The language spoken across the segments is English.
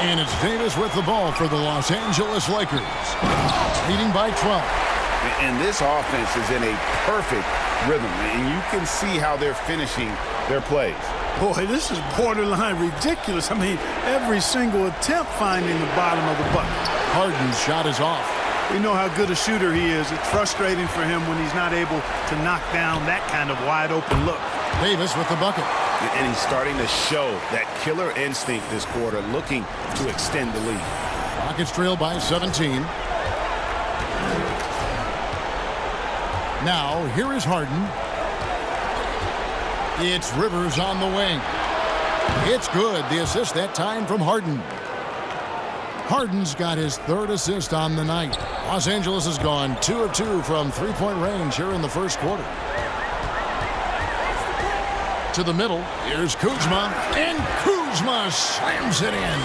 And it's Davis with the ball for the Los Angeles Lakers. Leading by 12. And this offense is in a perfect rhythm, and you can see how they're finishing their plays. Boy, this is borderline ridiculous. I mean, every single attempt finding the bottom of the bucket. Harden's shot is off. We know how good a shooter he is. It's frustrating for him when he's not able to knock down that kind of wide-open look. Davis with the bucket. And he's starting to show that killer instinct this quarter, looking to extend the lead. Rockets trail by 17. Now, here is Harden. It's Rivers on the wing. It's good. The assist that time from Harden. Harden's got his third assist on the night. Los Angeles has gone 2 of 2 from three-point range here in the first quarter. To the middle, here's Kuzma, and Kuzma slams it in.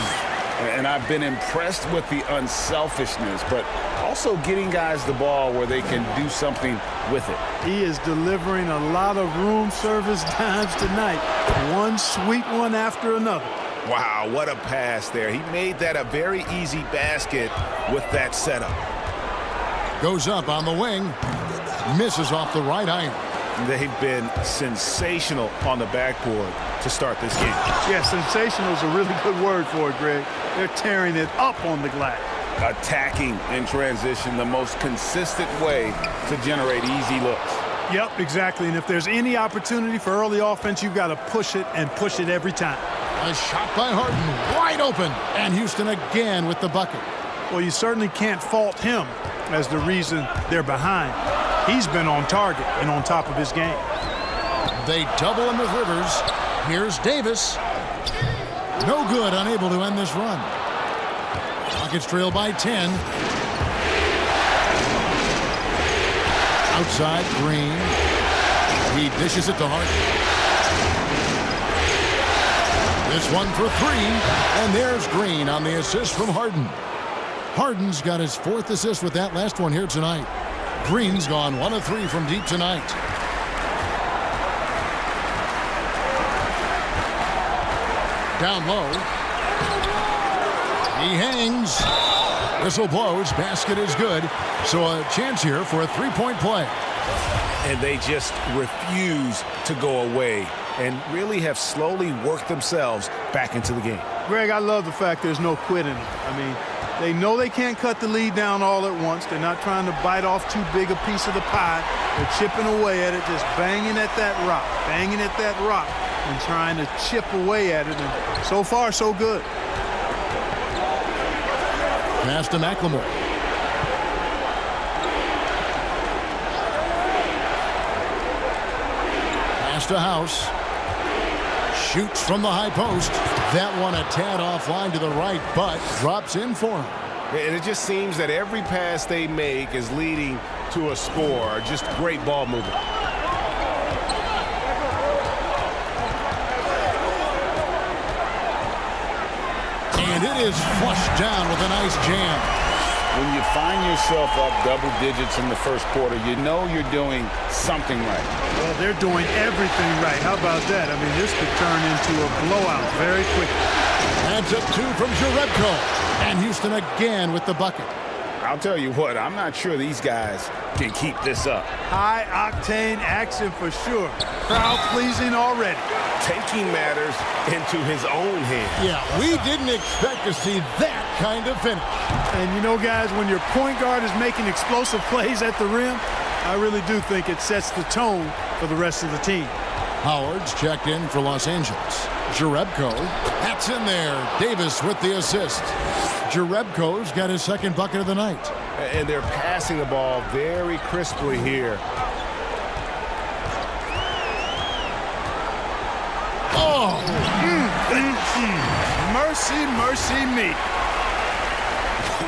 And I've been impressed with the unselfishness, but also getting guys the ball where they can do something with it. He is delivering a lot of room service dimes tonight. One sweet one after another. Wow, what a pass there. He made that a very easy basket with that setup. Goes up on the wing. Misses off the right iron. They've been sensational on the backboard to start this game. Yeah, sensational is a really good word for it, Greg. They're tearing it up on the glass. Attacking in transition, the most consistent way to generate easy looks. Yep, exactly. And if there's any opportunity for early offense, you've got to push it and push it every time. A shot by Harden, wide open. And Houston again with the bucket. Well, you certainly can't fault him as the reason they're behind. He's been on target and on top of his game. They double him with Rivers. Here's Davis. No good, unable to end this run. Rockets trail by 10. Outside, Green. He dishes it to Harden. This one for 3. And there's Green on the assist from Harden. Harden's got his 4th assist with that last one here tonight. Green's gone 1 of 3 from deep tonight. Down low. He hangs. Whistle blows. Basket is good. So a chance here for a 3-point play. And they just refuse to go away and really have slowly worked themselves back into the game. Greg, I love the fact there's no quitting. I mean, they know they can't cut the lead down all at once. They're not trying to bite off too big a piece of the pie. They're chipping away at it, just banging at that rock, and trying to chip away at it. And so far, so good. Pass to McLemore. Pass to House. Shoots from the high post. That one a tad offline to the right, but drops in for him. And it just seems that every pass they make is leading to a score. Just great ball movement. And it is flushed down with a nice jam. When you find yourself up double digits in the first quarter, you know you're doing something right. Well, they're doing everything right. How about that? I mean, this could turn into a blowout very quickly. Adds up 2 from Jerebko. And Houston again with the bucket. I'll tell you what, I'm not sure these guys can keep this up. High-octane action for sure. Crowd-pleasing already. Taking matters into his own hands. Yeah, we didn't expect to see that kind of finish. And you know, guys, when your point guard is making explosive plays at the rim, I really do think it sets the tone for the rest of the team. Howard's checked in for Los Angeles. Jerebko, that's in there. Davis with the assist. Jerebko's got his 2nd bucket of the night. And they're passing the ball very crisply here. Oh! Mercy, mercy me.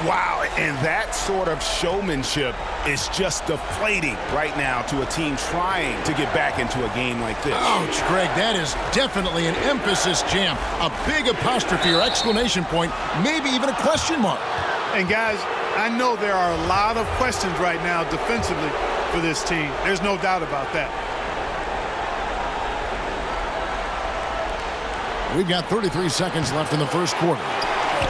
Wow, and that sort of showmanship is just deflating right now to a team trying to get back into a game like this. Ouch, Greg, that is definitely an emphasis jam. A big apostrophe or exclamation point, maybe even a question mark. And guys, I know there are a lot of questions right now defensively for this team. There's no doubt about that. We've got 33 seconds left in the first quarter.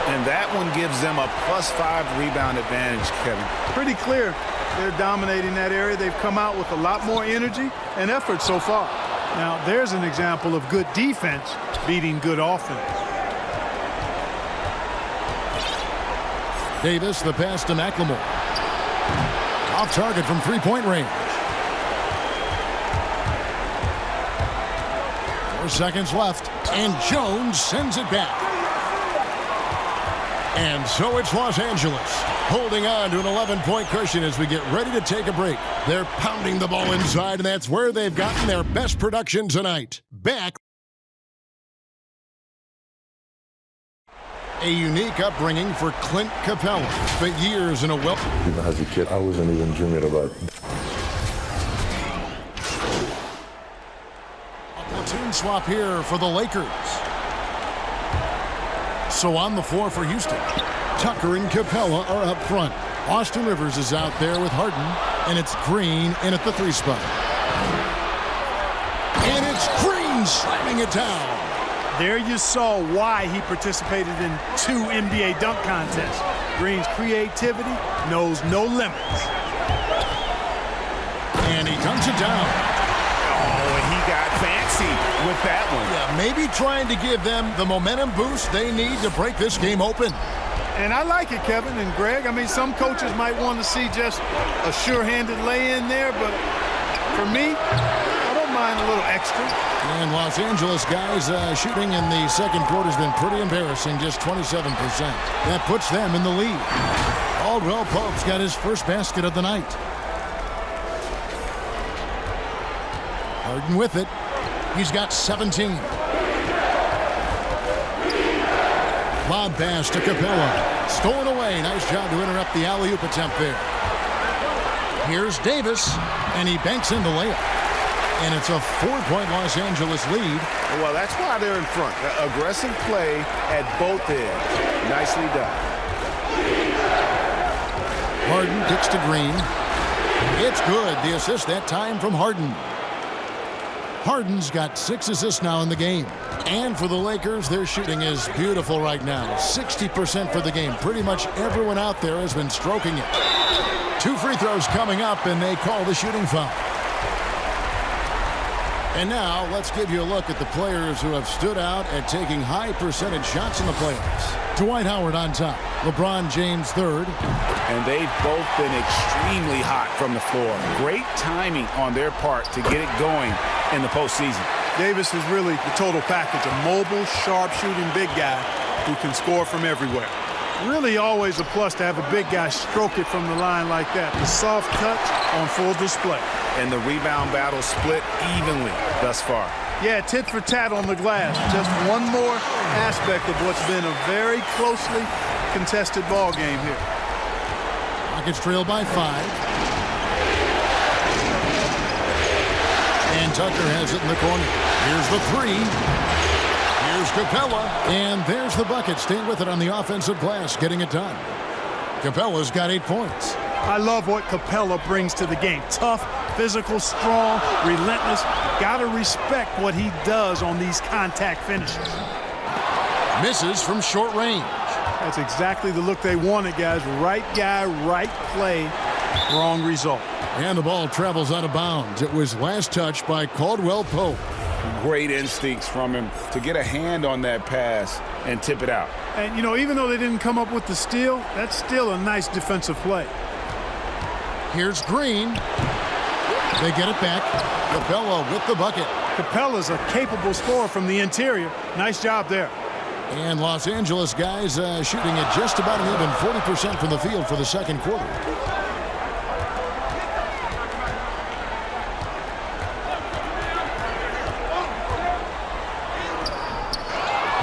And that one gives them a +5 rebound advantage, Kevin. Pretty clear they're dominating that area. They've come out with a lot more energy and effort so far. Now, there's an example of good defense beating good offense. Davis, the pass to McLemore. Off target from three-point range. 4 seconds left, and Jones sends it back. And so it's Los Angeles, holding on to an 11-point cushion as we get ready to take a break. They're pounding the ball inside, and that's where they've gotten their best production tonight. Back. A unique upbringing for Clint Capella. Spent years in a Even as a kid, I wasn't even dreaming about a platoon swap here for the Lakers. So on the floor for Houston, Tucker and Capella are up front. Austin Rivers is out there with Harden, and it's Green in at the 3 spot. And it's Green slamming it down. There you saw why he participated in 2 NBA dunk contests. Green's creativity knows no limits. And he dunks it down. Oh, and he got fancy with that one. Yeah, maybe trying to give them the momentum boost they need to break this game open. And I like it, Kevin and Greg. I mean, some coaches might want to see just a sure-handed lay-in there, but for me, I don't mind a little extra. And Los Angeles guys shooting in the second quarter has been pretty embarrassing, just 27%. That puts them in the lead. Caldwell Pope's got his first basket of the night. Harden with it. He's got 17. Lob pass to Capella. Stolen away. Nice job to interrupt the alley-oop attempt there. Here's Davis, and he banks in the layup. And it's a 4-point Los Angeles lead. Well, that's why they're in front. Aggressive play at both ends. Nicely done. Harden kicks to Green. It's good. The assist that time from Harden. Harden's got 6 assists now in the game. And for the Lakers, their shooting is beautiful right now. 60% for the game. Pretty much everyone out there has been stroking it. 2 free throws coming up, and they call the shooting foul. And now, let's give you a look at the players who have stood out at taking high percentage shots in the playoffs. Dwight Howard on top. LeBron James third. And they've both been extremely hot from the floor. Great timing on their part to get it going in the postseason. Davis is really the total package. A mobile, sharp-shooting big guy who can score from everywhere. Really always a plus to have a big guy stroke it from the line like that. The soft touch on full display. And the rebound battle split evenly thus far. Yeah, tit for tat on the glass. Just one more aspect of what's been a very closely contested ball game here. Rockets trail by 5. And Tucker has it in the corner. Here's the 3. Here's Capella. And there's the bucket. Staying with it on the offensive glass, getting it done. Capella's got 8 points. I love what Capella brings to the game. Tough, physical, strong, relentless. Got to respect what he does on these contact finishes. Misses from short range. That's exactly the look they wanted, guys. Right guy, right play, wrong result. And the ball travels out of bounds. It was last touched by Caldwell Pope. Great instincts from him to get a hand on that pass and tip it out. And, you know, even though they didn't come up with the steal, that's still a nice defensive play. Here's Green. They get it back. Capella with the bucket. Capella's a capable scorer from the interior. Nice job there. And Los Angeles guys shooting at just about an even 40% from the field for the second quarter.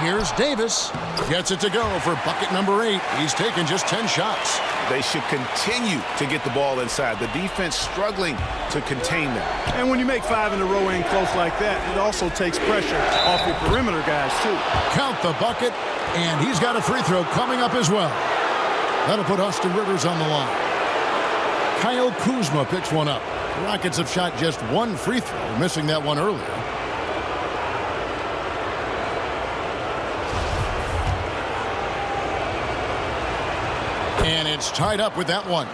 Here's Davis. Gets it to go for bucket number 8. He's taken just 10 shots. They should continue to get the ball inside. The defense struggling to contain them. And when you make 5 in a row in close like that, it also takes pressure off your perimeter guys, too. Count the bucket, and he's got a free throw coming up as well. That'll put Austin Rivers on the line. Kyle Kuzma picks one up. The Rockets have shot just 1 free throw, missing that one earlier. And it's tied up with that one.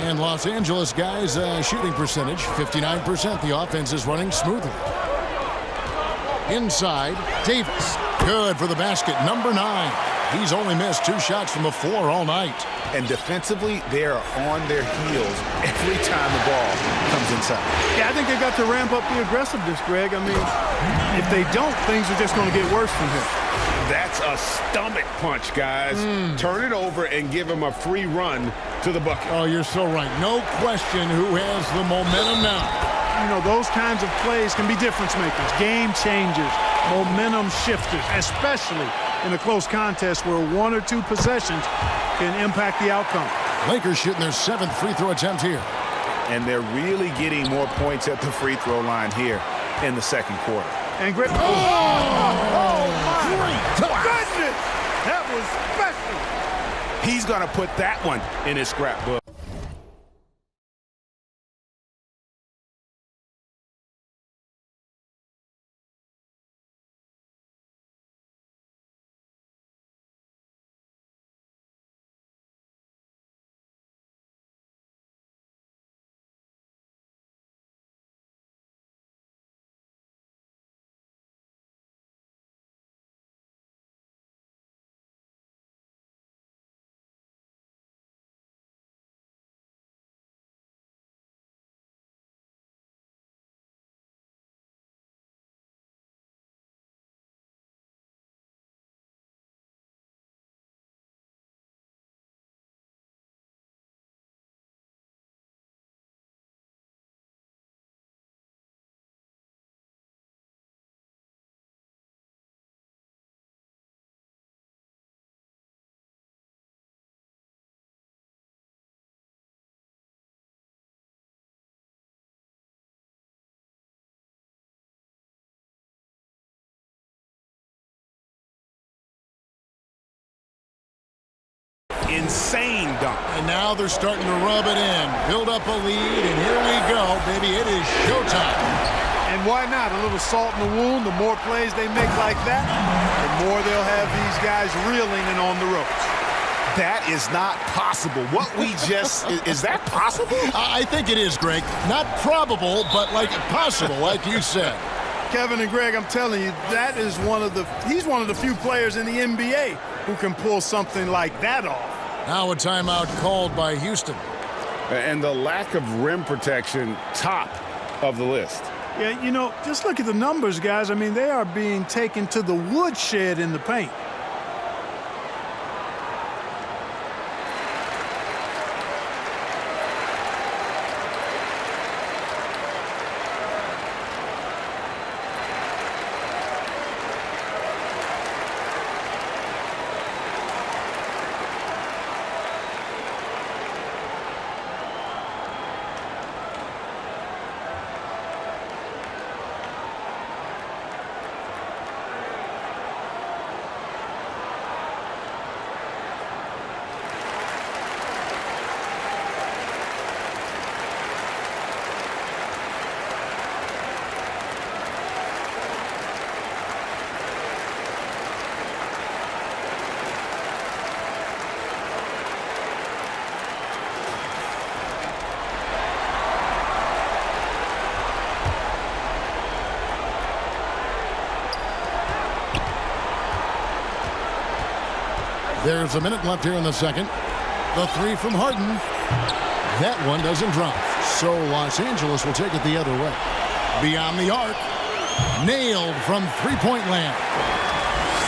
And Los Angeles guys shooting percentage 59%. The offense is running smoothly. Inside, Davis. Good for the basket. Number 9. He's only missed 2 shots from the floor all night. And defensively, they are on their heels every time the ball comes inside. Yeah, I think they've got to ramp up the aggressiveness, Greg. I mean, if they don't, things are just going to get worse from here. That's a stomach punch, guys. Turn it over and give him a free run to the bucket. Oh, you're so right. No question who has the momentum now. You know, those kinds of plays can be difference makers, game changers, momentum shifters, especially in a close contest where 1 or 2 possessions can impact the outcome. Lakers shooting their 7th free throw attempt here. And they're really getting more points at the free throw line here in the second quarter. And Greg, my goodness, that was special. He's going to put that one in his scrapbook. Insane dunk. And now they're starting to rub it in. Build up a lead, and here we go, baby. It is showtime. And why not? A little salt in the wound. The more plays they make like that, the more they'll have these guys reeling and on the ropes. That is not possible. What we just, is that possible? I think it is, Greg. Not probable, but like possible, like you said. Kevin and Greg, I'm telling you, that is he's one of the few players in the NBA who can pull something like that off. Now a timeout called by Houston. And the lack of rim protection, top of the list. Yeah, you know, just look at the numbers, guys. I mean, they are being taken to the woodshed in the paint. There's a minute left here in the second. The 3 from Harden. That one doesn't drop. So Los Angeles will take it the other way. Beyond the arc. Nailed from three-point land.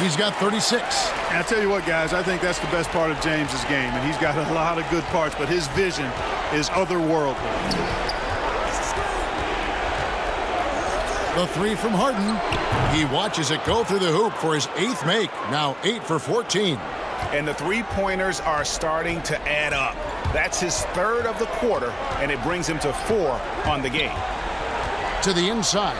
He's got 36. And I tell you what, guys, I think that's the best part of James's game. And he's got a lot of good parts, but his vision is otherworldly. The 3 from Harden. He watches it go through the hoop for his 8th make. Now 8 for 14. And the three-pointers are starting to add up. That's his 3rd of the quarter, and it brings him to 4 on the game. To the inside.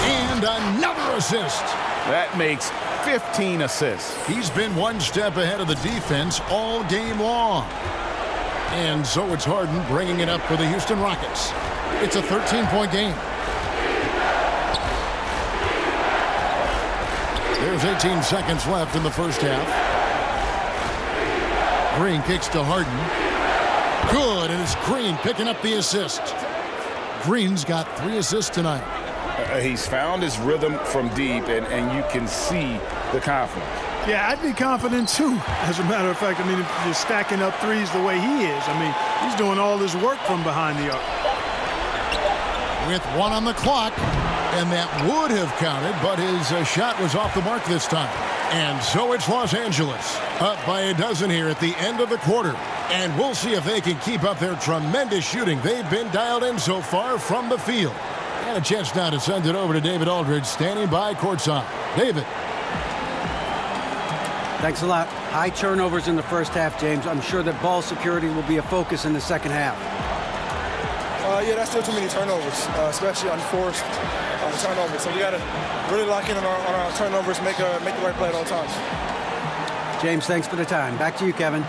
And another assist. That makes 15 assists. He's been one step ahead of the defense all game long. And so it's Harden bringing it up for the Houston Rockets. It's a 13-point game. There's 18 seconds left in the first half. Green kicks to Harden. Good, and it's Green picking up the assist. Green's got 3 assists tonight. He's found his rhythm from deep, and you can see the confidence. Yeah, I'd be confident too. As a matter of fact, I mean, if you're stacking up threes the way he is, I mean, he's doing all his work from behind the arc. With 1 on the clock, and that would have counted, but his shot was off the mark this time. And so it's Los Angeles, up by a dozen here at the end of the quarter. And we'll see if they can keep up their tremendous shooting they've been dialed in so far from the field. And a chance now to send it over to David Aldridge, standing by courtside. David. Thanks a lot. High turnovers in the first half, James. I'm sure that ball security will be a focus in the second half. Yeah, that's still too many turnovers, especially unforced turnovers. So we got to really lock in on our turnovers, make the right play at all times. James, thanks for the time. Back to you, Kevin.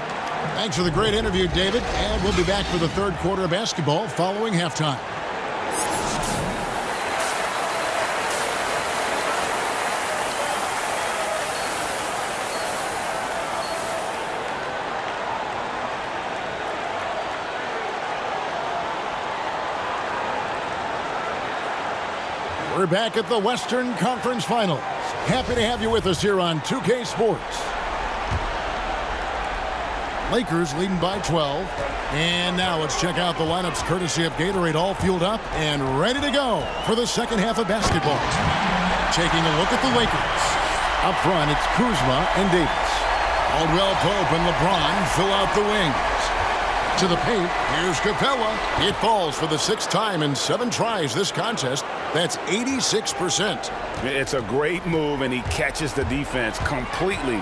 Thanks for the great interview, David. And we'll be back for the third quarter of basketball following halftime. We're back at the Western Conference Finals. Happy to have you with us here on 2K Sports. Lakers leading by 12. And now let's check out the lineups courtesy of Gatorade, all fueled up and ready to go for the second half of basketball. Taking a look at the Lakers. Up front, it's Kuzma and Davis. Caldwell Pope and LeBron fill out the wings. To the paint, here's Capella. It falls for the 6th time in 7 tries this contest. That's 86%. It's a great move, and he catches the defense completely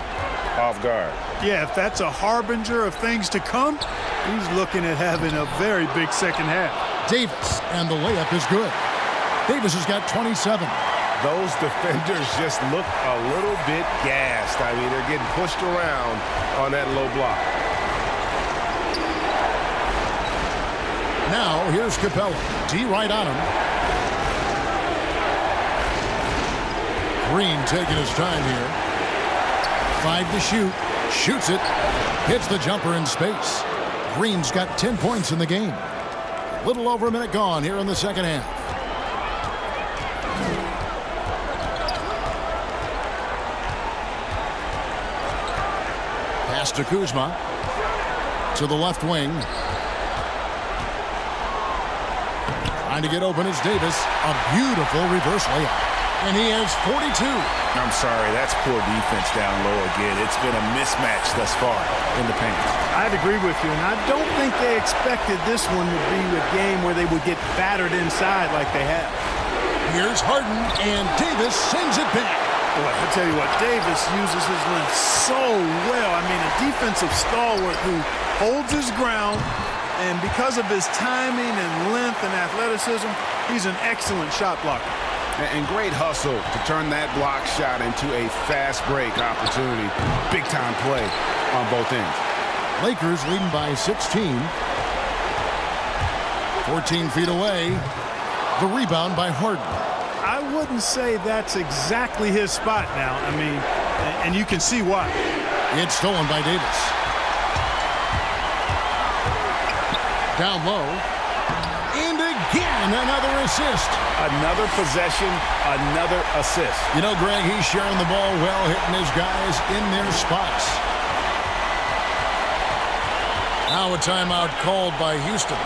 off guard. Yeah, if that's a harbinger of things to come, he's looking at having a very big second half. Davis, and the layup is good. Davis has got 27. Those defenders just look a little bit gassed. I mean, they're getting pushed around on that low block. Now, here's Capella. D right on him. Green taking his time here. 5 to shoot. Shoots it. Hits the jumper in space. Green's got 10 points in the game. A little over a minute gone here in the second half. Pass to Kuzma. To the left wing. Trying to get open is Davis. A beautiful reverse layup. And he has 42. I'm sorry, that's poor defense down low again. It's been a mismatch thus far in the paint. I'd agree with you, and I don't think they expected this one to be a game where they would get battered inside like they have. Here's Harden, and Davis sends it back. Boy, I tell you what, Davis uses his length so well. I mean, a defensive stalwart who holds his ground, and because of his timing and length and athleticism, he's an excellent shot blocker. And great hustle to turn that block shot into a fast break opportunity. Big time play on both ends. Lakers leading by 16. 14 feet away. The rebound by Harden. I wouldn't say that's exactly his spot now. I mean, and you can see why. It's stolen by Davis. Down low. And again, another assist. Another possession, another assist. You know, Greg, he's sharing the ball well, hitting his guys in their spots. Now a timeout called by Houston.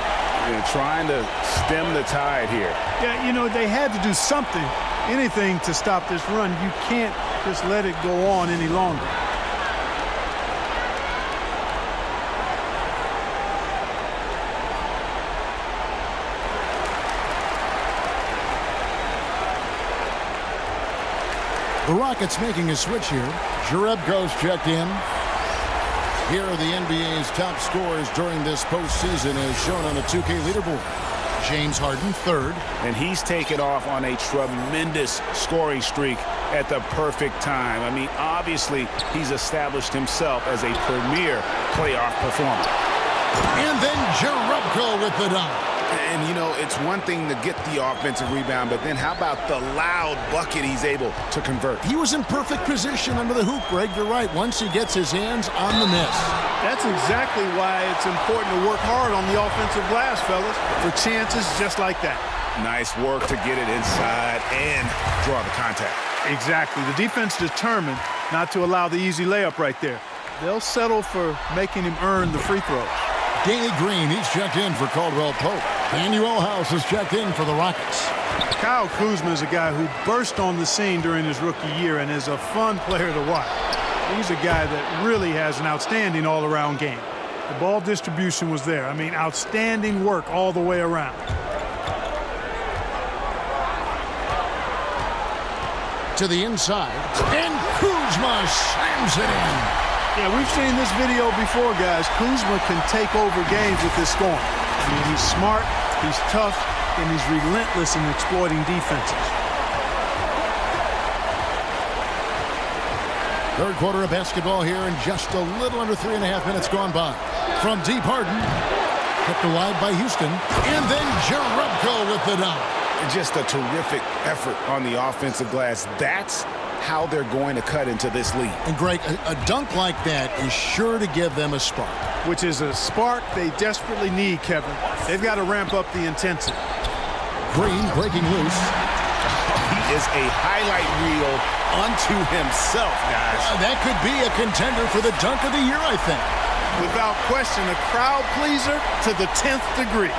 Trying to stem the tide here. Yeah, you know, they had to do something, anything to stop this run. You can't just let it go on any longer. The Rockets making a switch here. Jerebko's checked in. Here are the NBA's top scorers during this postseason as shown on the 2K leaderboard. James Harden, 3rd. And he's taken off on a tremendous scoring streak at the perfect time. I mean, obviously, he's established himself as a premier playoff performer. And then Jerebko with the dunk. And, you know, it's one thing to get the offensive rebound, but then how about the loud bucket he's able to convert? He was in perfect position under the hoop, Greg. You're right. Once he gets his hands on the miss. That's exactly why it's important to work hard on the offensive glass, fellas, for chances just like that. Nice work to get it inside and draw the contact. Exactly. The defense determined not to allow the easy layup right there. They'll settle for making him earn the free throws. Danny Green, he's checked in for Caldwell Pope. Daniel House is checked in for the Rockets. Kyle Kuzma is a guy who burst on the scene during his rookie year and is a fun player to watch. He's a guy that really has an outstanding all-around game. The ball distribution was there. I mean, outstanding work all the way around. To the inside, and Kuzma slams it in. Yeah, we've seen this video before, guys. Kuzma can take over games with his scoring. I mean, he's smart, he's tough, and he's relentless in exploiting defenses. Third quarter of basketball here, and just a little under 3.5 minutes gone by. From deep, Harden, kept alive by Houston, and then Jerebko with the dunk. Just a terrific effort on the offensive glass. That's how they're going to cut into this lead. And Greg, a dunk like that is sure to give them a spark. Which is a spark they desperately need, Kevin. They've got to ramp up the intensity. Green breaking loose. He is a highlight reel unto himself, guys. That could be a contender for the dunk of the year, I think. Without question, a crowd pleaser to the 10th degree.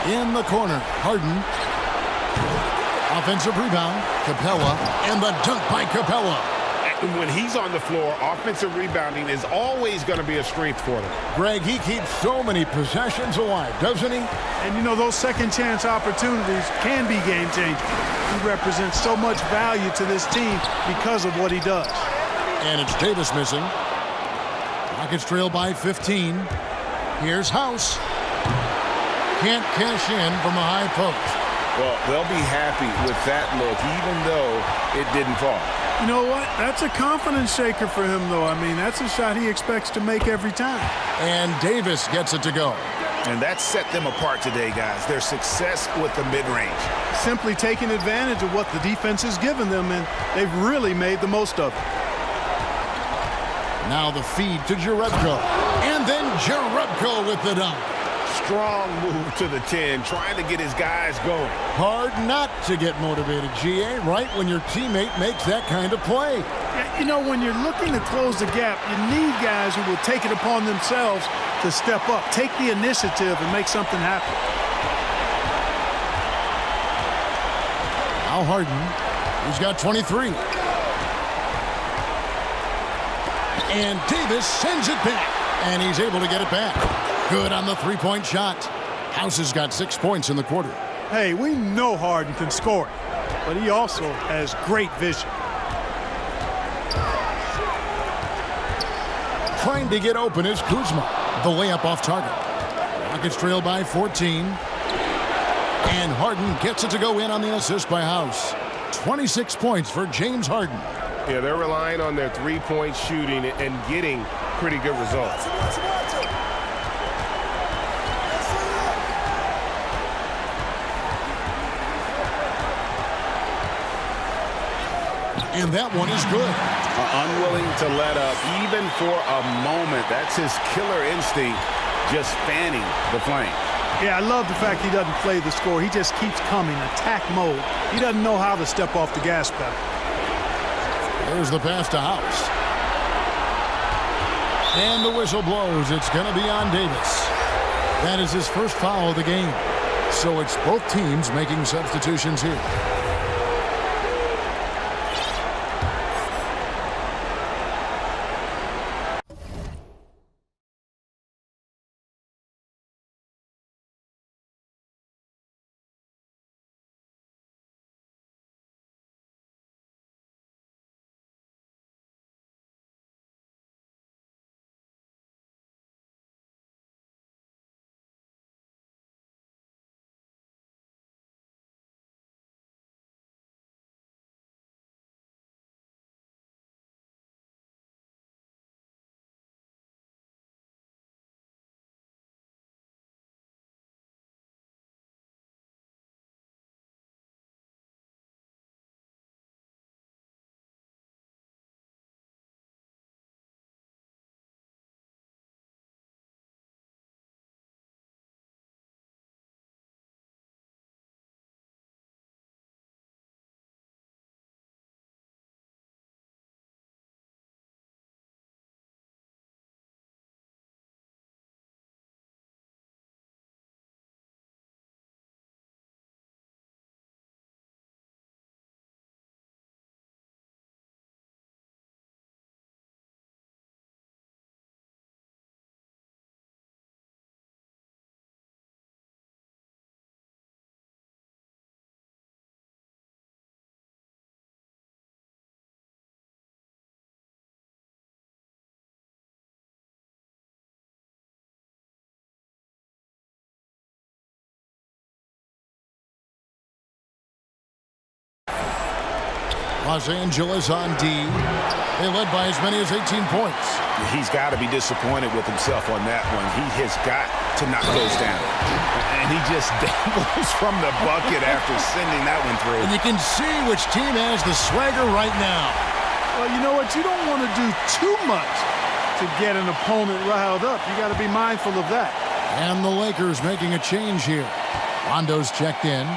In the corner, Harden. Offensive rebound, Capella, and the dunk by Capella. And when he's on the floor, offensive rebounding is always going to be a strength for them. Greg, he keeps so many possessions alive, doesn't he? And, you know, those second-chance opportunities can be game-changing. He represents so much value to this team because of what he does. And it's Davis missing. Rockets trail by 15. Here's House. Can't cash in from a high post. Well, they'll be happy with that look, even though it didn't fall. You know what? That's a confidence shaker for him, though. I mean, that's a shot he expects to make every time. And Davis gets it to go. And that set them apart today, guys. Their success with the mid-range. Simply taking advantage of what the defense has given them, and they've really made the most of it. Now the feed to Jerebko. And then Jerebko with the dunk. Strong move to the 10, trying to get his guys going. Hard not to get motivated, GA, right when your teammate makes that kind of play. Yeah, you know, when you're looking to close the gap, you need guys who will take it upon themselves to step up, take the initiative, and make something happen. Now Harden, he's got 23. And Davis sends it back, and he's able to get it back. Good on the three-point shot. House has got 6 points in the quarter. Hey, we know Harden can score it, but he also has great vision. Trying to get open is Kuzma. The layup off target. Rockets trail by 14. And Harden gets it to go in on the assist by House. 26 points for James Harden. Yeah, they're relying on their three-point shooting and getting pretty good results. And that one is good. Unwilling to let up even for a moment. That's his killer instinct, just fanning the flame. Yeah, I love the fact he doesn't play the score. He just keeps coming, attack mode. He doesn't know how to step off the gas pedal. There's the pass to House. And the whistle blows. It's going to be on Davis. That is his first foul of the game. So it's both teams making substitutions here. Los Angeles on D. They led by as many as 18 points. He's got to be disappointed with himself on that one. He has got to knock those down. And he just dangles from the bucket after sending that one through. And you can see which team has the swagger right now. Well, you know what? You don't want to do too much to get an opponent riled up. You got to be mindful of that. And the Lakers making a change here. Rondo's checked in.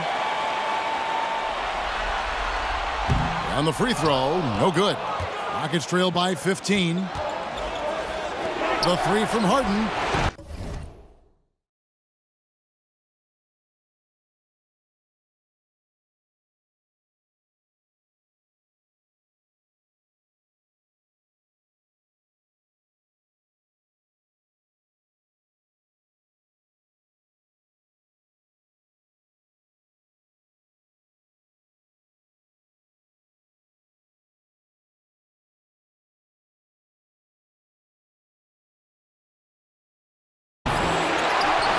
On the free throw, no good. Rockets trail by 15. The three from Harden.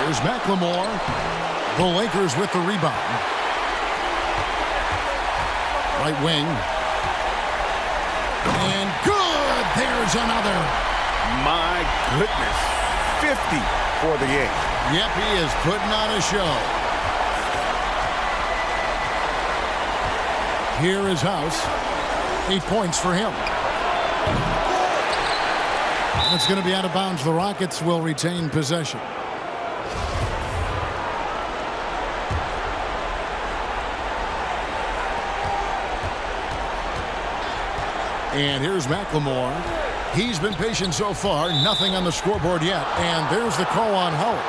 Here's McLemore. The Lakers with the rebound. Right wing. And good. There's another. My goodness. 50 for the game. Yep, he is putting on a show. Here is House. 8 points for him. It's going to be out of bounds. The Rockets will retain possession. And here's McLemore. He's been patient so far. Nothing on the scoreboard yet. And there's the call on Howard.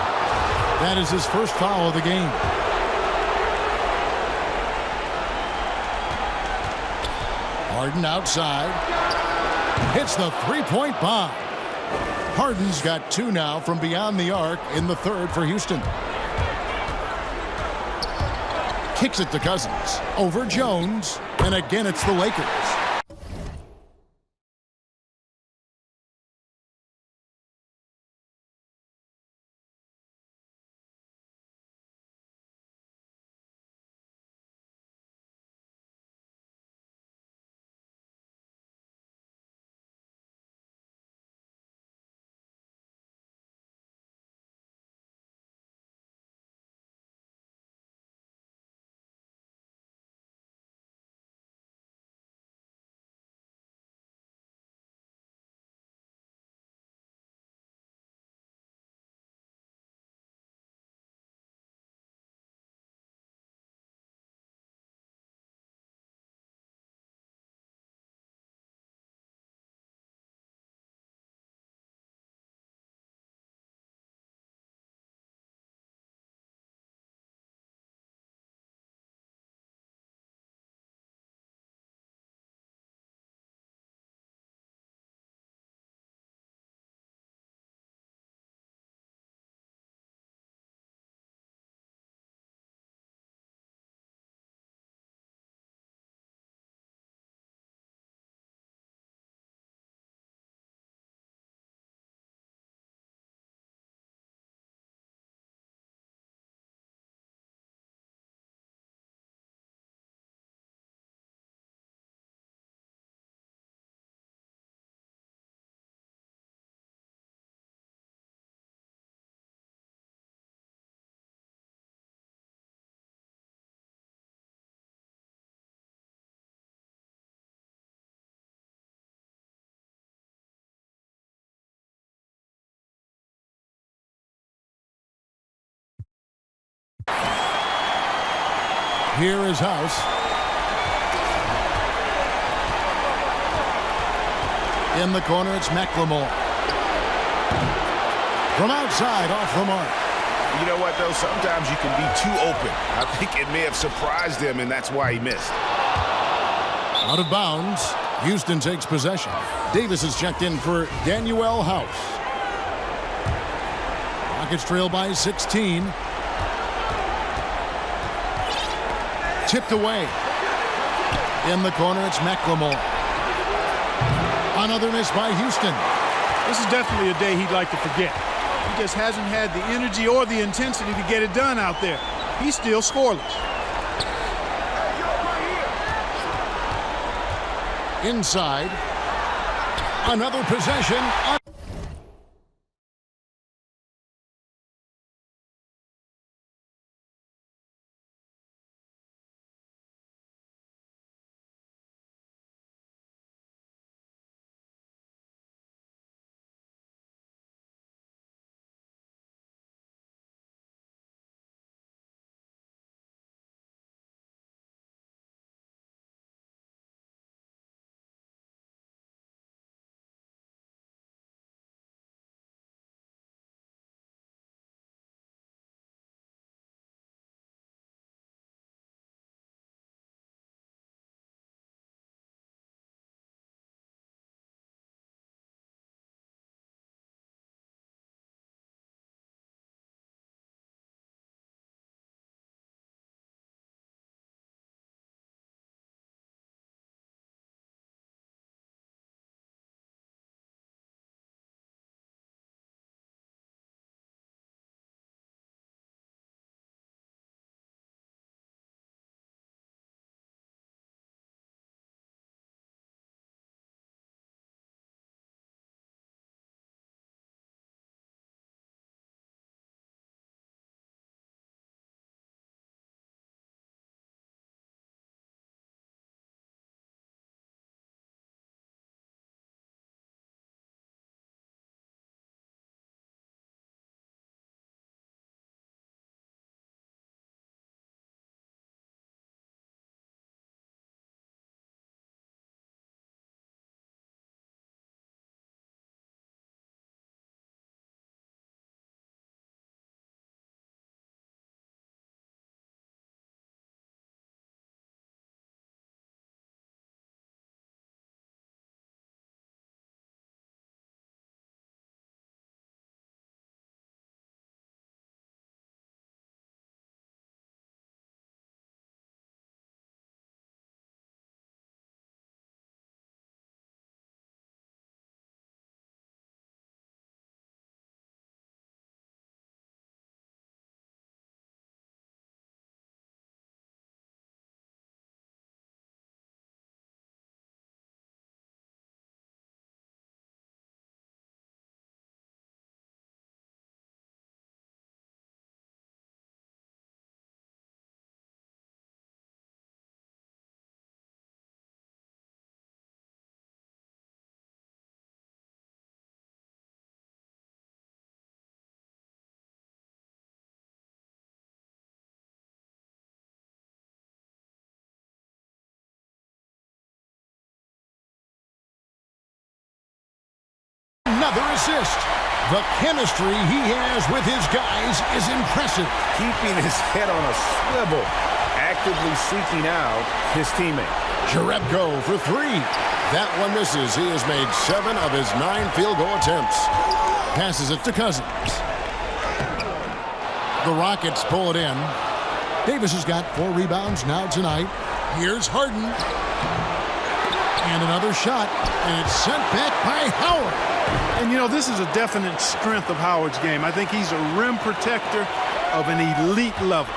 That is his first foul of the game. Harden outside. Hits the three-point bomb. Harden's got 2 now from beyond the arc in the third for Houston. Kicks it to Cousins. Over Jones. And again, it's the Lakers. Here is House. In the corner, it's McLemore. From outside, off the mark. You know what, though? Sometimes you can be too open. I think it may have surprised him, and that's why he missed. Out of bounds. Houston takes possession. Davis is checked in for Danuel House. Rockets trail by 16. Tipped away. In the corner, it's McLemore. Another miss by Houston. This is definitely a day he'd like to forget. He just hasn't had the energy or the intensity to get it done out there. He's still scoreless. Inside. Another possession. Another assist. The chemistry he has with his guys is impressive. Keeping his head on a swivel, actively seeking out his teammate. Jerebko for three. That one misses. He has made 7 of his 9 field goal attempts. Passes it to Cousins. The Rockets pull it in. Davis has got 4 rebounds now tonight. Here's Harden. And another shot. And it's sent back by Howard. And, you know, this is a definite strength of Howard's game. I think he's a rim protector of an elite level.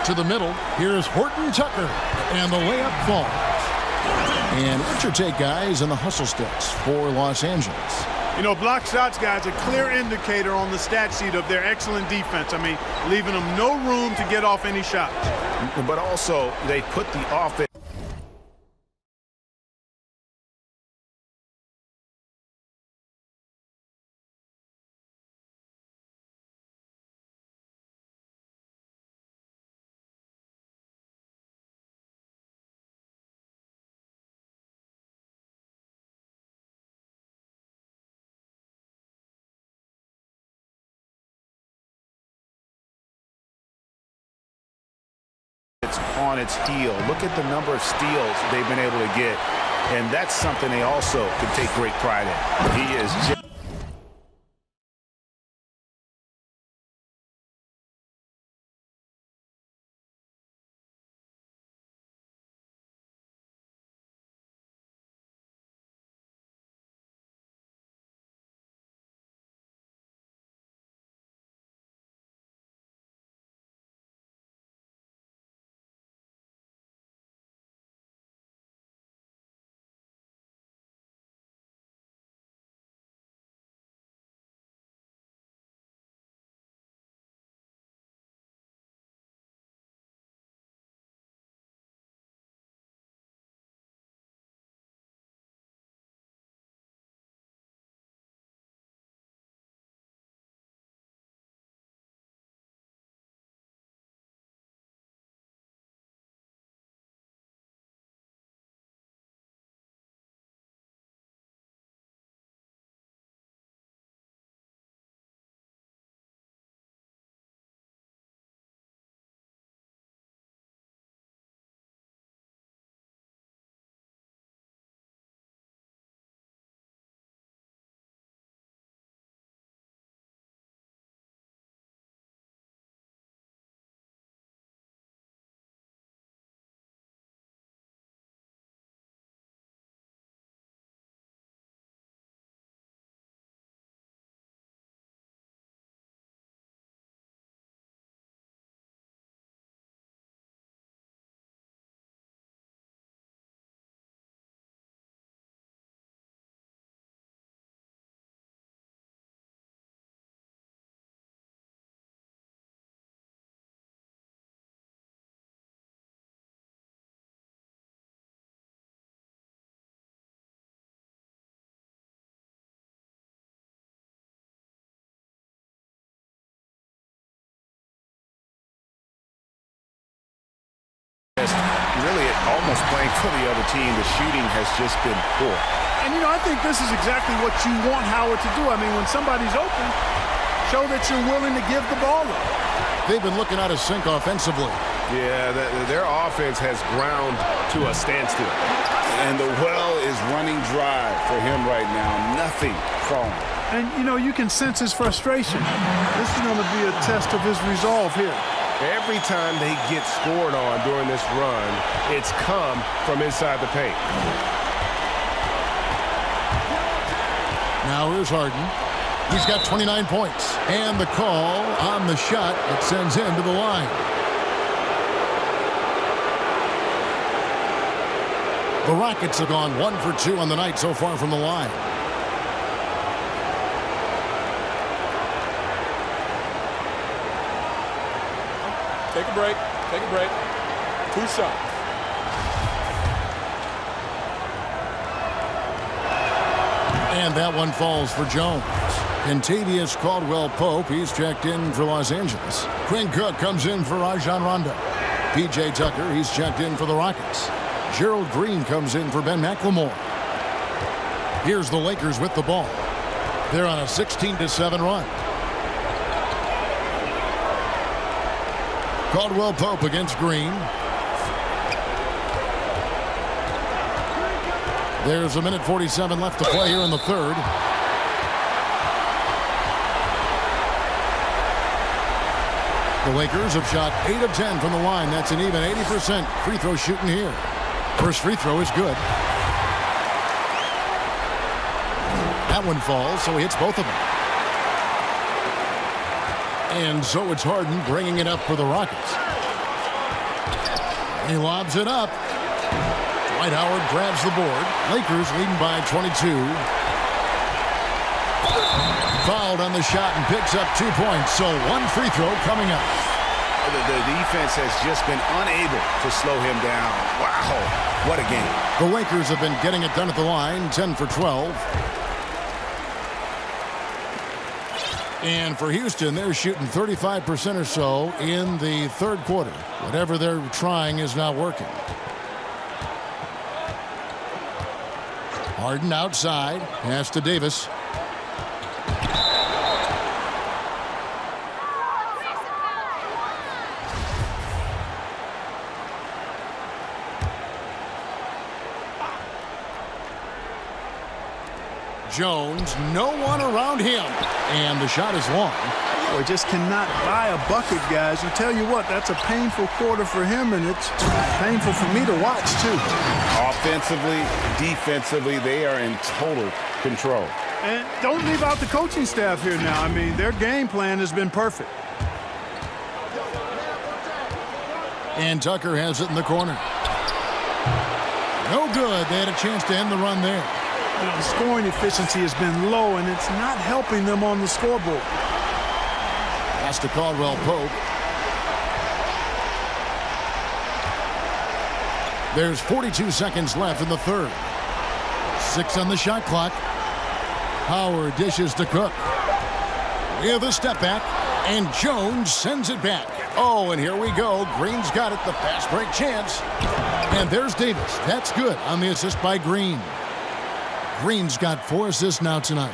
To the middle. Here's Horton Tucker. And the layup falls. And what's your take, guys, on the hustle stats for Los Angeles? You know, block shots, guys, a clear indicator on the stat sheet of their excellent defense. I mean, leaving them no room to get off any shots. But also, they put the offense. On its heel. Look at the number of steals they've been able to get, and that's something they also can take great pride in. He is just almost playing for the other team. The shooting has just been poor. And, you know, I think this is exactly what you want Howard to do. I mean, when somebody's open, show that you're willing to give the ball up. They've been looking out of sync offensively. Yeah, their offense has ground to a standstill. And the well is running dry for him right now. Nothing falling. And, you know, you can sense his frustration. This is going to be a test of his resolve here. Every time they get scored on during this run, it's come from inside the paint. Now here's Harden. He's got 29 points. And the call on the shot that sends him to the line. The Rockets have gone 1 for 2 on the night so far from the line. Take a break. Take a break. 2 shots. And that one falls for Jones. Kentavious Caldwell-Pope, he's checked in for Los Angeles. Quinn Cook comes in for Rajon Rondo. P.J. Tucker, he's checked in for the Rockets. Gerald Green comes in for Ben McLemore. Here's the Lakers with the ball. They're on a 16-7 run. Caldwell-Pope against Green. There's 1:47 left to play here in the third. The Lakers have shot 8 of 10 from the line. That's an even 80% free throw shooting here. First free throw is good. That one falls, so he hits both of them. And so it's Harden bringing it up for the Rockets. He lobs it up. Dwight Howard grabs the board. Lakers leading by 22. Fouled on the shot and picks up 2 points. So one free throw coming up. The defense has just been unable to slow him down. Wow, what a game. The Lakers have been getting it done at the line, 10 for 12. And for Houston, they're shooting 35% or so in the third quarter. Whatever they're trying is not working. Harden outside, pass to Davis. Jones, no one around him. And the shot is long. Boy, just cannot buy a bucket, guys. You tell you what, that's a painful quarter for him, and it's painful for me to watch, too. Offensively, defensively, they are in total control. And don't leave out the coaching staff here now. I mean, their game plan has been perfect. And Tucker has it in the corner. No good. They had a chance to end the run there. You know, the scoring efficiency has been low, and it's not helping them on the scoreboard. Pass to Caldwell-Pope. There's 42 seconds left in the third. 6 on the shot clock. Howard dishes to Cook. With a step back, and Jones sends it back. Oh, and here we go. Green's got it, the fast break chance. And there's Davis. That's good on the assist by Green. Green's got 4 assists now tonight.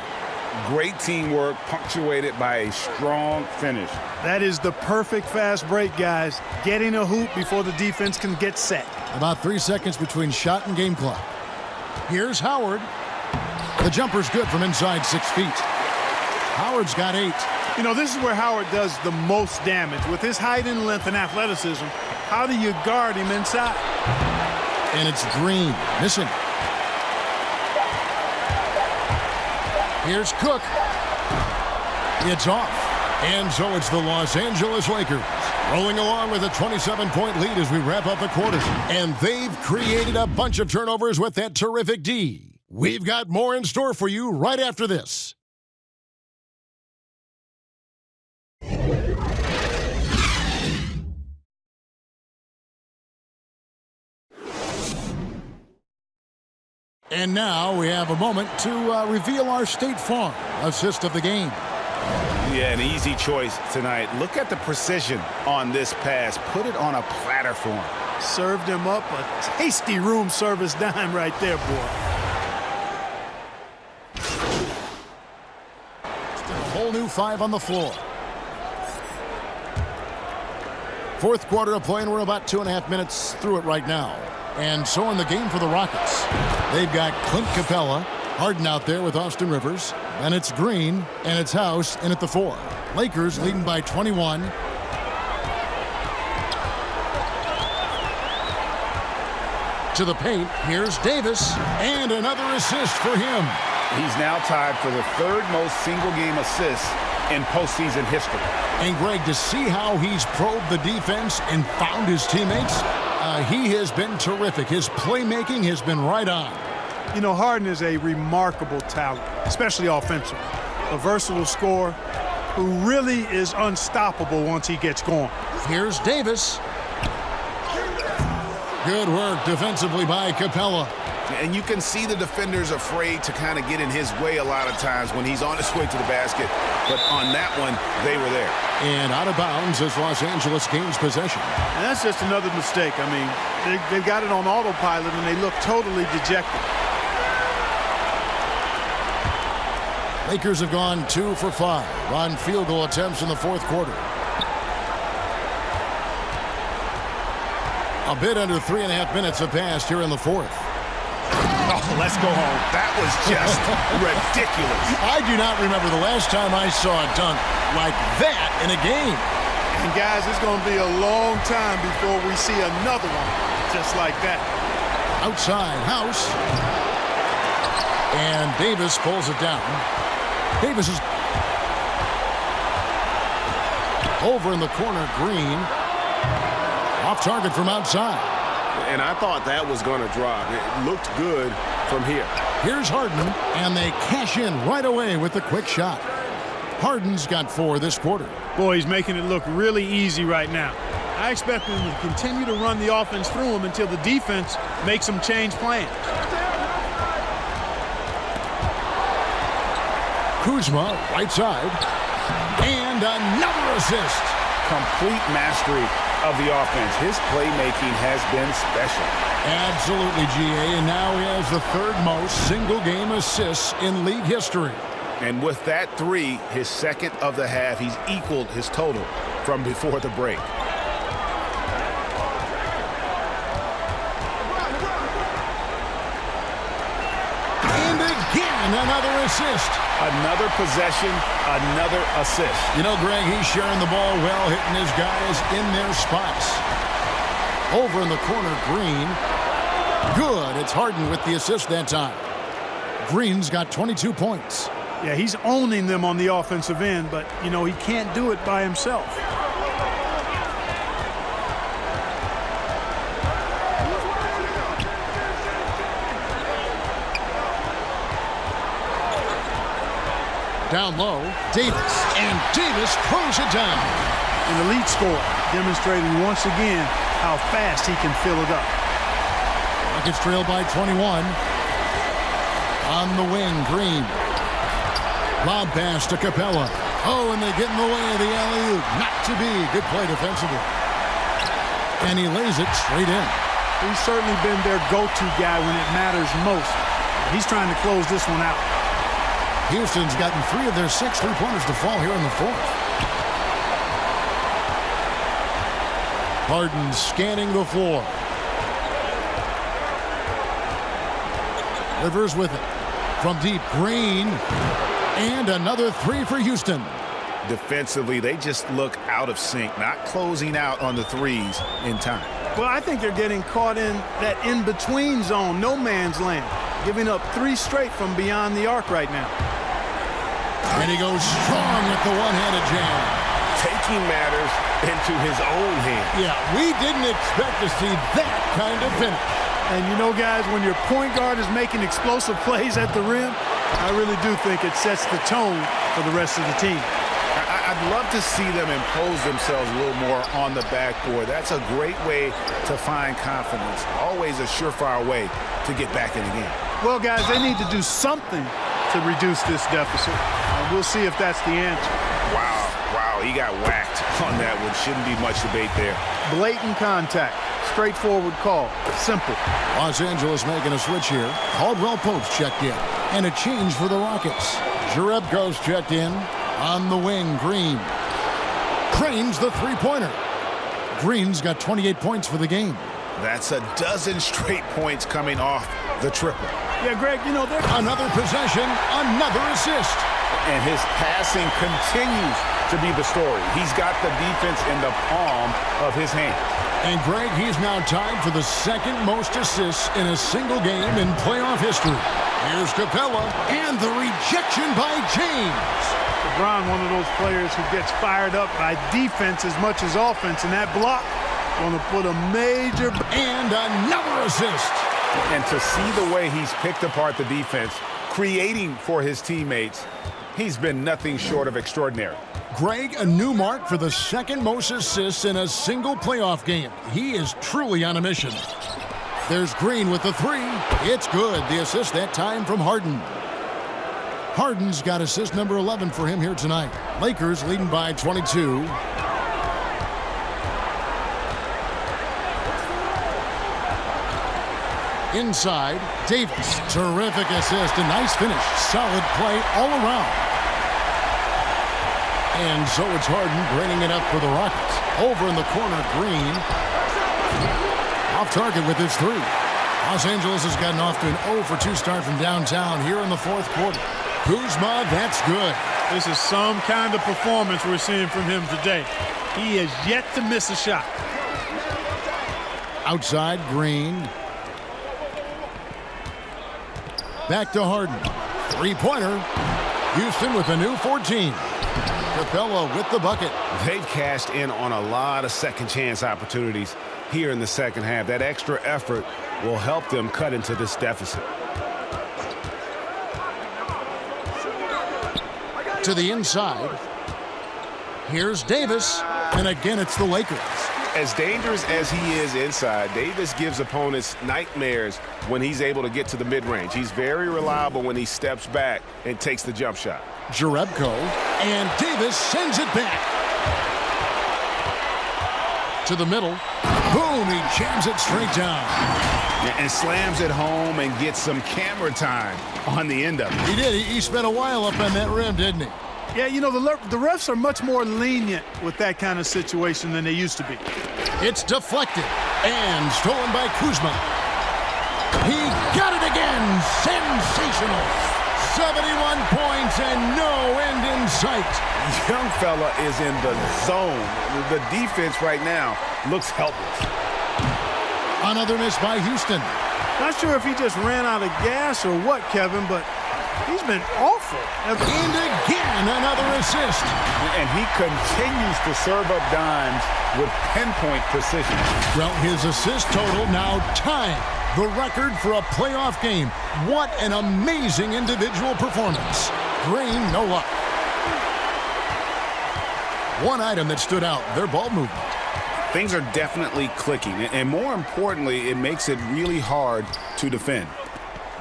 Great teamwork, punctuated by a strong finish. That is the perfect fast break, guys. Getting a hoop before the defense can get set. About 3 seconds between shot and game clock. Here's Howard. The jumper's good from inside 6 feet. Howard's got 8. You know, this is where Howard does the most damage. With his height and length and athleticism, how do you guard him inside? And it's Green missing. Here's Cook. It's off. And so it's the Los Angeles Lakers rolling along with a 27-point lead as we wrap up the quarters. And they've created a bunch of turnovers with that terrific D. We've got more in store for you right after this. And now we have a moment to reveal our State Farm assist of the game. Yeah, an easy choice tonight. Look at the precision on this pass. Put it on a platter for him. Served him up a tasty room service dime right there, boy. Still a whole new 5 on the floor. Fourth quarter of play, and we're about 2.5 minutes through it right now. And so in the game for the Rockets, they've got Clint Capella, Harden out there with Austin Rivers, and it's Green, and it's House in at the 4. Lakers leading by 21. To the paint, here's Davis, and another assist for him. He's now tied for the 3rd most single-game assists in postseason history. And Greg, to see how he's probed the defense and found his teammates, he has been terrific. His playmaking has been right on. You know, Harden is a remarkable talent, especially offensively. A versatile scorer who really is unstoppable once he gets going. Here's Davis. Good work defensively by Capella. And you can see the defenders afraid to kind of get in his way a lot of times when he's on his way to the basket. But on that one, they were there. And out of bounds as Los Angeles gains possession. And that's just another mistake. I mean, they've got it on autopilot, and they look totally dejected. Lakers have gone 2 for 5 on field goal attempts in the fourth quarter. A bit under 3.5 minutes have passed here in the fourth. Oh, let's go home. That was just ridiculous. I do not remember the last time I saw a dunk like that in a game. And guys, it's going to be a long time before we see another one just like that. Outside, House. And Davis pulls it down. Davis is over in the corner. Green off target from outside. And I thought that was going to drop. It looked good from here. Here's Harden, and they cash in right away with the quick shot. Harden's got 4 this quarter. Boy, he's making it look really easy right now. I expect him to continue to run the offense through him until the defense makes him change plans. Kuzma, right side, and another assist. Complete mastery of the offense. His playmaking has been special. Absolutely, GA, and now he has the 3rd most single-game assists in league history. And with that 3, his 2nd of the half, he's equaled his total from before the break. And again, another assist. Another possession, another assist. You know, Greg, he's sharing the ball well, hitting his guys in their spots. Over in the corner, Green. Good. It's Harden with the assist that time. Green's got 22 points. Yeah, he's owning them on the offensive end, but, you know, he can't do it by himself. Down low, Davis, and Davis throws it down. An elite scorer, demonstrating once again how fast he can fill it up. Rockets trail by 21. On the wing, Green. Lob pass to Capella. Oh, and they get in the way of the alley-oop. Not to be. Good play defensively. And he lays it straight in. He's certainly been their go-to guy when it matters most. He's trying to close this one out. Houston's gotten 3 of their 6 3-pointers to fall here in the fourth. Harden scanning the floor. Rivers with it. From deep, Green. And another 3 for Houston. Defensively, they just look out of sync, not closing out on the 3s in time. Well, I think they're getting caught in that in-between zone, no man's land, giving up 3 straight from beyond the arc right now. And he goes strong with the one-handed jam. Taking matters into his own hands. Yeah, we didn't expect to see that kind of finish. And you know, guys, when your point guard is making explosive plays at the rim, I really do think it sets the tone for the rest of the team. I'd love to see them impose themselves a little more on the backboard. That's a great way to find confidence. Always a surefire way to get back in the game. Well, guys, they need to do something to reduce this deficit. And we'll see if that's the answer. Wow, he got whacked on that one. Shouldn't be much debate there. Blatant contact. Straightforward call. Simple. Los Angeles making a switch here. Caldwell Pope's checked in. And a change for the Rockets. Jerebko's checked in. On the wing, Green. Cranes the three-pointer. Green's got 28 points for the game. That's a dozen straight points coming off the triple. Yeah, Greg, you know, they're... Another possession, another assist. And his passing continues to be the story. He's got the defense in the palm of his hand. And Greg, he's now tied for the second most assists in a single game in playoff history. Here's Capella and the rejection by James. LeBron, one of those players who gets fired up by defense as much as offense, and that block going to put a major... And another assist. And to see the way he's picked apart the defense, creating for his teammates, he's been nothing short of extraordinary. Greg, a new mark for the second most assists in a single playoff game. He is truly on a mission. There's Green with the three. It's good. The assist that time from Harden. Harden's got assist number 11 for him here tonight. Lakers leading by 22. Inside, Davis. Terrific assist. A nice finish. Solid play all around. And so it's Harden bringing it up for the Rockets. Over in the corner, Green. Off target with his three. Los Angeles has gotten off to an 0 for 2 start from downtown here in the fourth quarter. Kuzma, that's good. This is some kind of performance we're seeing from him today. He has yet to miss a shot. Outside, Green. Back to Harden. Three-pointer. Houston with a new 14. Capella with the bucket. They've cashed in on a lot of second-chance opportunities here in the second half. That extra effort will help them cut into this deficit. To the inside. Here's Davis. And again, it's the Lakers. As dangerous as he is inside, Davis gives opponents nightmares when he's able to get to the mid-range. He's very reliable when he steps back and takes the jump shot. Jerebko, and Davis sends it back. To the middle. Boom, he jams it straight down. And slams it home and gets some camera time on the end of it. He did. He spent a while up on that rim, didn't he? Yeah, you know, the refs are much more lenient with that kind of situation than they used to be. It's deflected and stolen by Kuzma. He got it again. Sensational. 71 points and no end in sight. Young fella is in the zone. The defense right now looks helpless. Another miss by Houston. Not sure if he just ran out of gas or what, Kevin, but he's been awful. And again, another assist. And he continues to serve up dimes with pinpoint precision. Well, his assist total now tying the record for a playoff game. What an amazing individual performance. Green, no luck. One item that stood out, their ball movement. Things are definitely clicking, and more importantly, it makes it really hard to defend.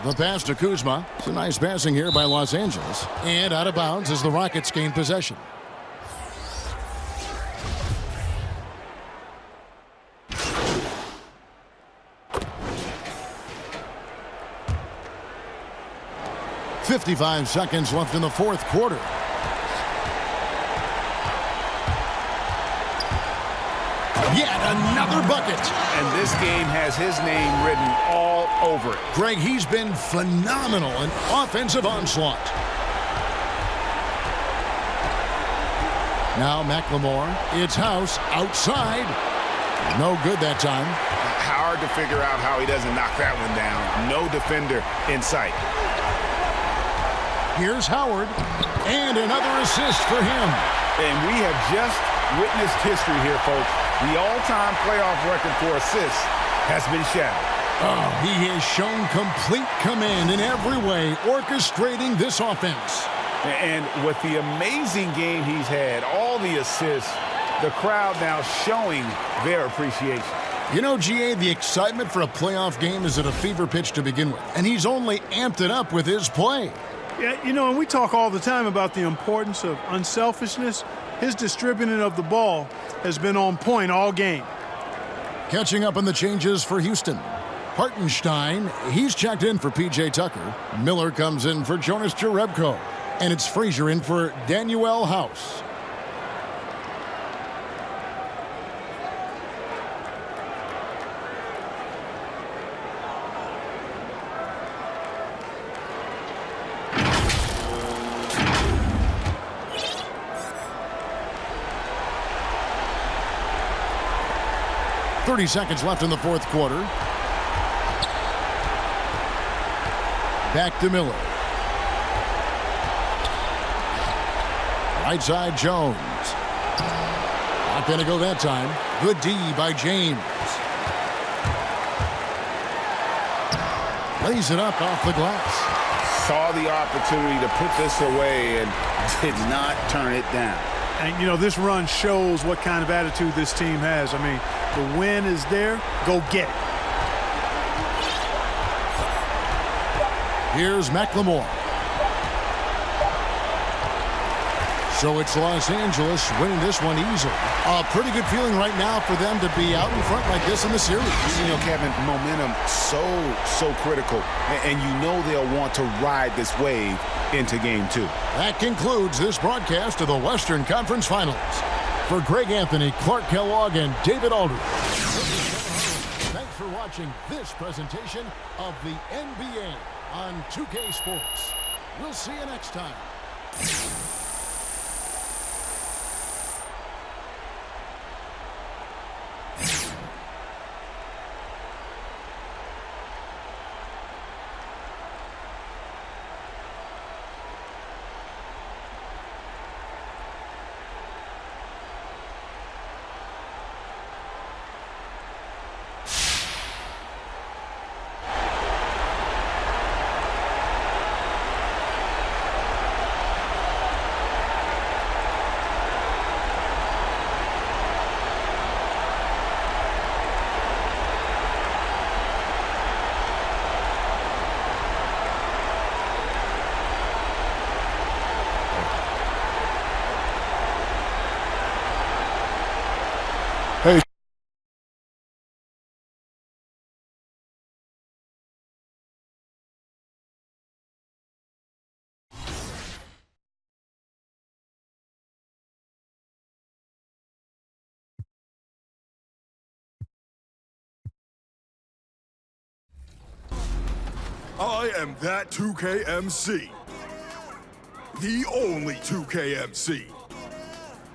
The pass to Kuzma. It's a nice passing here by Los Angeles. And out of bounds as the Rockets gain possession. .55 seconds left in the fourth quarter. Yet another bucket. And this game has his name written all over it. Greg, he's been phenomenal in offensive onslaught. Now McLemore. It's House outside. No good that time. Hard to figure out how he doesn't knock that one down. No defender in sight. Here's Howard. And another assist for him. And we have just witnessed history here, folks. The all-time playoff record for assists has been shattered. Oh, he has shown complete command in every way, orchestrating this offense. And with the amazing game he's had, all the assists, the crowd now showing their appreciation. You know, GA, the excitement for a playoff game is at a fever pitch to begin with, and he's only amped it up with his play. Yeah, you know, and we talk all the time about the importance of unselfishness. His distributing of the ball has been on point all game. Catching up on the changes for Houston. Hartenstein, he's checked in for P.J. Tucker. Miller comes in for Jonas Jerebko. And it's Frazier in for Daniel House. .30 seconds left in the fourth quarter. Back to Miller. Right side, Jones. Not going to go that time. Good D by James. Lays it up off the glass. Saw the opportunity to put this away and did not turn it down. And, you know, this run shows what kind of attitude this team has. I mean, the win is there. Go get it. Here's McLemore. So it's Los Angeles winning this one easily. A pretty good feeling right now for them to be out in front like this in the series. You know, Kevin, momentum so critical. And you know they'll want to ride this wave into game 2. That concludes this broadcast of the Western Conference Finals. For Greg Anthony, Clark Kellogg, and David Aldridge. Thanks for watching this presentation of the NBA on 2K Sports. We'll see you next time. I am that 2K MC. The only 2K MC.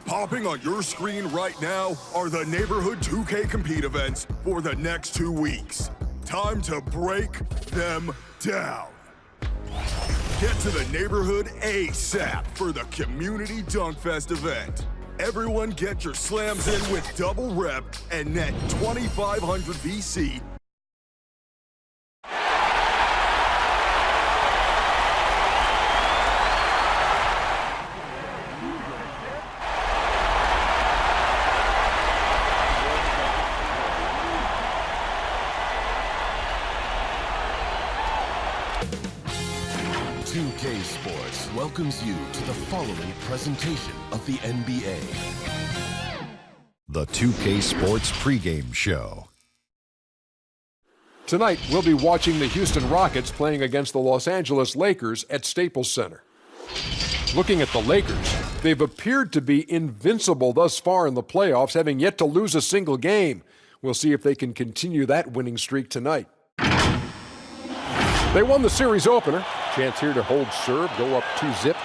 Popping on your screen right now are the Neighborhood 2K Compete events for the next 2 weeks. Time to break them down. Get to the Neighborhood ASAP for the Community Dunk Fest event. Everyone get your slams in with double rep and net 2,500 VC. Sports welcomes you to the following presentation of the NBA. The 2K Sports pregame show. Tonight, we'll be watching the Houston Rockets playing against the Los Angeles Lakers at Staples Center. Looking at the Lakers, they've appeared to be invincible thus far in the playoffs, having yet to lose a single game. We'll see if they can continue that winning streak tonight. They won the series opener. Chance here to hold serve, go up 2-zip.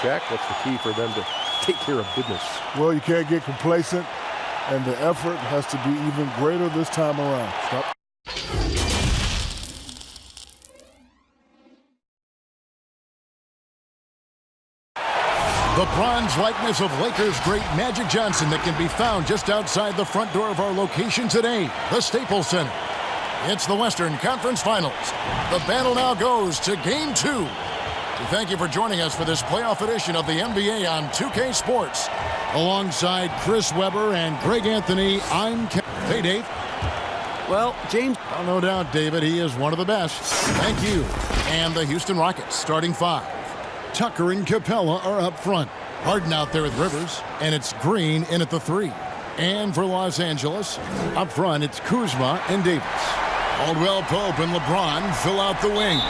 Jack, what's the key for them to take care of business? Well, you can't get complacent, and the effort has to be even greater this time around. Stop. The bronze likeness of Lakers great Magic Johnson that can be found just outside the front door of our location today, the Staples Center. It's the Western Conference Finals. The battle now goes to Game 2. We thank you for joining us for this playoff edition of the NBA on 2K Sports. Alongside Chris Webber and Greg Anthony, I'm Hey, Dave. Well, James. Oh, no doubt, David, he is one of the best. Thank you. And the Houston Rockets starting 5. Tucker and Capella are up front. Harden out there with Rivers, and it's Green in at the 3. And for Los Angeles, up front, it's Kuzma and Davis. Caldwell Pope and LeBron fill out the wings.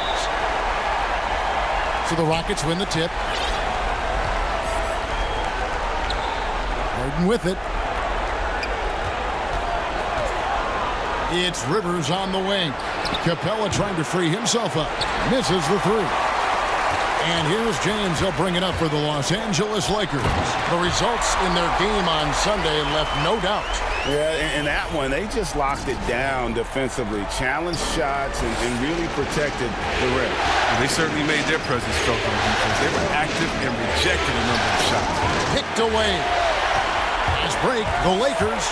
So the Rockets win the tip. Harden with it. It's Rivers on the wing. Capella trying to free himself up. Misses the 3. And here's James. He'll bring it up for the Los Angeles Lakers. The results in their game on Sunday left no doubt. Yeah, in that one, they just locked it down defensively. Challenged shots and really protected the rim. They certainly made their presence felt on defense. They were active and rejected a number of shots. Picked away. Nice break. The Lakers.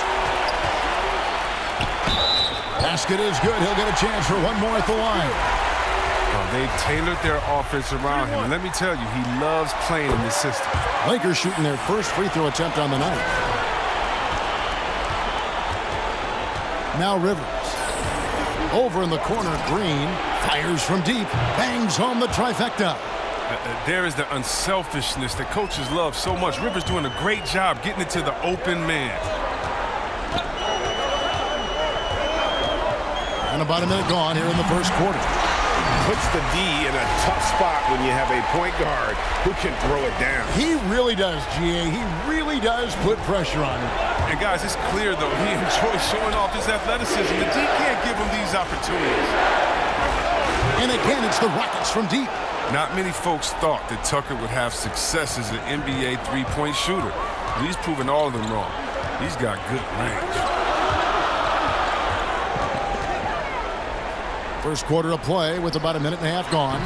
Basket is good. He'll get a chance for one more at the line. They've tailored their offense around him. And let me tell you, he loves playing in this system. Lakers shooting their first free throw attempt on the night. Now Rivers. Over in the corner, Green fires from deep. Bangs home the trifecta. There is the unselfishness that coaches love so much. Rivers doing a great job getting it to the open man. And about a minute gone here in the first quarter. Puts the D in a tough spot when you have a point guard who can throw it down. He really does, GA. He really does put pressure on him. And guys, it's clear, though, he enjoys showing off his athleticism. The D can't give him these opportunities. And again, it's the Rockets from deep. Not many folks thought that Tucker would have success as an NBA three-point shooter. He's proven all of them wrong. He's got good range. First quarter of play with about a minute and a half gone.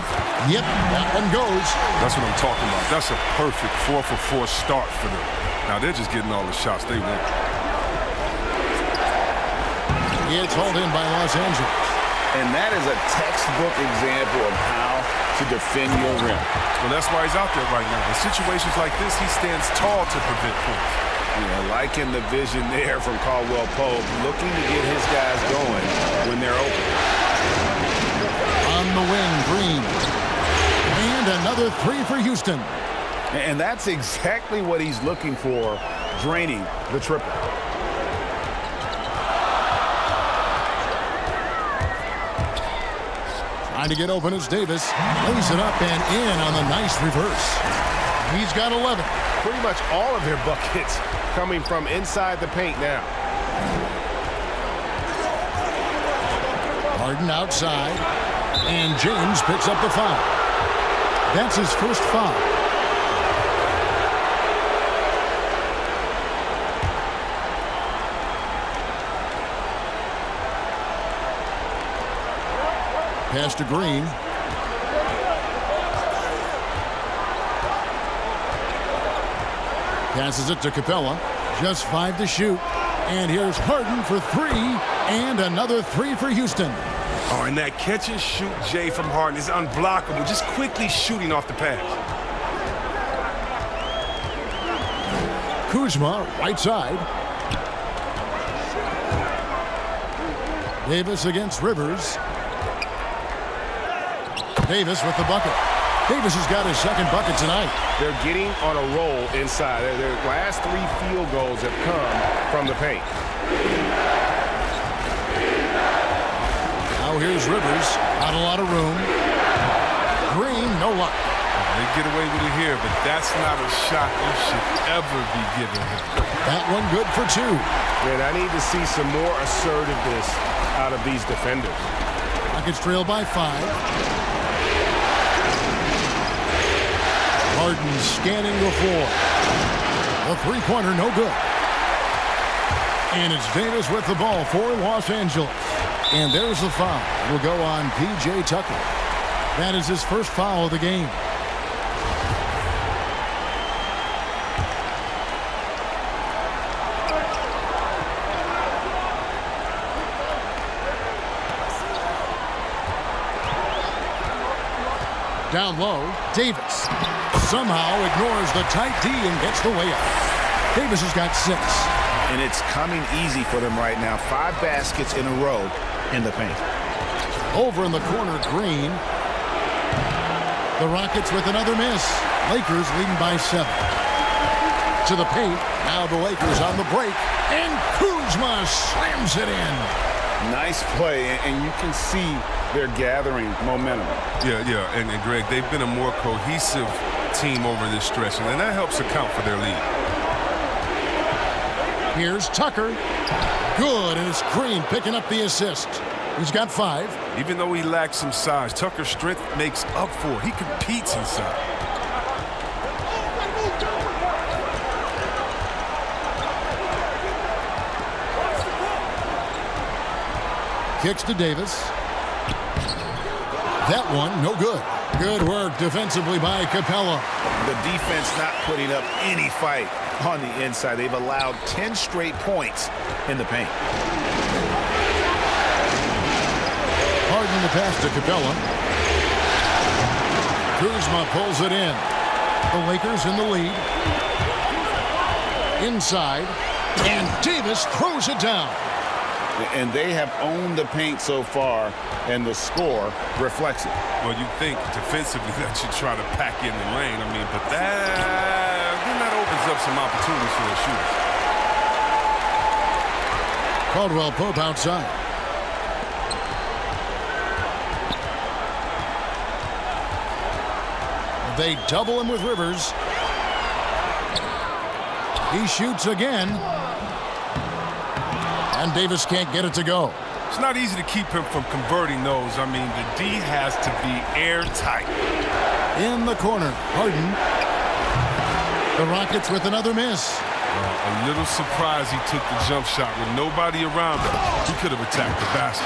Yep, that one goes. That's what I'm talking about. That's a perfect 4-for-4 start for them. Now they're just getting all the shots they want. It's hauled in by Los Angeles. And that is a textbook example of how to defend your rim. Well, that's why he's out there right now. In situations like this, he stands tall to prevent points. Yeah, liking the vision there from Caldwell Pope, looking to get his guys going when they're open. On the wing, Green. And another 3 for Houston. And that's exactly what he's looking for, draining the triple. Trying to get open is Davis. Lays it up and in on the nice reverse. He's got 11. Pretty much all of their buckets coming from inside the paint now. Harden outside. And James picks up the foul. That's his first foul. Pass to Green. Passes it to Capella. Just 5 to shoot. And here's Harden for 3. And another 3 for Houston. Oh, and that catch and shoot Jay from Harden is unblockable. Just quickly shooting off the pass. Kuzma, right side. Davis against Rivers. Davis with the bucket. Davis has got his second bucket tonight. They're getting on a roll inside. Their last 3 field goals have come from the paint. Now here's Rivers. Not a lot of room. Green, no luck. They get away with it here, but that's not a shot you should ever be giving him. That one good for 2. Man, I need to see some more assertiveness out of these defenders. Rockets trail by 5. Harden scanning the floor. The three-pointer, no good. And it's Davis with the ball for Los Angeles. And there's the foul. Will go on P.J. Tucker. That is his first foul of the game. Down low, Davis somehow ignores the tight D and gets the layup. Davis has got 6. And it's coming easy for them right now. 5 baskets in a row in the paint. Over in the corner, Green. The Rockets with another miss. Lakers leading by 7. To the paint. Now the Lakers on the break. And Kuzma slams it in. Nice play, and you can see they're gathering momentum. Yeah, and Greg, they've been a more cohesive team over this stretch, and that helps account for their lead. Here's Tucker. Good, and it's Green picking up the assist. He's got 5. Even though he lacks some size, Tucker's strength makes up for it. He competes inside. Kicks to Davis. That one, no good. Good work defensively by Capella. The defense not putting up any fight on the inside. They've allowed 10 straight points in the paint. Harden the pass to Capella. Kuzma pulls it in. The Lakers in the lead. Inside. And Davis throws it down. And they have owned the paint so far, and the score reflects it. Well, you think defensively that you try to pack in the lane. I mean, but that opens up some opportunities for the shooters. Caldwell Pope outside. They double him with Rivers. He shoots again. And Davis can't get it to go. It's not easy to keep him from converting those. I mean, the D has to be airtight. In the corner, Harden. The Rockets with another miss. A little surprised he took the jump shot with nobody around him. He could have attacked the basket.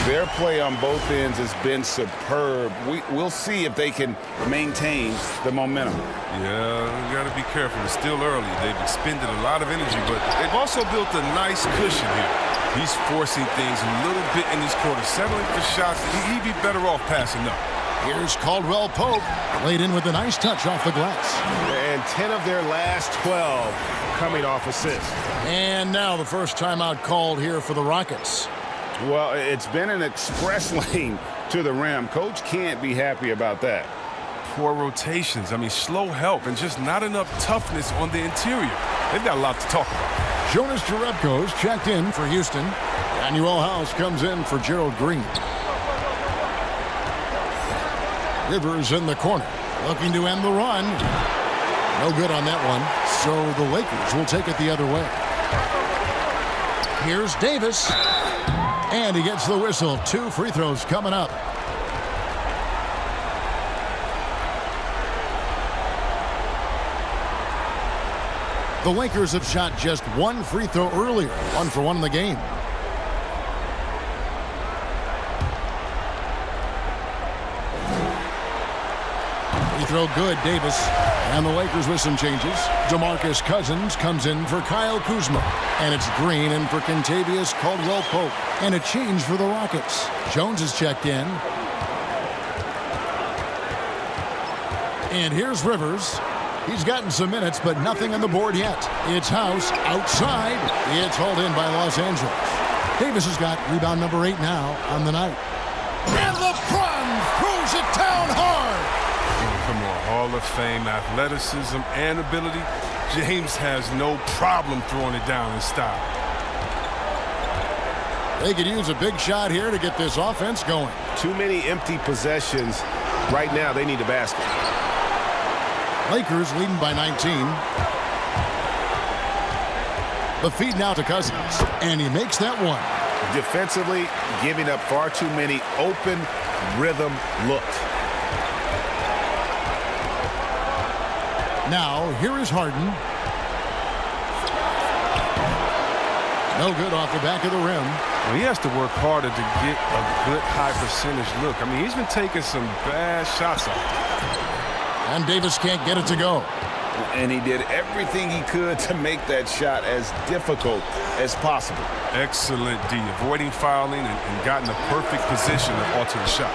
Their play on both ends has been superb. We'll see if they can maintain the momentum. Yeah, you got to be careful. It's still early. They've expended a lot of energy, but they've also built a nice cushion here. He's forcing things a little bit in this quarter, settling for shots. He'd be better off passing up. Here's Caldwell Pope, laid in with a nice touch off the glass. And 10 of their last 12 coming off assists. And now the first timeout called here for the Rockets. Well, it's been an express lane to the rim. Coach can't be happy about that. Poor rotations. I mean, slow help and just not enough toughness on the interior. They've got a lot to talk about. Jonas Jerebko's checked in for Houston. Daniel House comes in for Gerald Green. Rivers in the corner, looking to end the run. No good on that one, so the Lakers will take it the other way. Here's Davis, and he gets the whistle. 2 free throws coming up. The Lakers have shot just 1 free throw earlier, 1 for 1 in the game. Throw good, Davis. And the Lakers with some changes. DeMarcus Cousins comes in for Kyle Kuzma. And it's Green in for Kentavious Caldwell-Pope. And a change for the Rockets. Jones is checked in. And here's Rivers. He's gotten some minutes, but nothing on the board yet. It's House outside. It's hauled in by Los Angeles. Davis has got rebound number 8 now on the night. And LeBron throws it down hard. Come on, Hall of Fame athleticism and ability. James has no problem throwing it down in style. They could use a big shot here to get this offense going. Too many empty possessions. Right now, they need a basket. Lakers leading by 19. The feed now to Cousins, and he makes that one. Defensively, giving up far too many open rhythm looks. Now, here is Harden. No good off the back of the rim. Well, he has to work harder to get a good high percentage look. I mean, he's been taking some bad shots out there. And Davis can't get it to go. And he did everything he could to make that shot as difficult as possible. Excellent D, avoiding fouling and got in the perfect position to alter the shot.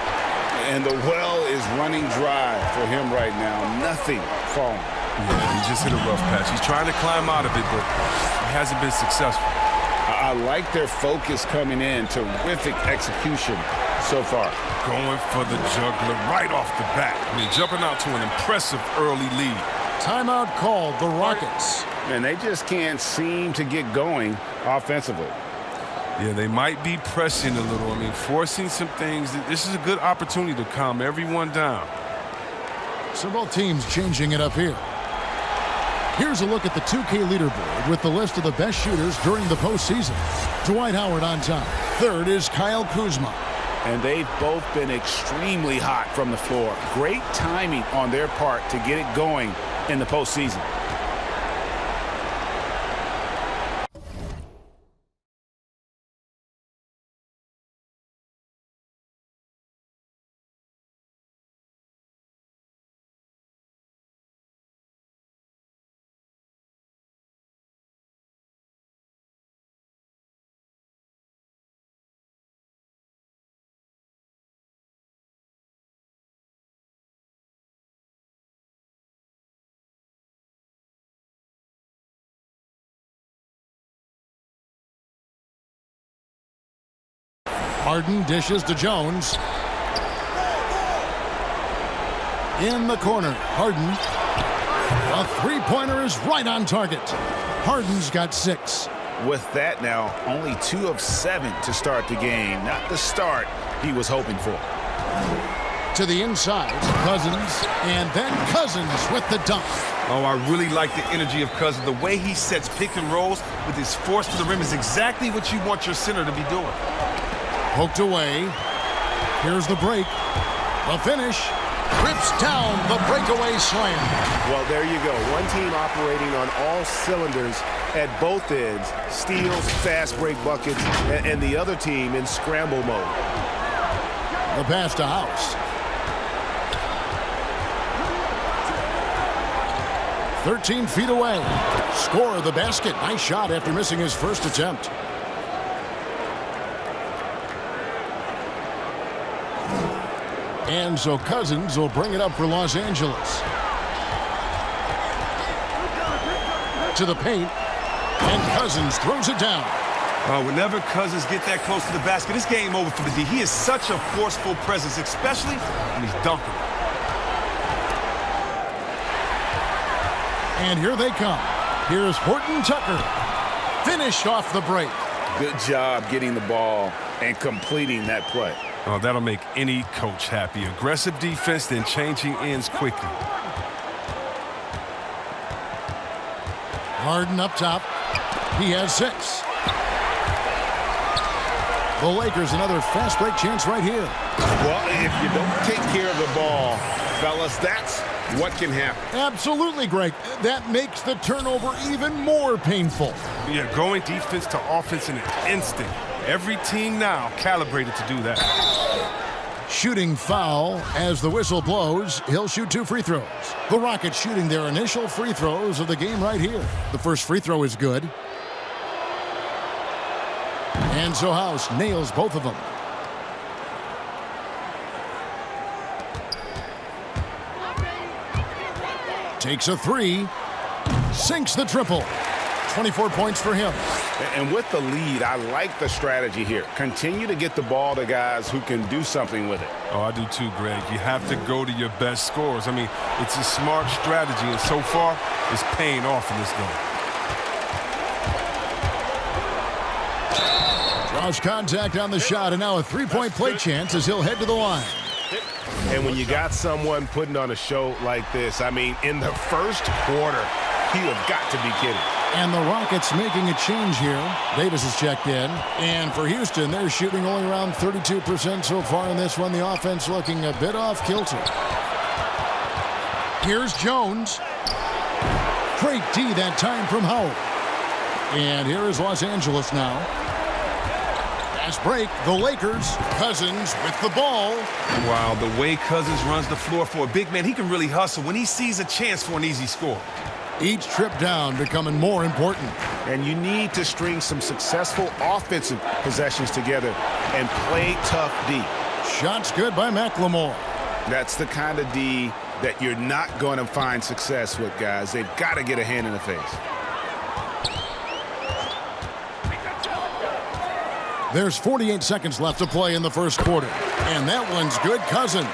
And the well is running dry for him right now. Nothing falling. Yeah, he just hit a rough patch. He's trying to climb out of it, but he hasn't been successful. I like their focus coming in. Terrific execution so far. Going for the juggler right off the bat. I mean, jumping out to an impressive early lead. Timeout called, the Rockets. And they just can't seem to get going offensively. Yeah, they might be pressing a little. I mean, forcing some things. This is a good opportunity to calm everyone down. So both teams changing it up here. Here's a look at the 2K leaderboard with the list of the best shooters during the postseason. Dwight Howard on top. Third is Kyle Kuzma. And they've both been extremely hot from the floor. Great timing on their part to get it going in the postseason. Harden dishes to Jones. In the corner, Harden. A three-pointer is right on target. Harden's got 6. With that now, only 2 of 7 to start the game. Not the start he was hoping for. To the inside, Cousins, and then Cousins with the dunk. Oh, I really like the energy of Cousins. The way he sets pick and rolls with his force to the rim is exactly what you want your center to be doing. Poked away. Here's the break. The finish. Rips down the breakaway slam. Well, there you go. One team operating on all cylinders at both ends. Steals, fast break buckets, and the other team in scramble mode. The pass to House. 13 feet away. Score the basket. Nice shot after missing his first attempt. And so Cousins will bring it up for Los Angeles. To the paint. And Cousins throws it down. Whenever Cousins get that close to the basket, it's game over for the D. He is such a forceful presence, especially when he's dunking. And here they come. Here's Horton Tucker. Finished off the break. Good job getting the ball and completing that play. Oh, that'll make any coach happy. Aggressive defense, then changing ends quickly. Harden up top. He has 6. The Lakers another fast break chance right here. Well, if you don't take care of the ball, fellas, that's what can happen. Absolutely, Greg. That makes the turnover even more painful. Yeah, going defense to offense in an instant. Every team now calibrated to do that. Shooting foul as the whistle blows. He'll shoot 2 free throws. The Rockets shooting their initial free throws of the game right here. The first free throw is good. And so House nails both of them. Takes a 3. Sinks the triple. 24 points for him. And with the lead, I like the strategy here. Continue to get the ball to guys who can do something with it. Oh, I do too, Greg. You have to go to your best scorers. I mean, it's a smart strategy, and so far, it's paying off in this game. Draws contact on the shot, and now a three-point play chance as he'll head to the line. And when you got someone putting on a show like this, I mean, in the first quarter, you have got to be kidding. And the Rockets making a change here. Davis has checked in. And for Houston, they're shooting only around 32% so far in this one. The offense looking a bit off kilter. Here's Jones. Great D that time from Howard. And here is Los Angeles now. Fast break, the Lakers. Cousins with the ball. Wow, the way Cousins runs the floor for a big man, he can really hustle when he sees a chance for an easy score. Each trip down becoming more important. And you need to string some successful offensive possessions together and play tough D. Shots good by McLemore. That's the kind of D that you're not going to find success with, guys. They've got to get a hand in the face. There's 48 seconds left to play in the first quarter. And that one's good. Cousins.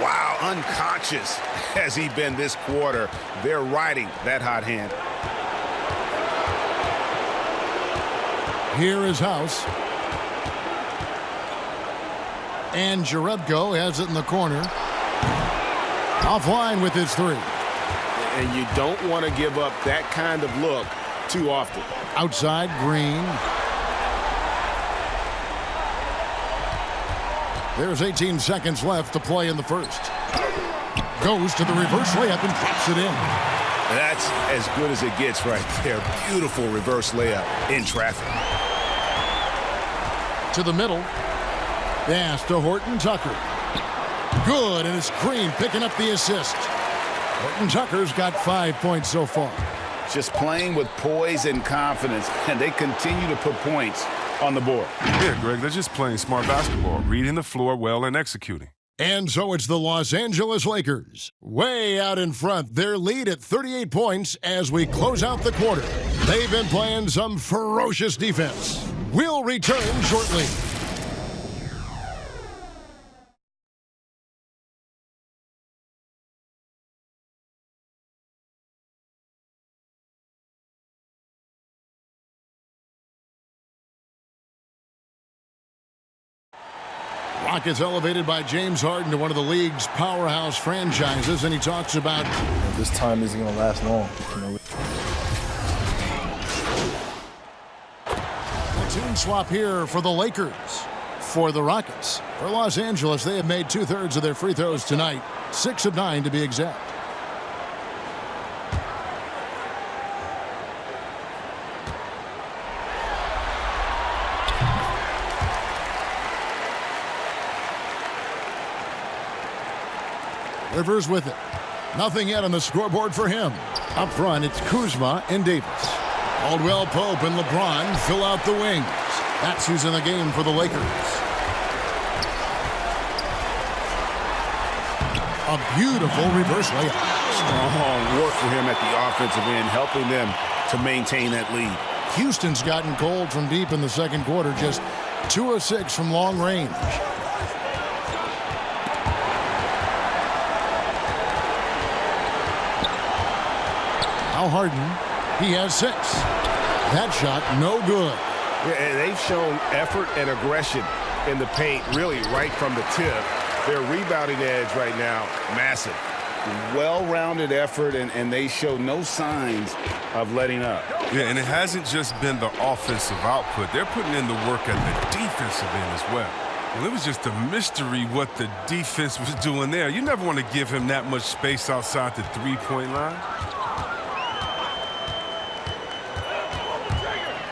Wow, unconscious has he been this quarter. They're riding that hot hand. Here is House. And Jerebko has it in the corner. Offline with his three. And you don't want to give up that kind of look too often. Outside, Green. There's 18 seconds left to play in the first. Goes to the reverse layup and drops it in. That's as good as it gets right there. Beautiful reverse layup in traffic. To the middle. Pass to Horton Tucker. Good, and it's Green picking up the assist. Horton Tucker's got 5 points so far. Just playing with poise and confidence, and they continue to put points on the board. Yeah, Greg, they're just playing smart basketball, reading the floor well and executing. And so it's the Los Angeles Lakers. Way out in front, their lead at 38 points as we close out the quarter. They've been playing some ferocious defense. We'll return shortly. Rockets elevated by James Harden to one of the league's powerhouse franchises, and he talks about this time isn't going to last long. Platoon swap here for the Lakers. For the Rockets. For Los Angeles, they have made 2/3 of their free throws tonight. 6 of 9 to be exact. Rivers with it. Nothing yet on the scoreboard for him. Up front, it's Kuzma and Davis. Caldwell Pope and LeBron fill out the wings. That's who's in the game for the Lakers. A beautiful reverse layup. Strong work for him at the offensive end, helping them to maintain that lead. Houston's gotten cold from deep in the second quarter, just 2 of 6 from long range. Now Harden, he has 6. That shot, no good. Yeah, and they've shown effort and aggression in the paint, really right from the tip. Their rebounding edge right now, massive. Well-rounded effort, and they show no signs of letting up. Yeah, and it hasn't just been the offensive output. They're putting in the work at the defensive end as well. Well, it was just a mystery what the defense was doing there. You never want to give him that much space outside the three-point line.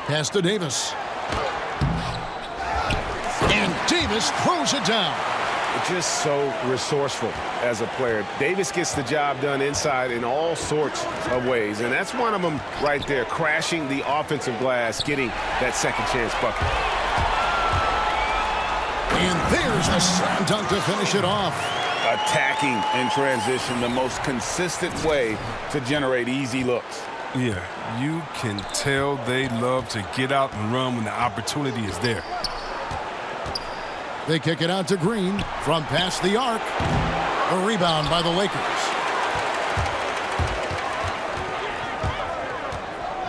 Pass to Davis. And Davis throws it down. Just so resourceful as a player. Davis gets the job done inside in all sorts of ways, and that's one of them right there, crashing the offensive glass, getting that second chance bucket. And there's the slam dunk to finish it off. Attacking in transition, the most consistent way to generate easy looks. Yeah, you can tell they love to get out and run when the opportunity is there. They kick it out to Green from past the arc. A rebound by the Lakers.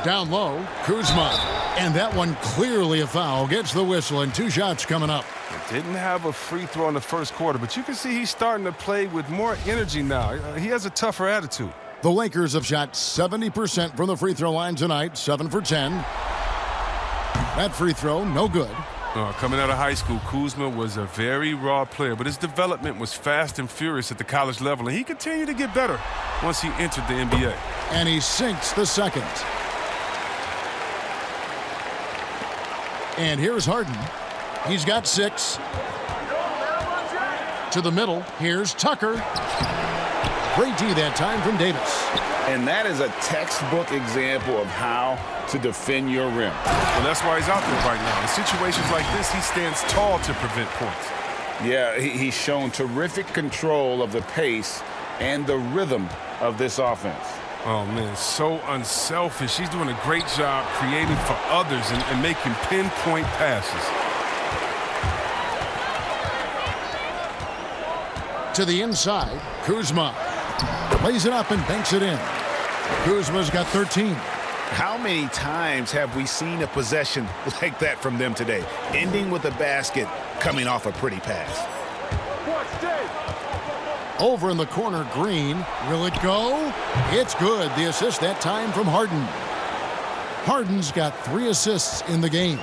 Down low, Kuzma. And that one clearly a foul. Gets the whistle and 2 shots coming up. Didn't have a free throw in the first quarter, but you can see he's starting to play with more energy now. He has a tougher attitude. The Lakers have shot 70% from the free throw line tonight, 7 for 10. That free throw, no good. Coming out of high school, Kuzma was a very raw player, but his development was fast and furious at the college level, and he continued to get better once he entered the NBA. And he sinks the second. And here's Harden. He's got 6. To the middle, here's Tucker. Great D that time from Davis. And that is a textbook example of how to defend your rim. Well, that's why he's out there right now. In situations like this, he stands tall to prevent points. Yeah, he's shown terrific control of the pace and the rhythm of this offense. Oh, man, so unselfish. He's doing a great job creating for others and making pinpoint passes. To the inside, Kuzma lays it up and banks it in. Kuzma's got 13. How many times have we seen a possession like that from them today? Ending with a basket, coming off a pretty pass. Over in the corner, Green. Will it go? It's good. The assist that time from Harden. Harden's got 3 assists in the game.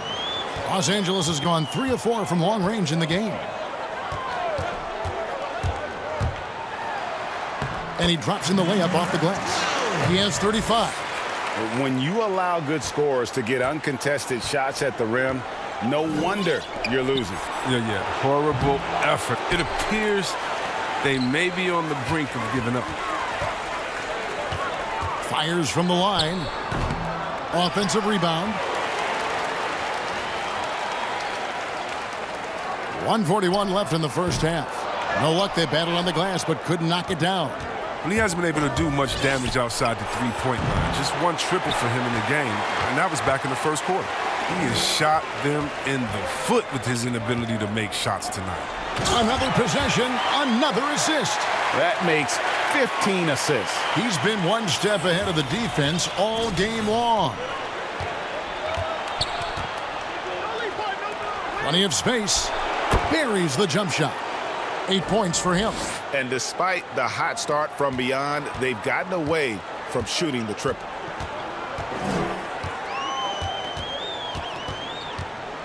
Los Angeles has gone 3 of 4 from long range in the game. And he drops in the layup off the glass. He has 35. When you allow good scorers to get uncontested shots at the rim, no wonder you're losing. Yeah. Horrible effort. It appears they may be on the brink of giving up. Fires from the line. Offensive rebound. 1:41 left in the first half. No luck. They battled on the glass but couldn't knock it down. Well, he hasn't been able to do much damage outside the three-point line. Just 1 triple for him in the game, and that was back in the first quarter. He has shot them in the foot with his inability to make shots tonight. Another possession, another assist. That makes 15 assists. He's been 1 step ahead of the defense all game long. Plenty of space. Buries the jump shot. 8 points for him. And despite the hot start from beyond, they've gotten away from shooting the triple.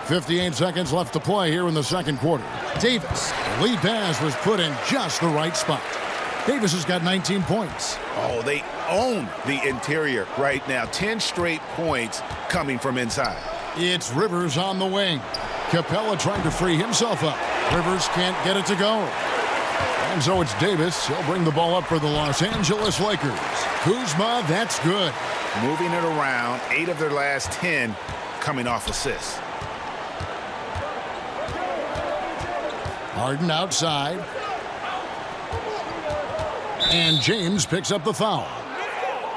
58 seconds left to play here in the second quarter. Davis, the lead pass was put in just the right spot. Davis has got 19 points. Oh, they own the interior right now. 10 straight points coming from inside. It's Rivers on the wing. Capella trying to free himself up. Rivers can't get it to go. And so it's Davis. He'll bring the ball up for the Los Angeles Lakers. Kuzma, that's good. Moving it around, 8 of their last 10 coming off assists. Harden outside. And James picks up the foul.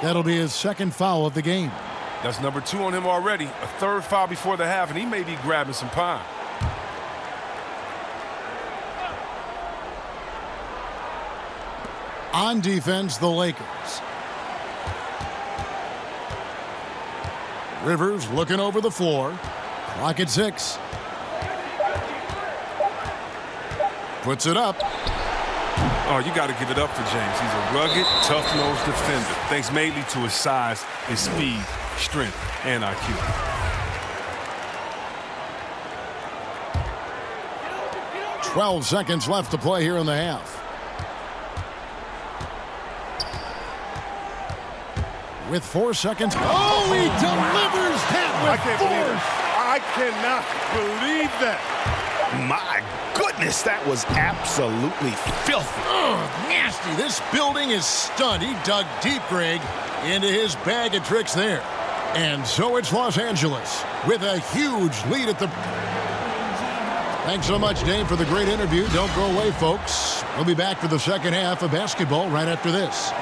That'll be his 2nd foul of the game. That's number 2 on him already. A 3rd foul before the half, and he may be grabbing some pine. On defense, the Lakers. Rivers looking over the floor. Clock at 6. Puts it up. Oh, you got to give it up for James. He's a rugged, tough-nosed defender, thanks mainly to his size, his speed, strength, and IQ. "12 seconds left to play here in the half. With 4 seconds. Oh, he delivers that with force. I cannot believe that. My goodness, that was absolutely filthy. Oh, nasty. This building is stunned. He dug deep, Greg, into his bag of tricks there. And so it's Los Angeles with a huge lead at the... Thanks so much, Dave, for the great interview. Don't go away, folks. We'll be back for the second half of basketball right after this.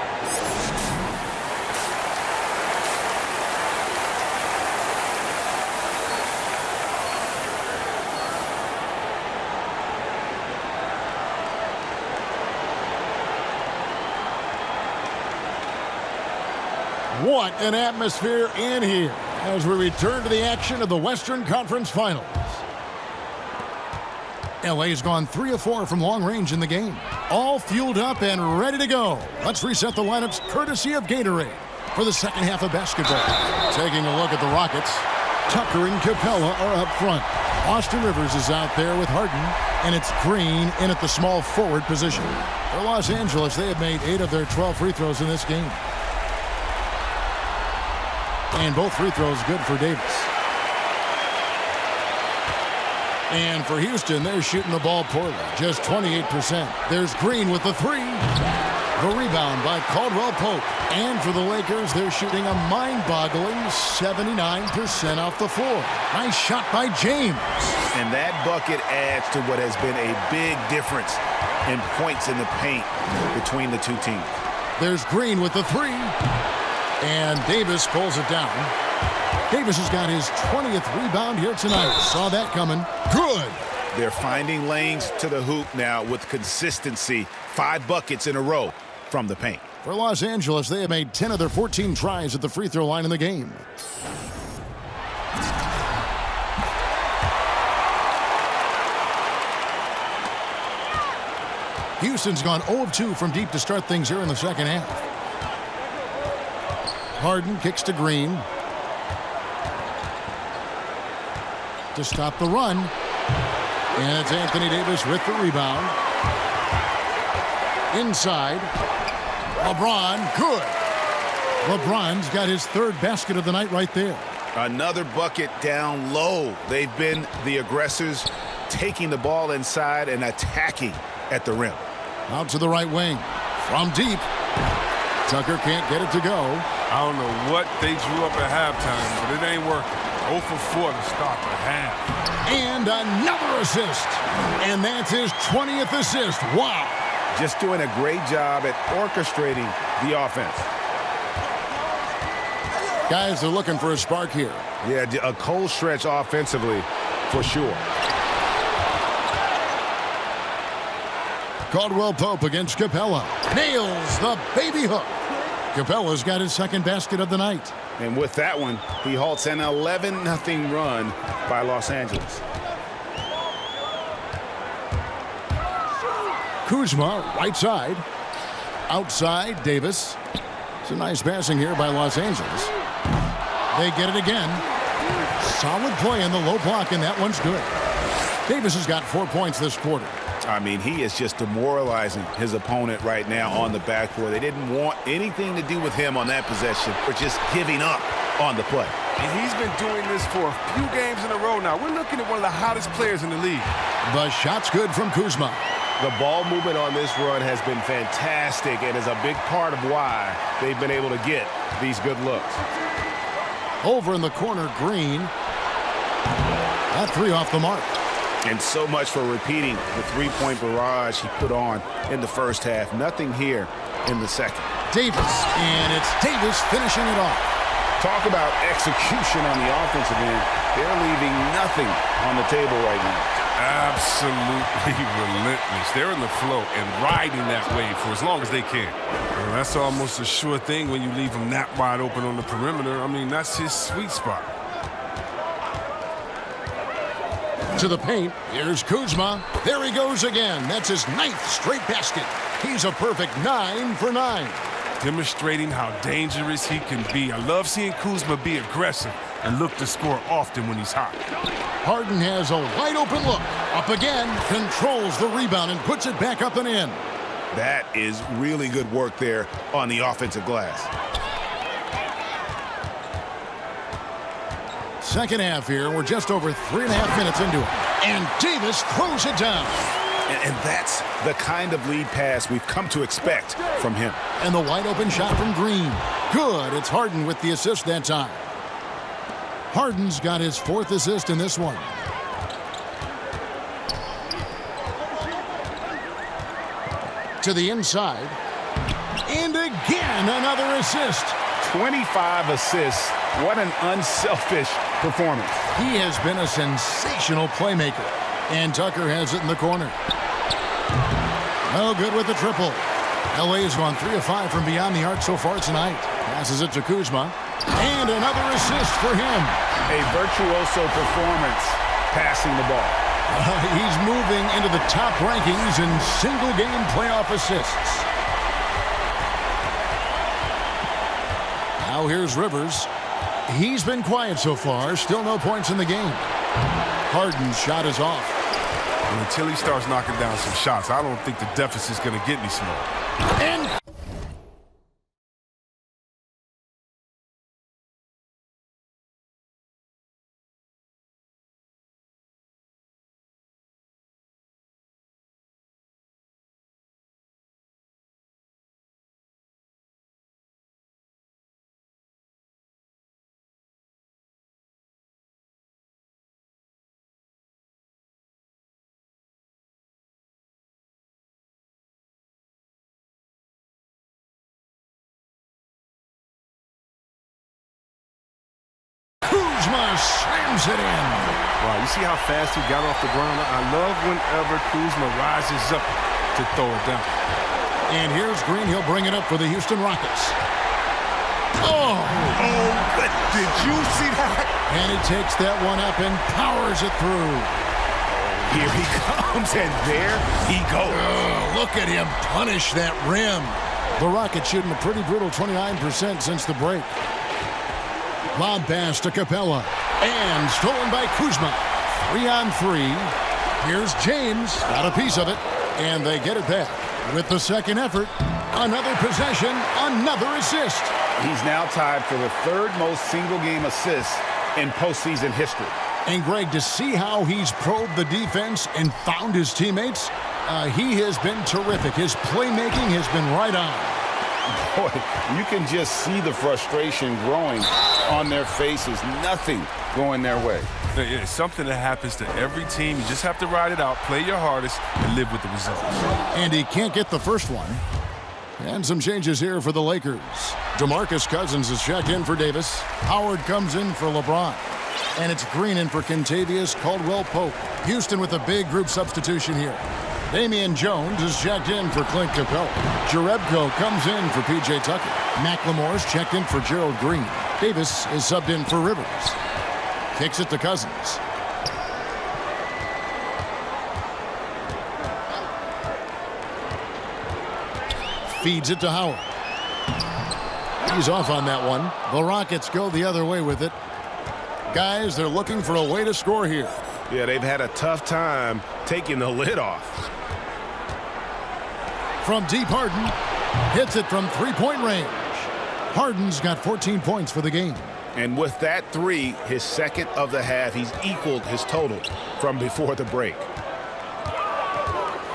What an atmosphere in here as we return to the action of the Western Conference Finals. LA's gone 3 of 4 from long range in the game. All fueled up and ready to go. Let's reset the lineups courtesy of Gatorade for the second half of basketball. Taking a look at the Rockets, Tucker and Capella are up front. Austin Rivers is out there with Harden, and it's Green in at the small forward position. For Los Angeles, they have made 8 of their 12 free throws in this game. And both free throws good for Davis. And for Houston, they're shooting the ball poorly, just 28%. There's Green with the 3. The rebound by Caldwell Pope. And for the Lakers, they're shooting a mind-boggling 79% off the floor. Nice shot by James. And that bucket adds to what has been a big difference in points in the paint between the two teams. There's Green with the 3. And Davis pulls it down. Davis has got his 20th rebound here tonight. Saw that coming. Good. They're finding lanes to the hoop now with consistency. 5 buckets in a row from the paint. For Los Angeles, they have made 10 of their 14 tries at the free throw line in the game. Houston's gone 0 of 2 from deep to start things here in the second half. Harden kicks to Green to stop the run. And it's Anthony Davis with the rebound. Inside. LeBron, good. LeBron's got his 3rd basket of the night right there. Another bucket down low. They've been the aggressors, taking the ball inside and attacking at the rim. Out to the right wing. From deep. Tucker can't get it to go. I don't know what they drew up at halftime, but it ain't working. 0 for 4 to start the half. And another assist. And that's his 20th assist. Wow. Just doing a great job at orchestrating the offense. Guys, they're looking for a spark here. Yeah, a cold stretch offensively for sure. Caldwell Pope against Capella. Nails the baby hook. Capella's got his 2nd basket of the night. And with that one, he halts an 11-0 run by Los Angeles. Kuzma, right side. Outside, Davis. It's a nice passing here by Los Angeles. They get it again. Solid play in the low block, and that one's good. Davis has got 4 points this quarter. I mean, he is just demoralizing his opponent right now on the backboard. They didn't want anything to do with him on that possession. They're just giving up on the play. And he's been doing this for a few games in a row now. We're looking at one of the hottest players in the league. The shot's good from Kuzma. The ball movement on this run has been fantastic and is a big part of why they've been able to get these good looks. Over in the corner, Green. That 3 off the mark. And so much for repeating the 3-point barrage he put on in the first half. Nothing here in the second. Davis, and it's Davis finishing it off. Talk about execution on the offensive end. They're leaving nothing on the table right now. Absolutely relentless. They're in the flow and riding that wave for as long as they can. Well, that's almost a sure thing when you leave them that wide open on the perimeter. I mean, that's his sweet spot. To the paint. Here's Kuzma. There he goes again. That's his 9th straight basket. He's a perfect 9 for 9. Demonstrating how dangerous he can be. I love seeing Kuzma be aggressive and look to score often when he's hot. Harden has a wide open look. Up again. Controls the rebound and puts it back up and in. That is really good work there on the offensive glass. Second half here. We're just over 3.5 minutes into it. And Davis throws it down. And that's the kind of lead pass we've come to expect from him. And the wide open shot from Green. Good. It's Harden with the assist that time. Harden's got his 4th assist in this one. To the inside. And again, another assist. 25 assists. What an unselfish performance. He has been a sensational playmaker. And Tucker has it in the corner. No good with the triple. LA has gone 3 of 5 from beyond the arc so far tonight. Passes it to Kuzma. And another assist for him. A virtuoso performance passing the ball. He's moving into the top rankings in single-game playoff assists. Now here's Rivers. He's been quiet so far. Still no points in the game. Harden's shot is off. And until he starts knocking down some shots, I don't think the deficit's going to get any smaller. And Kuzma slams it in. Wow, you see how fast he got off the ground? I love whenever Kuzma rises up to throw it down. And here's Green. He'll bring it up for the Houston Rockets. Oh, did you see that? And he takes that one up and powers it through. Here he comes, and there he goes. Oh, look at him punish that rim. The Rockets shooting a pretty brutal 29% since the break. Lob pass to Capella. And stolen by Kuzma. 3-on-3. Here's James. Got a piece of it. And they get it back. With the second effort, another possession, another assist. He's now tied for the third most single-game assists in postseason history. And, Greg, to see how he's probed the defense and found his teammates, he has been terrific. His playmaking has been right on. Boy, you can just see the frustration growing on their faces. Nothing going their way. It's something that happens to every team. You just have to ride it out, play your hardest, and live with the results. And he can't get the first one. And some changes here for the Lakers. DeMarcus Cousins is checked in for Davis. Howard comes in for LeBron. And it's Green in for Kentavious Caldwell-Pope. Houston with a big group substitution here. Damian Jones is checked in for Clint Capella. Jerebko comes in for P.J. Tucker. McLemore's checked in for Gerald Green. Davis is subbed in for Rivers. Kicks it to Cousins. Feeds it to Howard. He's off on that one. The Rockets go the other way with it. Guys, they're looking for a way to score here. Yeah, they've had a tough time taking the lid off. From deep, Harden hits it from three-point range. Harden's got 14 points for the game. And with that three, his second of the half, he's equaled his total from before the break.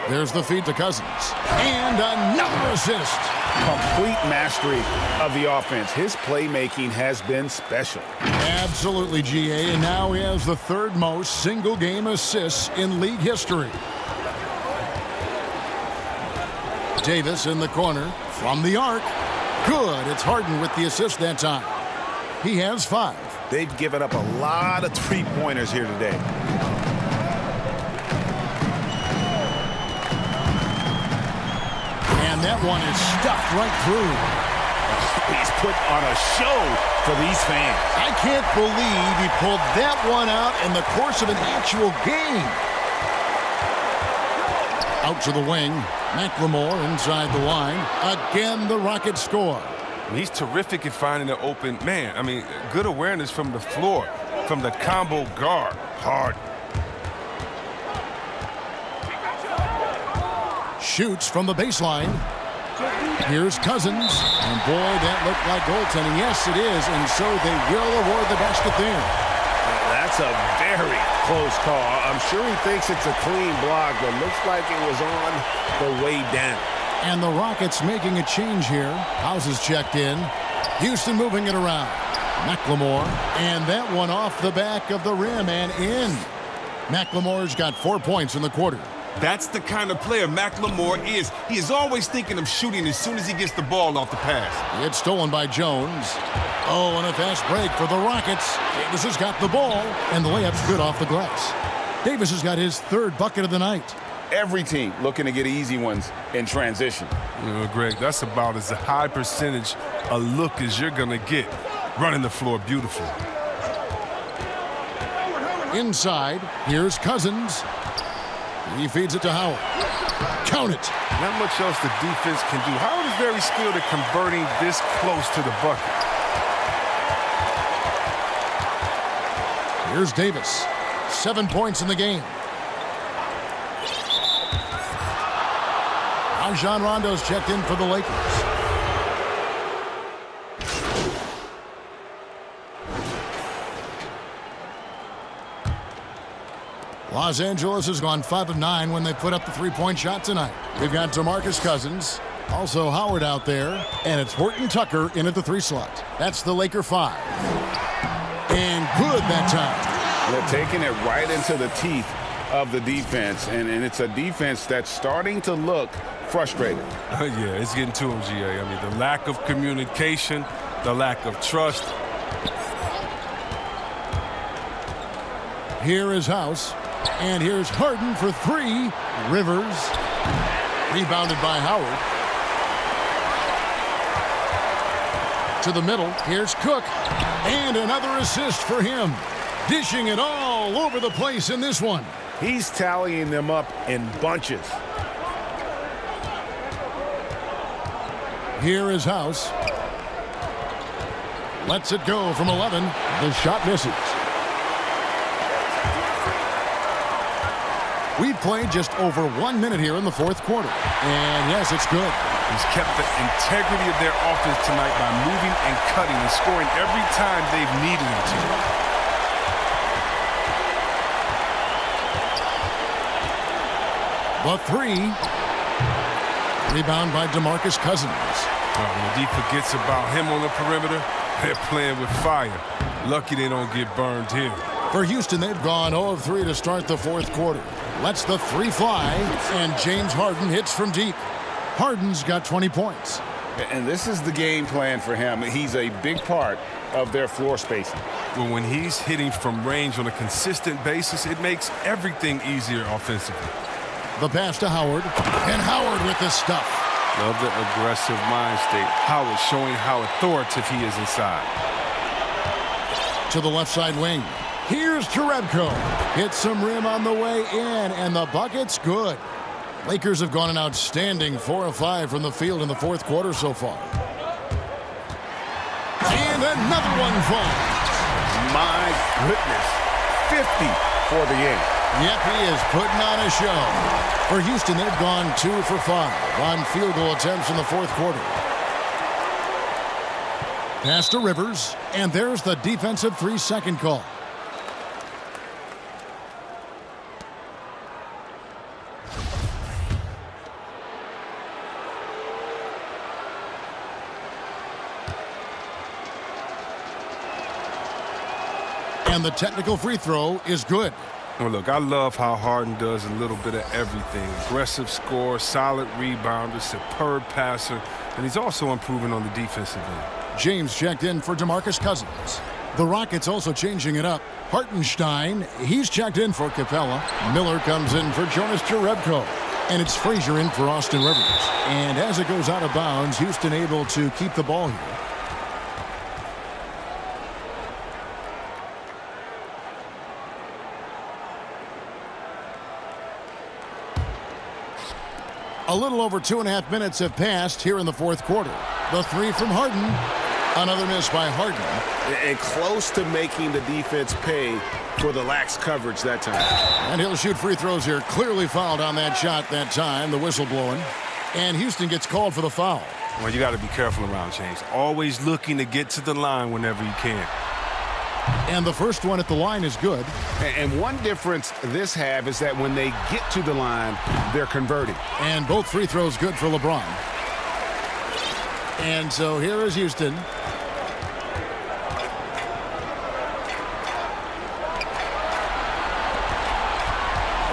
There's the feed to Cousins. And another assist. Complete mastery of the offense. His playmaking has been special. Absolutely, GA. And now he has the third most single-game assists in league history. Davis in the corner from the arc. Good. It's Harden with the assist that time. He has 5. They've given up a lot of three-pointers here today. And that one is stuffed right through. He's put on a show for these fans. I can't believe he pulled that one out in the course of an actual game. Out to the wing. McLemore inside the line. Again, the Rockets score. He's terrific at finding an open man. I mean, good awareness from the floor, from the combo guard. Hard. Shoots from the baseline. Here's Cousins. And boy, that looked like goaltending. Yes, it is. And so they will award the basket there. That's a very close call. I'm sure he thinks it's a clean block, but looks like it was on the way down. And the Rockets making a change here. House is checked in. Houston moving it around. McLemore. And that one off the back of the rim and in. McLemore's got 4 points in the quarter. That's the kind of player McLemore is. He is always thinking of shooting as soon as he gets the ball off the pass. It's stolen by Jones. Oh, and a fast break for the Rockets. Davis has got the ball, and the layup's good off the glass. Davis has got his third bucket of the night. Every team looking to get easy ones in transition. You know, Greg, that's about as a high percentage a look as you're going to get. Running the floor beautifully. Inside, here's Cousins. He feeds it to Howard. Count it. Not much else the defense can do. Howard is very skilled at converting this close to the bucket. Here's Davis. 7 points in the game. Rajon Rondo's checked in for the Lakers. Los Angeles has gone 5 of 9 when they put up the three-point shot tonight. We've got DeMarcus Cousins, also Howard out there, and it's Horton Tucker in at the 3 slot. That's the Laker 5. And good that time. They're taking it right into the teeth of the defense, and it's a defense that's starting to look frustrated. Yeah, it's getting to him, GA. I mean, the lack of communication, the lack of trust. Here is House. And here's Harden for three. Rivers. Rebounded by Howard. To the middle. Here's Cook. And another assist for him. Dishing it all over the place in this one. He's tallying them up in bunches. Here is House. Lets it go from 11. The shot misses. We've played just over 1 minute here in the fourth quarter. And yes, it's good. He's kept the integrity of their offense tonight by moving and cutting and scoring every time they've needed him to. The three. Rebound by DeMarcus Cousins. When the D forgets about him on the perimeter, they're playing with fire. Lucky they don't get burned here. For Houston, they've gone 0 of 3 to start the fourth quarter. Lets the three fly, and James Harden hits from deep. Harden's got 20 points. And this is the game plan for him. He's a big part of their floor spacing. Well, when he's hitting from range on a consistent basis, it makes everything easier offensively. The pass to Howard, and Howard with the stuff. Love the aggressive mind state. Howard showing how authoritative he is inside. To the left side wing. Here's Jerebko. Hits some rim on the way in, and the bucket's good. Lakers have gone an outstanding 4 of 5 from the field in the fourth quarter so far. And another one falls. My goodness. 50 for the game. Yep, he is putting on a show. For Houston, they've gone 2 for 5 on field goal attempts in the fourth quarter. Pass to Rivers, and there's the defensive 3-second call. And the technical free throw is good. Well, look, I love how Harden does a little bit of everything. Aggressive scorer, solid rebounder, superb passer, and he's also improving on the defensive end. James checked in for DeMarcus Cousins. The Rockets also changing it up. Hartenstein, he's checked in for Capella. Miller comes in for Jonas Jerebko. And it's Frazier in for Austin Rivers. And as it goes out of bounds, Houston able to keep the ball here. A little over 2.5 minutes have passed here in the fourth quarter. The three from Harden. Another miss by Harden. And close to making the defense pay for the lax coverage that time. And he'll shoot free throws here. Clearly fouled on that shot that time. The whistle blowing. And Houston gets called for the foul. Well, you got to be careful around James. Always looking to get to the line whenever you can. And the first one at the line is good. And one difference this half is that when they get to the line, they're converting. And both free throws good for LeBron. And so here is Houston.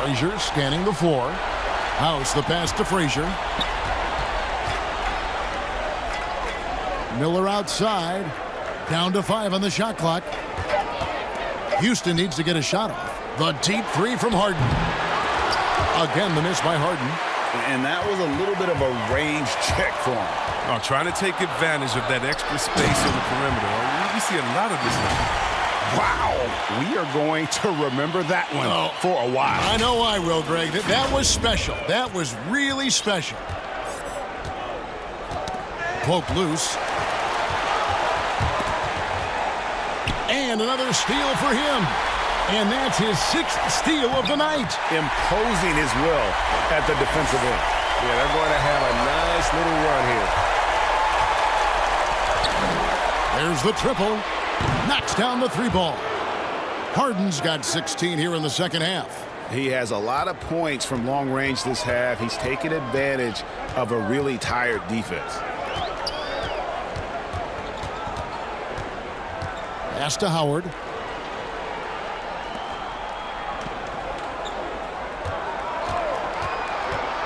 Frazier scanning the floor. House the pass to Frazier. Miller outside. Down to 5 on the shot clock. Houston needs to get a shot off. The deep three from Harden. Again, the miss by Harden. And that was a little bit of a range check for him. Oh, trying to take advantage of that extra space on the perimeter. We see a lot of this now. Wow. We are going to remember that one for a while. I know I will, Greg. That was special. That was really special. Poke loose. And another steal for him. And that's his 6th steal of the night. Imposing his will at the defensive end. Yeah, they're going to have a nice little run here. There's the triple. Knocks down the 3-ball. Harden's got 16 here in the second half. He has a lot of points from long range this half. He's taken advantage of a really tired defense. Pass to Howard.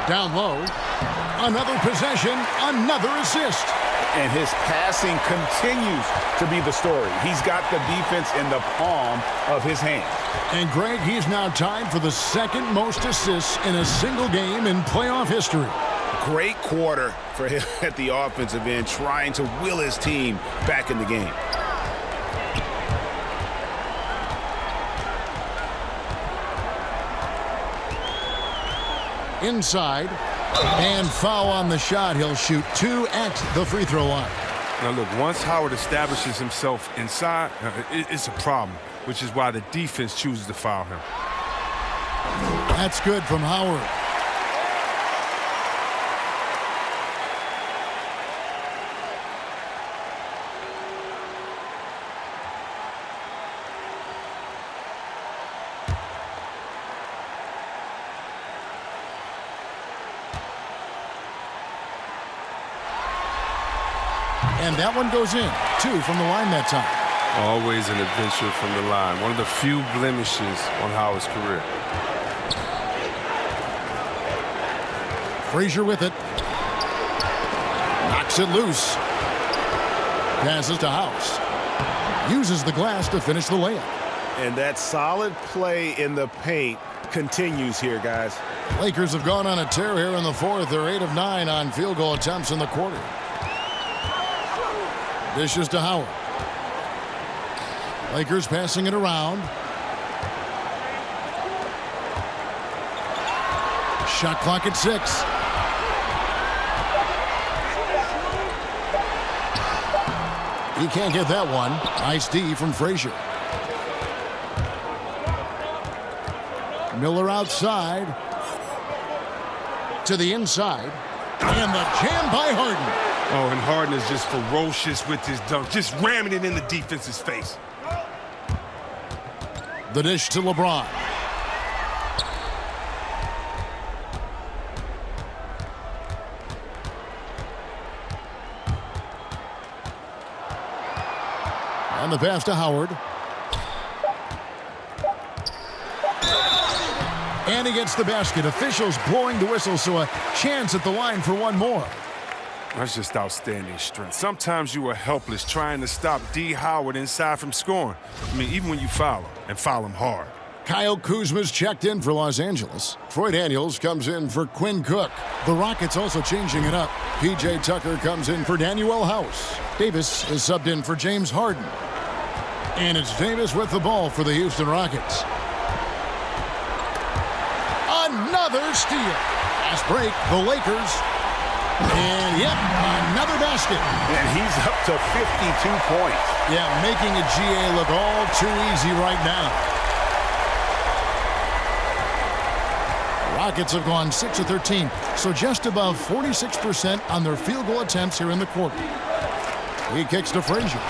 Down low. Another possession, another assist. And his passing continues to be the story. He's got the defense in the palm of his hand. And Greg, he's now tied for the second most assists in a single game in playoff history. Great quarter for him at the offensive end, trying to will his team back in the game. Inside, and foul on the shot. He'll shoot 2 at the free throw line. Now look, once Howard establishes himself inside, it's a problem, which is why the defense chooses to foul him. That's good from Howard. And that one goes in. 2 from the line that time. Always an adventure from the line. One of the few blemishes on Howard's career. Frazier with it. Knocks it loose. Passes to House. Uses the glass to finish the layup. And that solid play in the paint continues here, guys. Lakers have gone on a tear here in the fourth. They're 8 of 9 on field goal attempts in the quarter. Dishes to Howard. Lakers passing it around. Shot clock at 6. He can't get that one. Nice D from Frazier. Miller outside. To the inside. And the jam by Harden. Oh, and Harden is just ferocious with his dunk, just ramming it in the defense's face. The dish to LeBron. And the pass to Howard. And he gets the basket. Officials blowing the whistle, so a chance at the line for one more. That's just outstanding strength. Sometimes you are helpless trying to stop D. Howard inside from scoring. I mean, even when you foul him, and foul him hard. Kyle Kuzma's checked in for Los Angeles. Troy Daniels comes in for Quinn Cook. The Rockets also changing it up. P.J. Tucker comes in for Danuel House. Davis is subbed in for James Harden. And it's Davis with the ball for the Houston Rockets. Another steal. Fast break, the Lakers. And yep, another basket. And he's up to 52 points. Yeah, making a GA look all too easy right now. Rockets have gone 6 of 13, so just above 46% on their field goal attempts here in the quarter. He kicks to Frazier.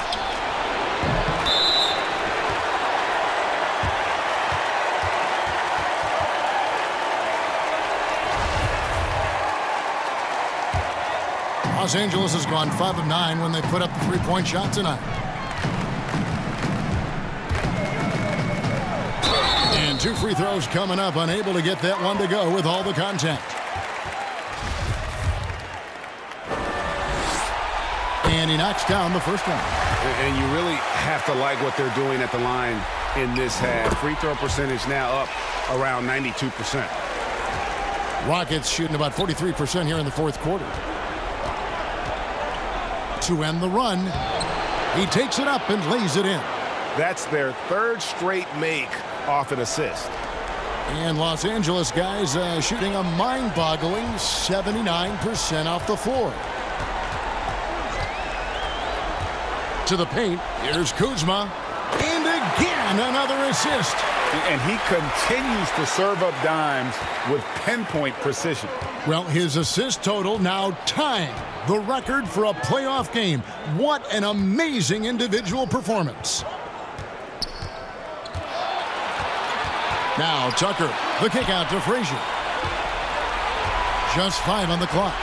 Los Angeles has gone 5 of 9 when they put up the three-point shot tonight. And 2 free throws coming up, unable to get that one to go with all the contact. And he knocks down the first one. And you really have to like what they're doing at the line in this half. Free throw percentage now up around 92%. Rockets shooting about 43% here in the fourth quarter. To end the run, he takes it up and lays it in. That's their third straight make off an assist. And Los Angeles guys shooting a mind-boggling 79% off the floor. To the paint, here's Kuzma. And again, another assist. And he continues to serve up dimes with pinpoint precision. Well, his assist total now tying the record for a playoff game. What an amazing individual performance. Now Tucker, the kick out to Frazier. Just 5 on the clock.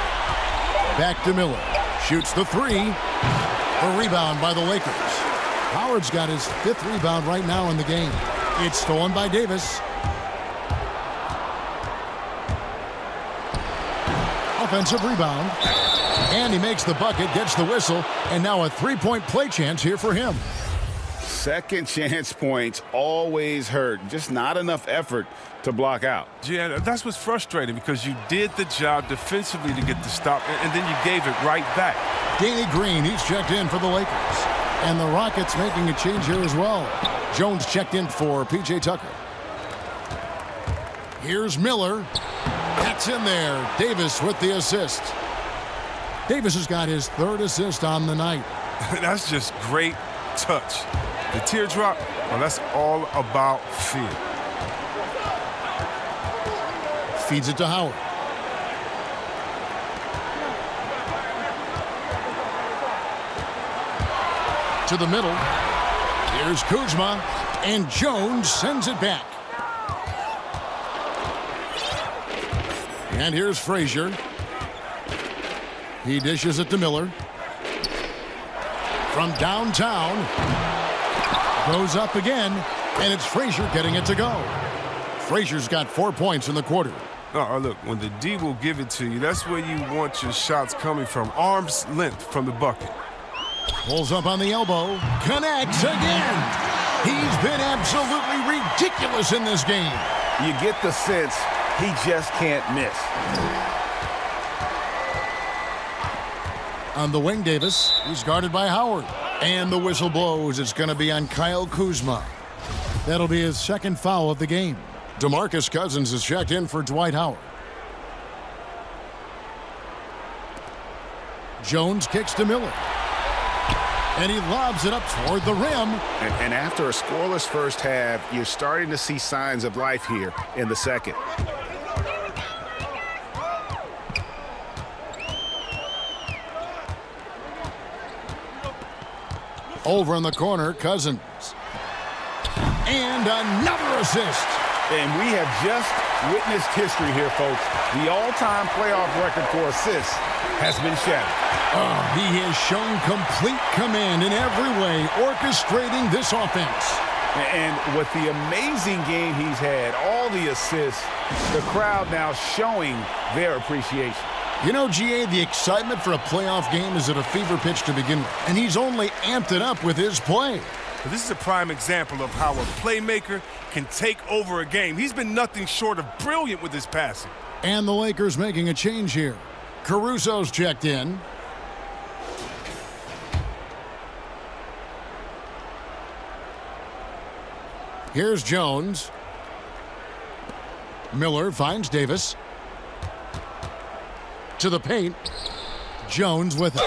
Back to Miller. Shoots the 3. A rebound by the Lakers. Howard's got his 5th rebound right now in the game. It's stolen by Davis. offensive rebound. And he makes the bucket, gets the whistle, and now a three-point play chance here for him. Second chance points always hurt. Just not enough effort to block out. Yeah, that's what's frustrating because you did the job defensively to get the stop, and then you gave it right back. Danny Green, he's checked in for the Lakers. And the Rockets making a change here as well. Jones checked in for P.J. Tucker. Here's Miller. That's in there. Davis with the assist. Davis has got his third assist on the night. That's just great touch. The teardrop, well, that's all about fear. Feeds it to Howard. To the middle. Here's Kuzma. And Jones sends it back. And here's Frazier. He dishes it to Miller. From downtown. Goes up again. And it's Frazier getting it to go. Frazier's got 4 points in the quarter. Oh, look, when the D will give it to you, that's where you want your shots coming from. Arm's length from the bucket. Pulls up on the elbow. Connects again. He's been absolutely ridiculous in this game. You get the sense he just can't miss. On the wing, Davis. He's guarded by Howard. And the whistle blows. It's going to be on Kyle Kuzma. That'll be his second foul of the game. DeMarcus Cousins is checked in for Dwight Howard. Jones kicks to Miller. And he lobs it up toward the rim. And after a scoreless first half, you're starting to see signs of life here in the second. Over in the corner, Cousins. And another assist. And we have just witnessed history here, folks. The all-time playoff record for assists has been shattered. Oh, he has shown complete command in every way, orchestrating this offense. And with the amazing game he's had, all the assists, the crowd now showing their appreciation. You know, GA, the excitement for a playoff game is at a fever pitch to begin with, and he's only amped it up with his play. This is a prime example of how a playmaker can take over a game. He's been nothing short of brilliant with his passing. And the Lakers making a change here. Caruso's checked in. Here's Jones. Miller finds Davis. To the paint. Jones with it.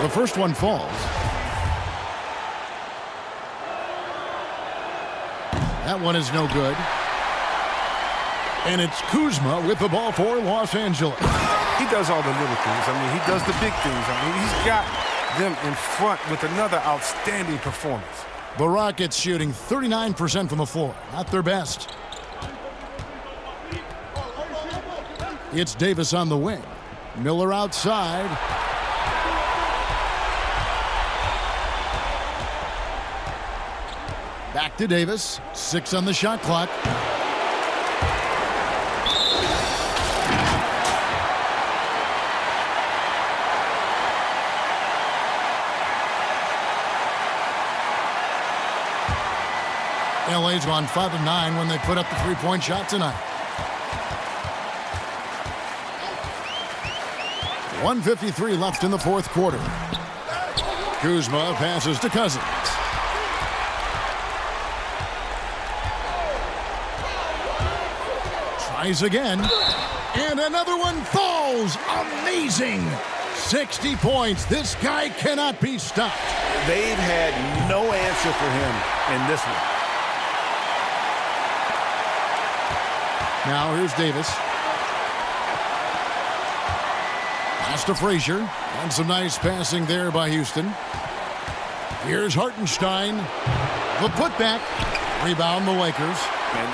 The first one falls. That one is no good. And it's Kuzma with the ball for Los Angeles. He does all the little things. I mean, he does the big things. I mean, he's got them in front with another outstanding performance. The Rockets shooting 39% from the floor. Not their best. It's Davis on the wing. Miller outside. Back to Davis. 6 on the shot clock. LA's gone 5 of 9 when they put up the three-point shot tonight. 1:53 left in the fourth quarter. Kuzma passes to Cousins. Tries again. And another one falls. Amazing. 60 points. This guy cannot be stopped. They've had no answer for him in this one. Now here's Davis. Pass to Frazier. And some nice passing there by Houston. Here's Hartenstein. The putback. Rebound the Lakers.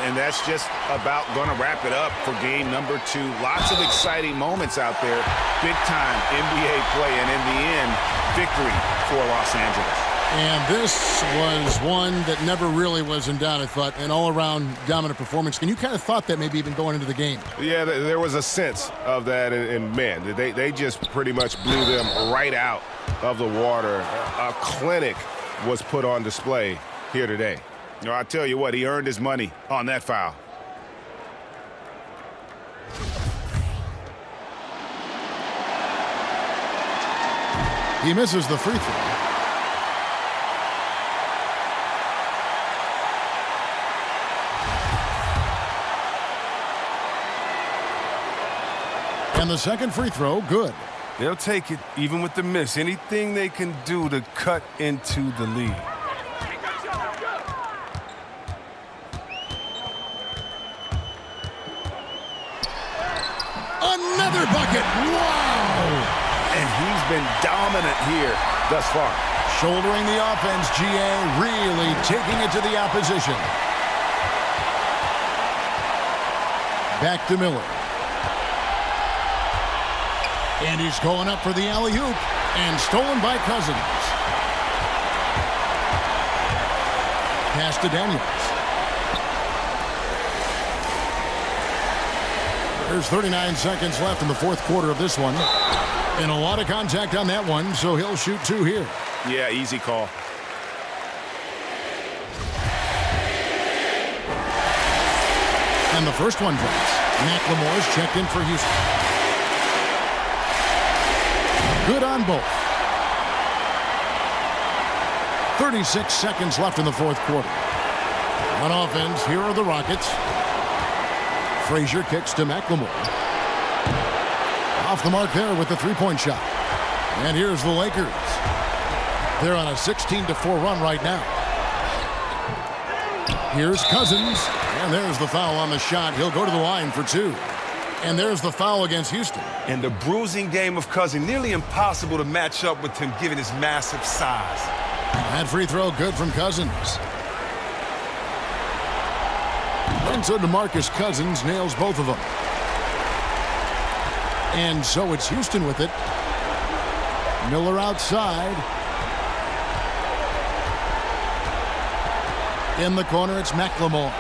And that's just about going to wrap it up for game number 2. Lots of exciting moments out there. Big-time NBA play, and in the end, victory for Los Angeles. And this was one that never really was in doubt, I thought, an all-around dominant performance. And you kind of thought that maybe even going into the game. Yeah, there was a sense of that, and man, they just pretty much blew them right out of the water. A clinic was put on display here today. You know, I tell you what, he earned his money on that foul. He misses the free throw. And the second free throw, good. They'll take it, even with the miss. Anything they can do to cut into the lead. Another bucket. Wow! And he's been dominant here thus far. Shouldering the offense, GA really taking it to the opposition. Back to Miller. And he's going up for the alley-oop. And stolen by Cousins. Pass to Daniels. There's 39 seconds left in the fourth quarter of this one. And a lot of contact on that one, so he'll shoot two here. Yeah, easy call. And the first one drops. McLemore's checked in for Houston. Good on both. 36 seconds left in the fourth quarter. On offense, here are the Rockets. Frazier kicks to McLemore. Off the mark there with the three-point shot. And here's the Lakers. They're on a 16-4 run right now. Here's Cousins. And there's the foul on the shot. He'll go to the line for two. And there's the foul against Houston. And the bruising game of Cousins, nearly impossible to match up with him given his massive size. That free throw good from Cousins. And so DeMarcus Cousins nails both of them. And so it's Houston with it. Miller outside. In the corner, it's McLemore.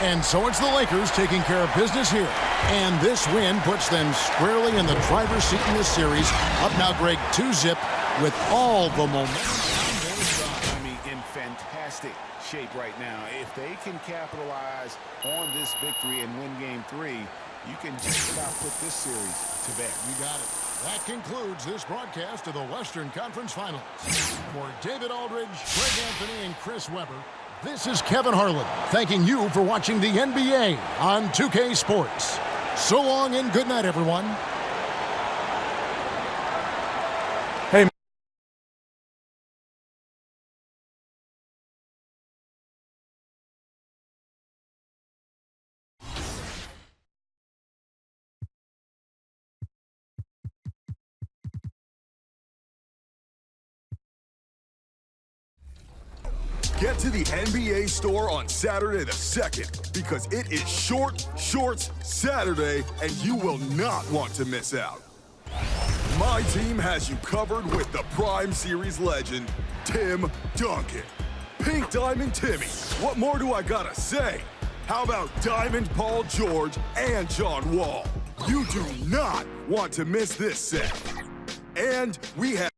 And so it's the Lakers taking care of business here. And this win puts them squarely in the driver's seat in this series. Up now, Greg, 2-zip with all the momentum. I mean, in fantastic shape right now. If they can capitalize on this victory and win game 3, you can just about put this series to bed. You got it. That concludes this broadcast of the Western Conference Finals. For David Aldridge, Greg Anthony, and Chris Webber, this is Kevin Harlan thanking you for watching the NBA on 2K Sports. So long and good night, everyone. Hey. Get to the NBA store on Saturday the 2nd because it is Short Shorts Saturday and you will not want to miss out. My team has you covered with the Prime Series legend, Tim Duncan. Pink Diamond Timmy, what more do I gotta say? How about Diamond Paul George and John Wall? You do not want to miss this set. And we have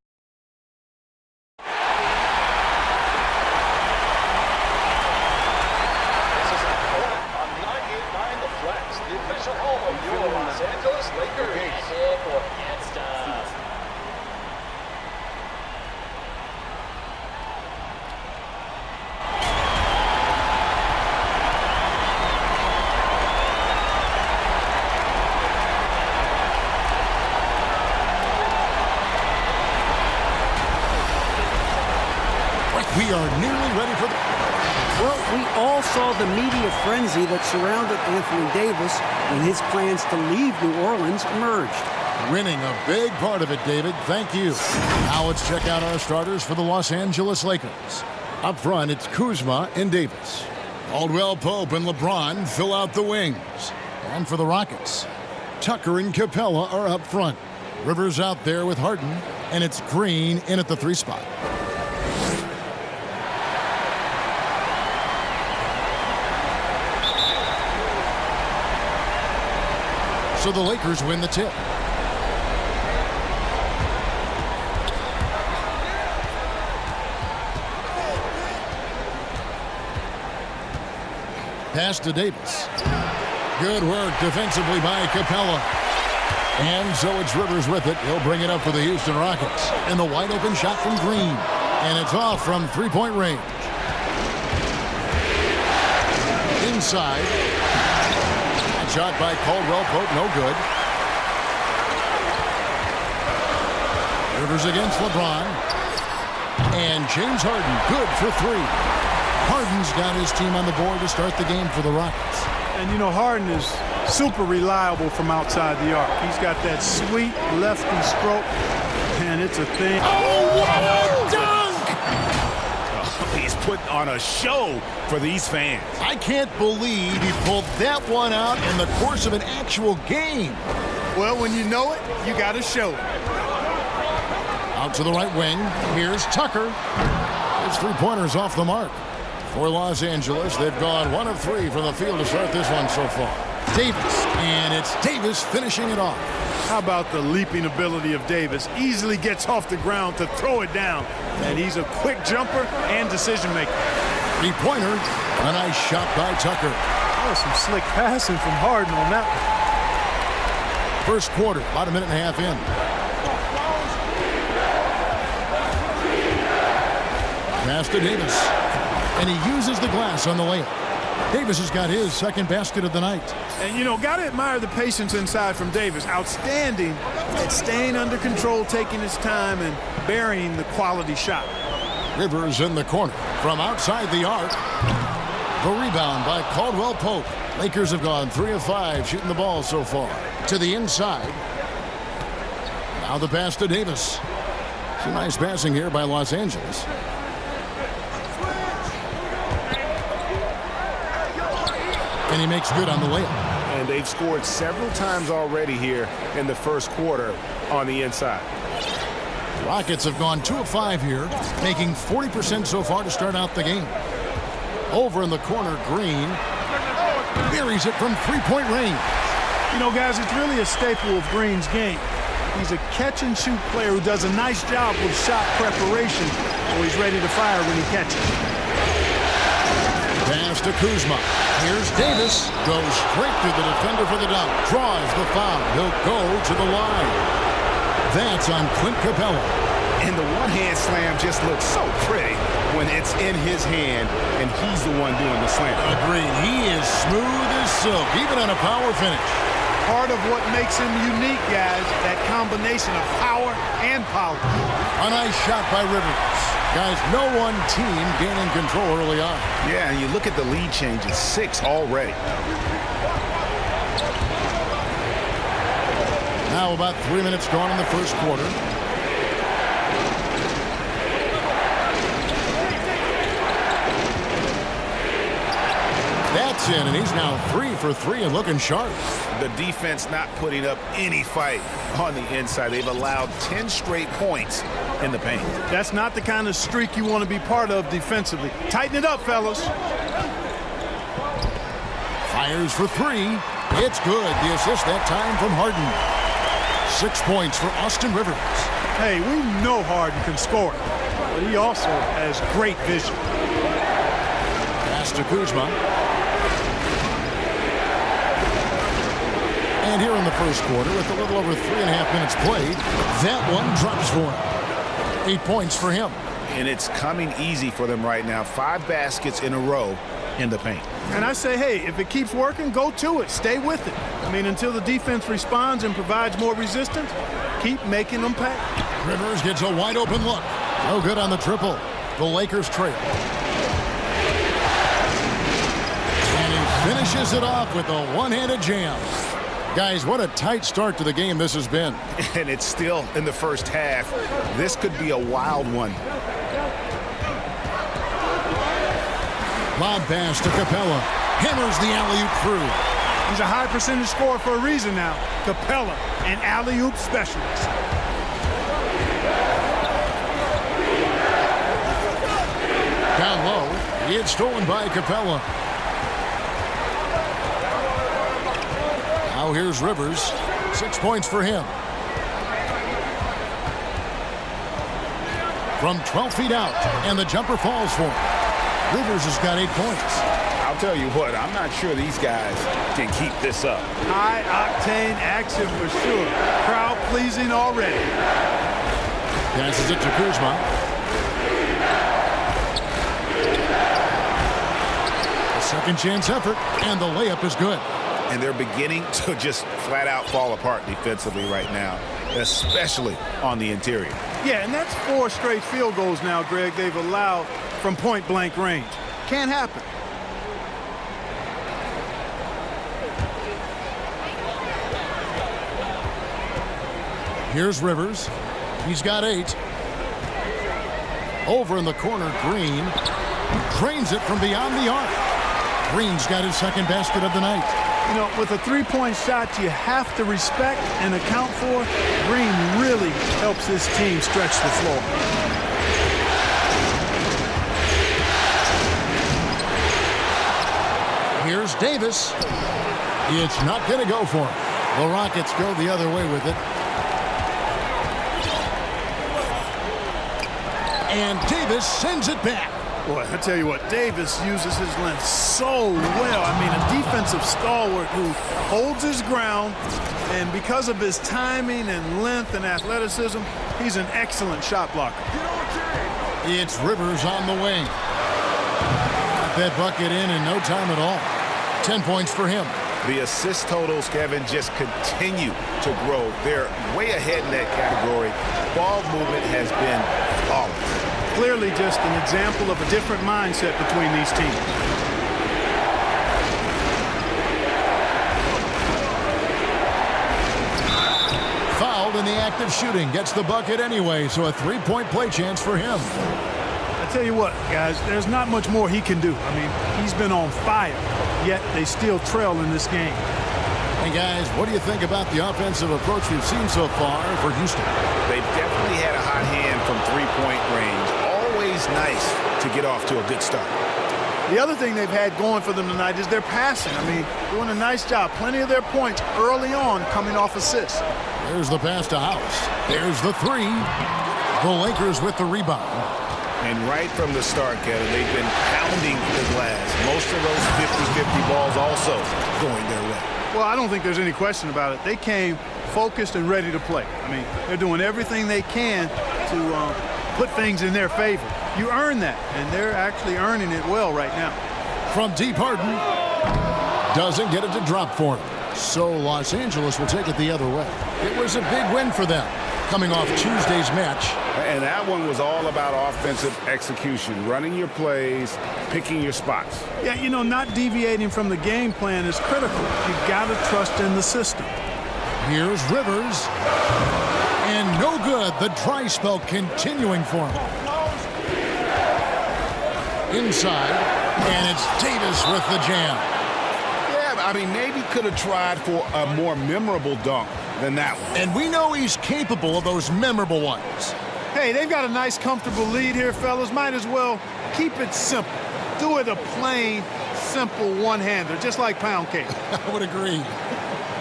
We are nearly ready for the... Well, we all saw the media frenzy that surrounded Anthony Davis when his plans to leave New Orleans emerged. Winning a big part of it, David. Thank you. Now let's check out our starters for the Los Angeles Lakers. Up front, it's Kuzma and Davis. Caldwell Pope and LeBron fill out the wings. And for the Rockets, Tucker and Capella are up front. Rivers out there with Harden, and it's Green in at the 3 spot. So the Lakers win the tip. Pass to Davis. Good work defensively by Capella. And so it's Rivers with it. He'll bring it up for the Houston Rockets. And the wide open shot from Green. And it's off from 3-point range. Inside. Shot by Caldwell Pope, no good. Rivers against LeBron. And James Harden, good for 3. Harden's got his team on the board to start the game for the Rockets. And, you know, Harden is super reliable from outside the arc. He's got that sweet lefty stroke, and it's a thing. Oh, what a dunk! Oh, he's put on a show for these fans. I can't believe he pulled that one out in the course of an actual game. Well, when you know it, you got to show it. Out to the right wing. Here's Tucker. His 3-pointers off the mark. For Los Angeles, they've gone 1 of 3 from the field to start this one so far. Davis, and it's Davis finishing it off. How about the leaping ability of Davis? Easily gets off the ground to throw it down. And he's a quick jumper and decision maker. 3-pointer, a nice shot by Tucker. That was some slick passing from Harden on that one. First quarter, about a minute and a half in. Pass to Davis. And he uses the glass on the layup. Davis has got his second basket of the night. And, you know, got to admire the patience inside from Davis. Outstanding at staying under control, taking his time, and burying the quality shot. Rivers in the corner from outside the arc. The rebound by Caldwell Pope. Lakers have gone 3 of 5 shooting the ball so far. To the inside. Now the pass to Davis. Some nice passing here by Los Angeles. And he makes good on the layup. And they've scored several times already here in the first quarter on the inside. Rockets have gone 2 of 5 here, making 40% so far to start out the game. Over in the corner, Green buries it from 3-point range. You know, guys, it's really a staple of Green's game. He's a catch-and-shoot player who does a nice job with shot preparation, so he's ready to fire when he catches. Pass to Kuzma. Here's Davis. Goes straight to the defender for the dunk. Draws the foul. He'll go to the line. That's on Clint Capella. And the one-hand slam just looks so pretty when it's in his hand and he's the one doing the slam. Agreed. He is smooth as silk, even on a power finish. Part of what makes him unique, guys, that combination of power and power. A nice shot by Rivers. Guys, no one team gaining control early on. Yeah, and you look at the lead changes, 6 already. Now about 3 minutes gone in the first quarter. That's in, and he's now 3 for 3 and looking sharp. The defense not putting up any fight on the inside. They've allowed 10 straight points in the paint. That's not the kind of streak you want to be part of defensively. Tighten it up, fellas. Fires for 3. It's good. The assist that time from Harden. 6 points for Austin Rivers. Hey, we know Harden can score, but he also has great vision. Pass to Kuzma. And here in the first quarter, with a little over 3.5 minutes played, that one drops for him. 8 points for him. And it's coming easy for them right now. 5 baskets in a row in the paint. And I say, hey, if it keeps working, go to it. Stay with it. I mean, until the defense responds and provides more resistance, keep making them pay. Rivers gets a wide open look. No good on the triple. The Lakers trail. And he finishes it off with a one-handed jam. Guys, what a tight start to the game this has been. And it's still in the first half. This could be a wild one. Lob pass to Capella. Hammers the alley-oop through. He's a high percentage scorer for a reason now. Capella, an alley-oop specialist. Down low, it's stolen by Capella. Now here's Rivers. 6 points for him. From 12 feet out, and the jumper falls for him. Rivers has got 8 points. I'll tell you what, I'm not sure these guys can keep this up. High-octane action for sure. Crowd-pleasing already. Passes it to Kuzma. A second chance effort, and the layup is good. And they're beginning to just flat-out fall apart defensively right now, especially on the interior. Yeah, and that's 4 straight field goals now, Greg, they've allowed from point-blank range. Can't happen. Here's Rivers. He's got 8. Over in the corner, Green drains it from beyond the arc. Green's got his second basket of the night. You know, with a three-point shot you have to respect and account for, Green really helps his team stretch the floor. Here's Davis. It's not going to go for him. The Rockets go the other way with it. And Davis sends it back. Boy, I tell you what, Davis uses his length so well. I mean, a defensive stalwart who holds his ground, and because of his timing and length and athleticism, he's an excellent shot blocker. It's Rivers on the wing. Got that bucket in no time at all. 10 points for him. The assist totals, Kevin, just continue to grow. They're way ahead in that category. Ball movement has been flawless. Clearly just an example of a different mindset between these teams. Fouled in the act of shooting. Gets the bucket anyway, so a 3-point play chance for him. I tell you what, guys, there's not much more he can do. I mean, he's been on fire, yet they still trail in this game. Hey, guys, what do you think about the offensive approach we've seen so far for Houston? They've definitely had a hot hand from three-point range. Always nice to get off to a good start. The other thing they've had going for them tonight is their passing. I mean, doing a nice job. Plenty of their points early on coming off assists. There's the pass to House. There's the 3. The Lakers with the rebound. And right from the start, Kevin, they've been pounding the glass. Most of those 50-50 balls also going their way. Well, I don't think there's any question about it. They came focused and ready to play. I mean, they're doing everything they can to put things in their favor. You earn that, and they're actually earning it well right now. From deep, Harden doesn't get it to drop for him. So Los Angeles will take it the other way. It was a big win for them, coming off Tuesday's match. And that one was all about offensive execution, running your plays, picking your spots. Yeah, you know, not deviating from the game plan is critical. You've got to trust in the system. Here's Rivers. And no good. The dry spell continuing for him. Inside. And it's Davis with the jam. Yeah, I mean, maybe could have tried for a more memorable dunk than that one. And we know he's capable of those memorable ones. Hey, they've got a nice, comfortable lead here, fellas. Might as well keep it simple. Do it a plain, simple one-hander, just like pound cake. I would agree.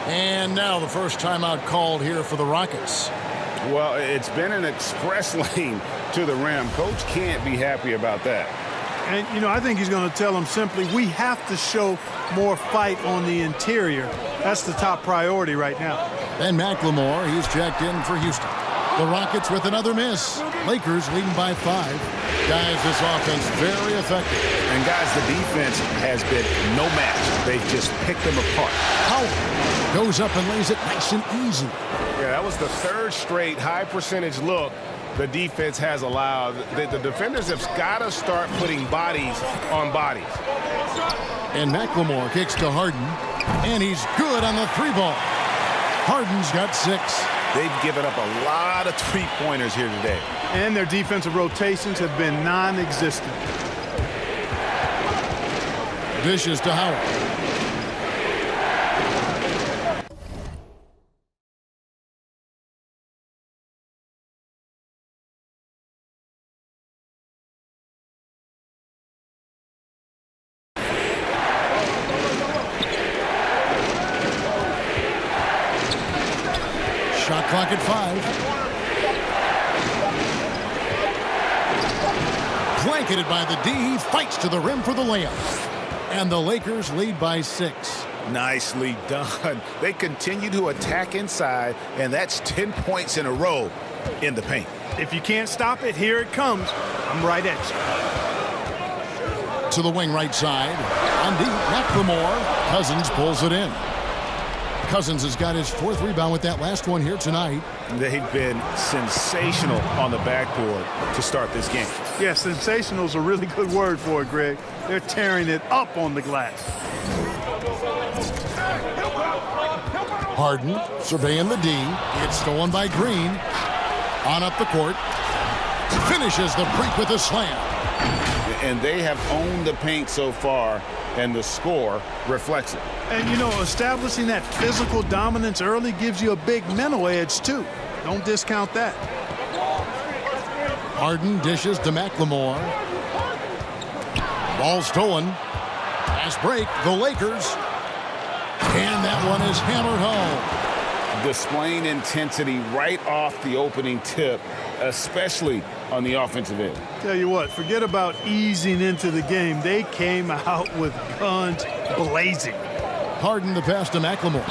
And now the first timeout called here for the Rockets. Well, it's been an express lane to the rim. Coach can't be happy about that. And, you know, I think he's going to tell them simply, we have to show more fight on the interior. That's the top priority right now. And McLemore, he's checked in for Houston. The Rockets with another miss. Lakers leading by 5. Guys, this offense very effective. And, guys, the defense has been no match. They've just picked them apart. Howard goes up and lays it nice and easy. Yeah, that was the 3rd straight high-percentage look the defense has allowed. The defenders have got to start putting bodies on bodies. And McLemore kicks to Harden, and he's good on the 3-ball. Harden's got 6. They've given up a lot of three-pointers here today. And their defensive rotations have been non-existent. Dishes to Howard. Located by the D, he fights to the rim for the layup. And the Lakers lead by 6. Nicely done. They continue to attack inside, and that's 10 points in a row in the paint. If you can't stop it, here it comes. I'm right at you. To the wing right side. On deep, McLemore. Cousins pulls it in. Cousins has got his 4th rebound with that last one here tonight. They've been sensational on the backboard to start this game. Yeah, sensational is a really good word for it, Greg. They're tearing it up on the glass. Harden surveying the D. It's stolen by Green. On up the court. Finishes the break with a slam. And they have owned the paint so far, and the score reflects it. And, you know, establishing that physical dominance early gives you a big mental edge, too. Don't discount that. Harden dishes to McLemore. Ball stolen. Fast break, the Lakers. And that one is hammered home. Displaying intensity right off the opening tip, especially on the offensive end. Tell you what, forget about easing into the game. They came out with guns blazing. Harden the pass to McLemore.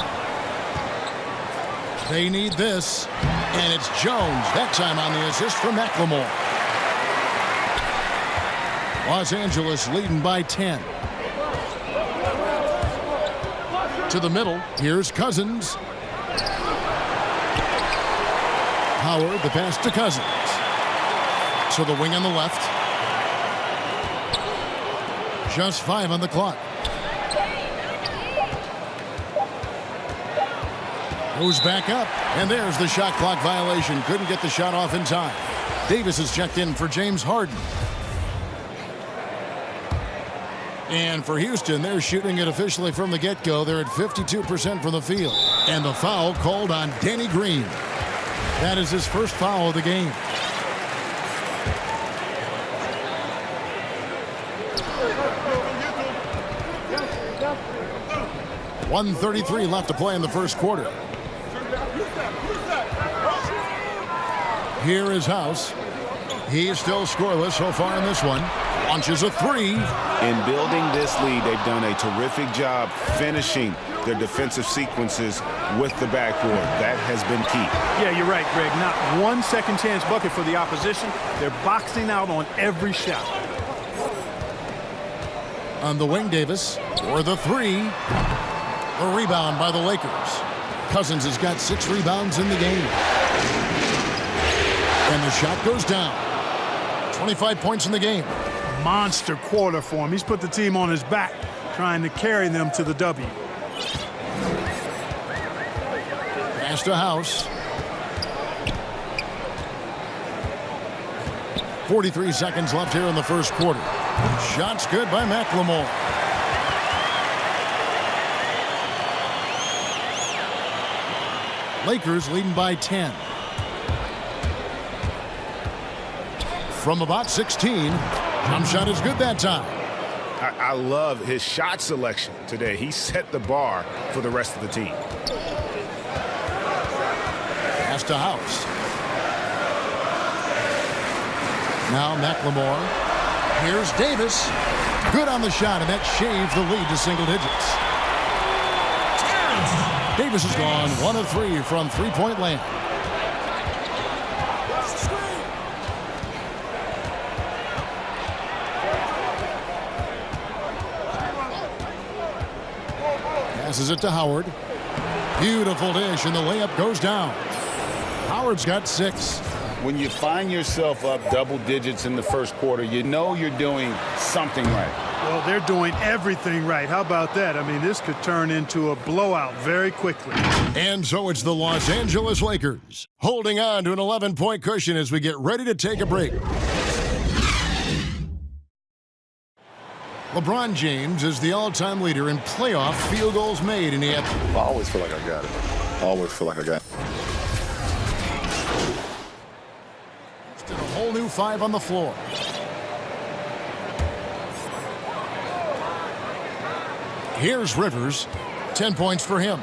They need this, and it's Jones, that time on the assist for McLemore. Los Angeles leading by 10. To the middle, here's Cousins. Howard, the pass to Cousins. To the wing on the left. Just 5 on the clock. Goes back up, and there's the shot clock violation. Couldn't get the shot off in time. Davis is checked in for James Harden. And for Houston, they're shooting it officially from the get-go. They're at 52% from the field. And the foul called on Danny Green. That is his first foul of the game. .133 left to play in the first quarter. Here is House. He's still scoreless so far in this one. Launches a 3. In building this lead, they've done a terrific job finishing their defensive sequences with the backboard. That has been key. Yeah, you're right, Greg. Not one second chance bucket for the opposition. They're boxing out on every shot. On the wing, Davis for the 3. The rebound by the Lakers. Cousins has got 6 rebounds in the game. And the shot goes down. 25 points in the game. Monster quarter for him. He's put the team on his back, trying to carry them to the W. Pass to House. 43 seconds left here in the first quarter. Shots good by McLemore. Lakers leading by 10. From about 16, jump shot is good that time. I love his shot selection today. He set the bar for the rest of the team. Pass to House. Now McLemore. Here's Davis. Good on the shot, and that shaves the lead to single digits. Davis has gone 1 of 3 from three-point land. Passes it to Howard. Beautiful dish, and the layup goes down. Howard's got 6. When you find yourself up double digits in the first quarter, you know you're doing something right. Well, they're doing everything right. How about that? I mean, this could turn into a blowout very quickly. And so it's the Los Angeles Lakers holding on to an 11-point cushion as we get ready to take a break. LeBron James is the all-time leader in playoff field goals made in the NFL. I always feel like I got it. I always feel like I got it. A whole new 5 on the floor. Here's Rivers. 10 points for him.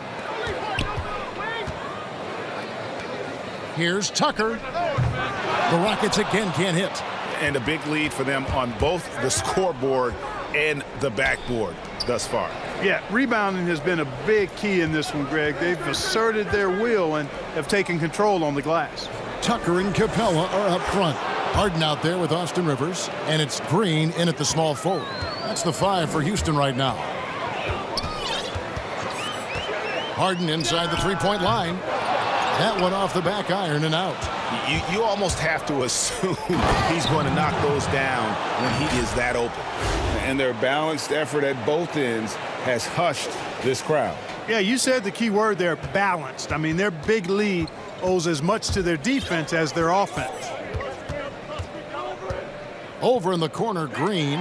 Here's Tucker. The Rockets again can't hit. and a big lead for them on both the scoreboard and the backboard thus far. Yeah, rebounding has been a big key in this one, Greg. They've asserted their will and have taken control on the glass. Tucker and Capella are up front. Harden out there with Austin Rivers, and it's Green in at the small forward. That's the 5 for Houston right now. Harden inside the three-point line. That one off the back iron and out. You almost have to assume he's going to knock those down when he is that open. And their balanced effort at both ends has hushed this crowd. Yeah, you said the key word there, balanced. I mean, their big lead owes as much to their defense as their offense. Over in the corner, Green.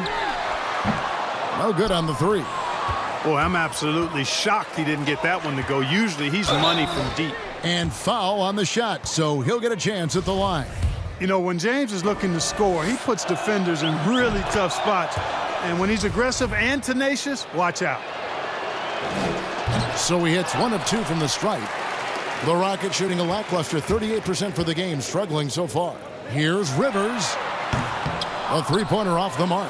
No good on the 3. Boy, I'm absolutely shocked he didn't get that one to go. Usually he's money from deep. And foul on the shot, so he'll get a chance at the line. You know, when James is looking to score, he puts defenders in really tough spots. And when he's aggressive and tenacious, watch out. So he hits 1 of 2 from the stripe. The Rockets shooting a lackluster 38% for the game, struggling so far. Here's Rivers. A three-pointer off the mark.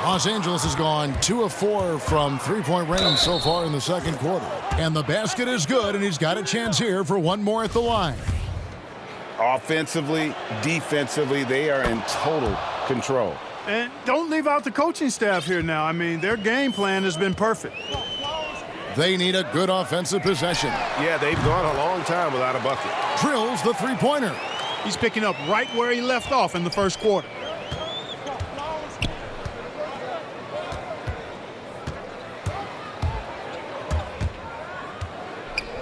Los Angeles has gone 2 of 4 from three-point range so far in the second quarter. And the basket is good, and he's got a chance here for one more at the line. Offensively, defensively, they are in total control. And don't leave out the coaching staff here now. I mean, their game plan has been perfect. They need a good offensive possession. Yeah, they've gone a long time without a bucket. Drills the three-pointer. He's picking up right where he left off in the first quarter.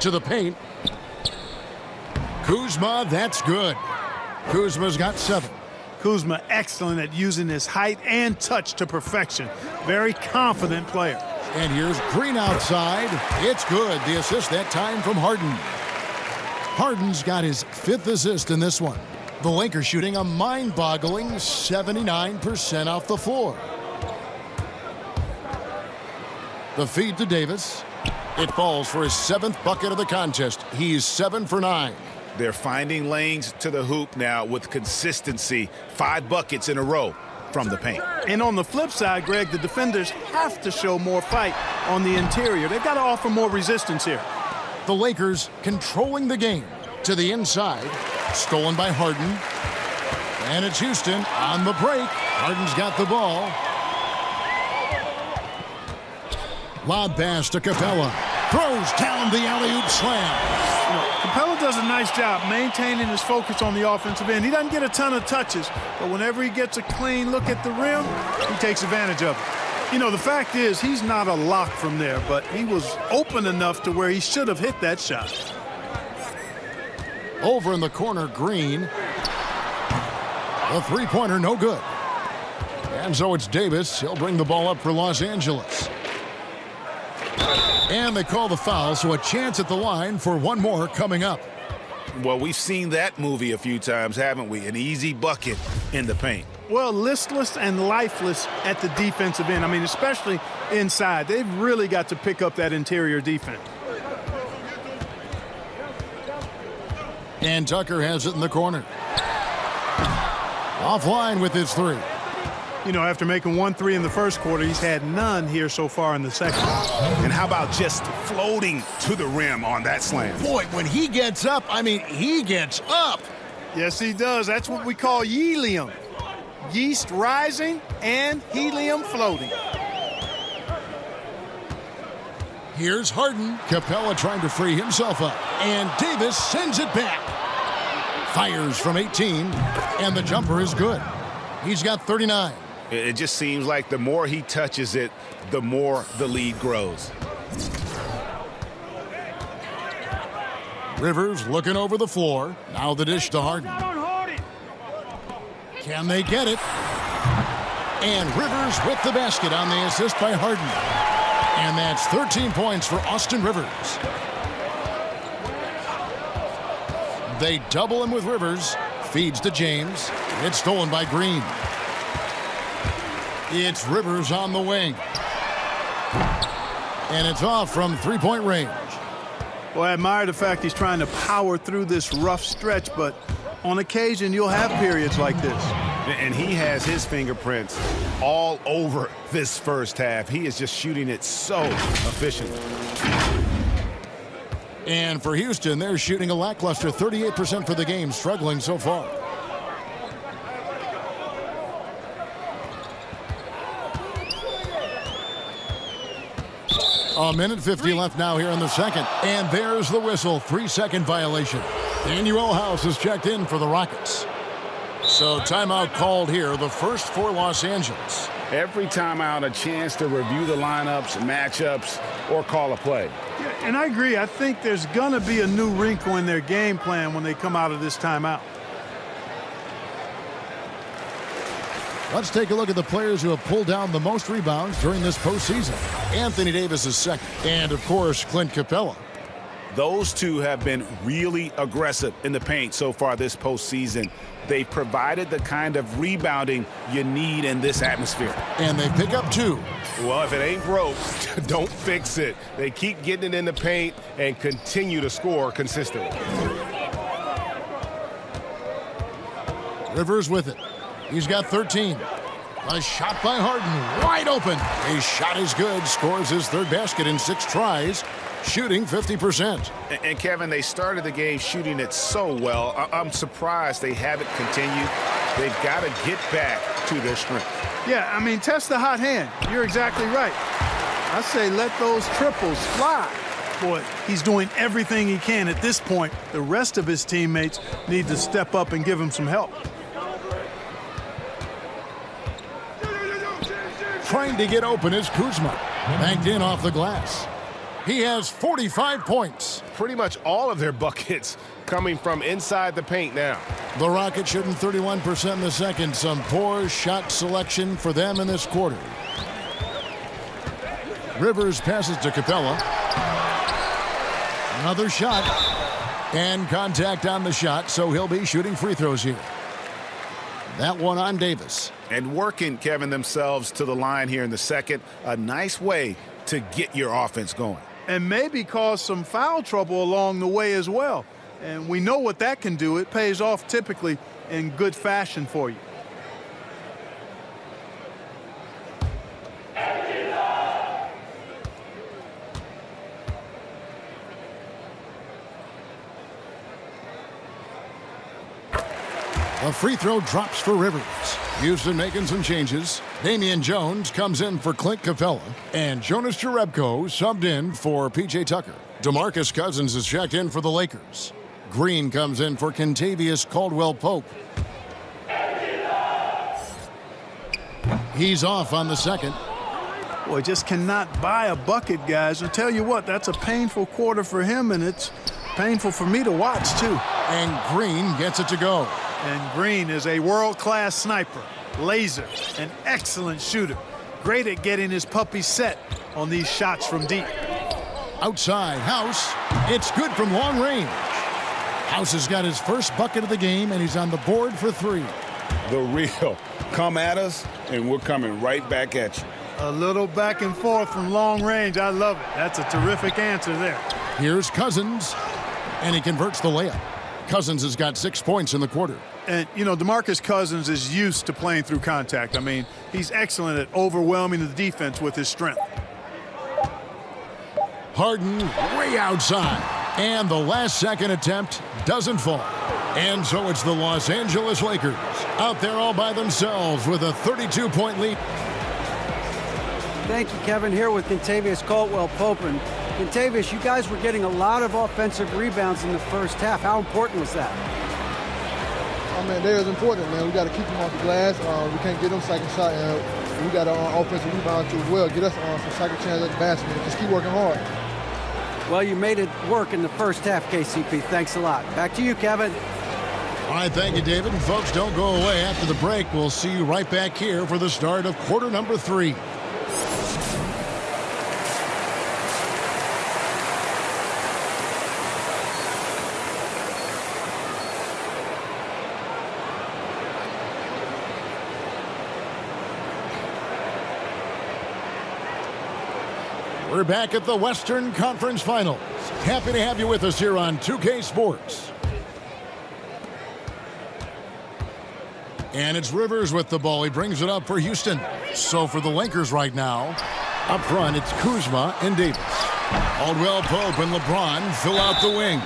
To the paint. Kuzma, that's good. Kuzma's got 7. Kuzma excellent at using his height and touch to perfection. Very confident player. And here's Green outside. It's good. The assist that time from Harden. Harden's got his 5th assist in this one. The Lakers shooting a mind-boggling 79% off the floor. The feed to Davis. It falls for his 7th bucket of the contest. He's 7 for 9. They're finding lanes to the hoop now with consistency. 5 buckets in a row from the paint. And on the flip side, Greg, the defenders have to show more fight on the interior. They've got to offer more resistance here. The Lakers controlling the game to the inside. Stolen by Harden. And it's Houston on the break. Harden's got the ball. Lob pass to Capella. Throws down the alley-oop slam. You know, Capella does a nice job maintaining his focus on the offensive end. He doesn't get a ton of touches, but whenever he gets a clean look at the rim, he takes advantage of it. You know, the fact is he's not a lock from there, but he was open enough to where he should have hit that shot. Over in the corner, Green. A three-pointer, no good. And so it's Davis. He'll bring the ball up for Los Angeles. And they call the foul, so a chance at the line for one more coming up. Well, we've seen that movie a few times, haven't we? An easy bucket in the paint. Well, listless and lifeless at the defensive end. I mean, especially inside. They've really got to pick up that interior defense. And Tucker has it in the corner. Offline with his 3. You know, after making 1 3 in the first quarter, he's had none here so far in the second. And how about just floating to the rim on that slam? Boy, when he gets up, I mean, he gets up. Yes, he does. That's what we call helium. Yeast rising and helium floating. Here's Harden. Capella trying to free himself up. And Davis sends it back. Fires from 18. And the jumper is good. He's got 39. It just seems like the more he touches it, the more the lead grows. Rivers looking over the floor. Now the dish to Harden. Can they get it? And Rivers with the basket on the assist by Harden. And that's 13 points for Austin Rivers. They double him with Rivers. Feeds to James. It's stolen by Green. It's Rivers on the wing. And it's off from three-point range. Well, I admire the fact he's trying to power through this rough stretch, but on occasion, you'll have periods like this. And he has his fingerprints all over this first half. He is just shooting it so efficiently. And for Houston, they're shooting a lackluster 38% for the game, struggling so far. A minute 50 left now here in the second. And there's the whistle. 3-second violation. Daniel House is checked in for the Rockets. So timeout called here, the first for Los Angeles. Every timeout, a chance to review the lineups, matchups, or call a play. Yeah, and I agree. I think there's going to be a new wrinkle in their game plan when they come out of this timeout. Let's take a look at the players who have pulled down the most rebounds during this postseason. Anthony Davis is second. And, of course, Clint Capella. Those two have been really aggressive in the paint so far this postseason. They've provided the kind of rebounding you need in this atmosphere. And they pick up 2. Well, if it ain't broke, don't fix it. They keep getting it in the paint and continue to score consistently. Rivers with it. He's got 13. A shot by Harden, wide open. His shot is good, scores his third basket in 6 tries, shooting 50%. And Kevin, they started the game shooting it so well. I'm surprised they haven't continued. They've got to get back to their strength. Yeah, I mean, test the hot hand. You're exactly right. I say let those triples fly. Boy, he's doing everything he can at this point. The rest of his teammates need to step up and give him some help. Trying to get open is Kuzma. Banked in off the glass. He has 45 points. Pretty much all of their buckets coming from inside the paint now. The Rockets shooting 31% in the second. Some poor shot selection for them in this quarter. Rivers passes to Capella. Another shot. And contact on the shot, so he'll be shooting free throws here. That one on Davis. And working, Kevin, themselves to the line here in the second. A nice way to get your offense going. And maybe cause some foul trouble along the way as well. And we know what that can do. It pays off typically in good fashion for you. A free throw drops for Rivers. Houston making some changes. Damian Jones comes in for Clint Capella. And Jonas Jerebko subbed in for P.J. Tucker. DeMarcus Cousins is checked in for the Lakers. Green comes in for Kentavious Caldwell-Pope. He's off on the second. Boy, just cannot buy a bucket, guys. I'll tell you what, that's a painful quarter for him, and it's painful for me to watch, too. And Green gets it to go. And Green is a world-class sniper, laser, an excellent shooter. Great at getting his puppy set on these shots from deep. Outside, House. It's good from long range. House has got his first bucket of the game, and he's on the board for 3. The real. Come at us, and we're coming right back at you. A little back and forth from long range. I love it. That's a terrific answer there. Here's Cousins, and he converts the layup. Cousins has got 6 points in the quarter. And, you know, DeMarcus Cousins is used to playing through contact. I mean, he's excellent at overwhelming the defense with his strength. Harden way outside. And the last second attempt doesn't fall. And so it's the Los Angeles Lakers out there all by themselves with a 32-point lead. Thank you, Kevin. Here with Kentavious Caldwell-Pope. And Kentavious, you guys were getting a lot of offensive rebounds in the first half. How important was that? I mean, they're important, man. We got to keep them off the glass. We can't get them second shot. We got an offensive rebound too as well. Get us some second chance at the basket and just keep working hard. Well, you made it work in the first half, KCP. Thanks a lot. Back to you, Kevin. All right, thank you, David. And folks, don't go away. After the break, we'll see you right back here for the start of quarter number 3. We're back at the Western Conference Finals. Happy to have you with us here on 2K Sports. And it's Rivers with the ball. He brings it up for Houston. So for the Lakers right now, up front, it's Kuzma and Davis. Caldwell Pope and LeBron fill out the wings.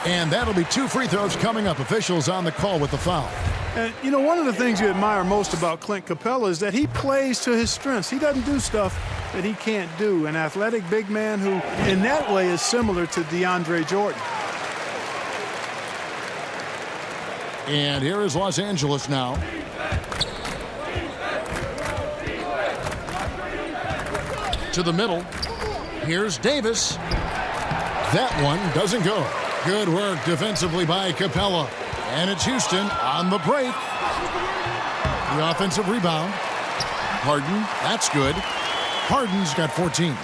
And that'll be 2 free throws coming up. Officials on the call with the foul. And, you know, one of the things you admire most about Clint Capella is that he plays to his strengths. He doesn't do stuff that he can't do. An athletic big man who, in that way, is similar to DeAndre Jordan. And here is Los Angeles now. To the middle. Here's Davis. That one doesn't go. Good work defensively by Capella. And it's Houston on the break. The offensive rebound. Harden, that's good. Harden's got 14.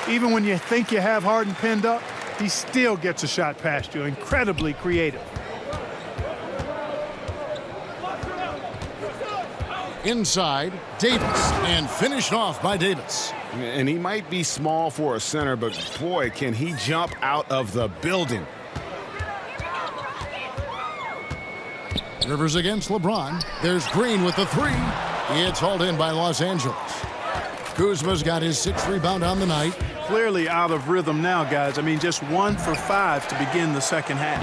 Even when you think you have Harden pinned up, he still gets a shot past you. Incredibly creative. Inside, Davis, and finished off by Davis. And he might be small for a center, but boy, can he jump out of the building. Rivers against LeBron. There's Green with the 3. It's hauled in by Los Angeles. Kuzma's got his 6th rebound on the night. Clearly out of rhythm now, guys. I mean, just 1 for 5 to begin the second half.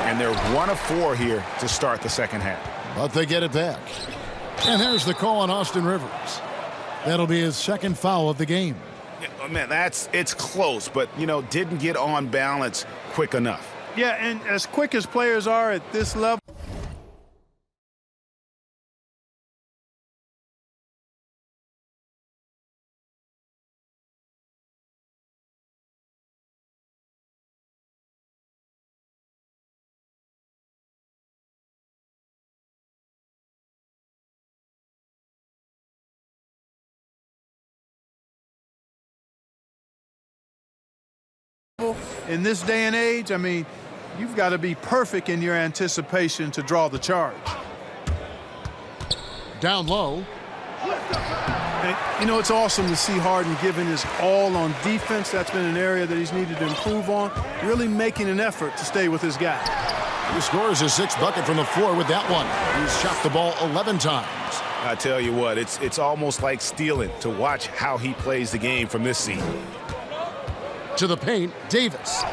And they're 1 of 4 here to start the second half. But they get it back. And there's the call on Austin Rivers. That'll be his 2nd foul of the game. Yeah, man, it's close, but, you know, didn't get on balance quick enough. Yeah, and as quick as players are at this level, in this day and age, I mean, you've got to be perfect in your anticipation to draw the charge. Down low. And, you know, it's awesome to see Harden giving his all on defense. That's been an area that he's needed to improve on. Really making an effort to stay with his guy. He scores his 6th bucket from the floor with that one. He's shot the ball 11 times. I tell you what, it's almost like stealing to watch how he plays the game from this seat. To the paint, Davis.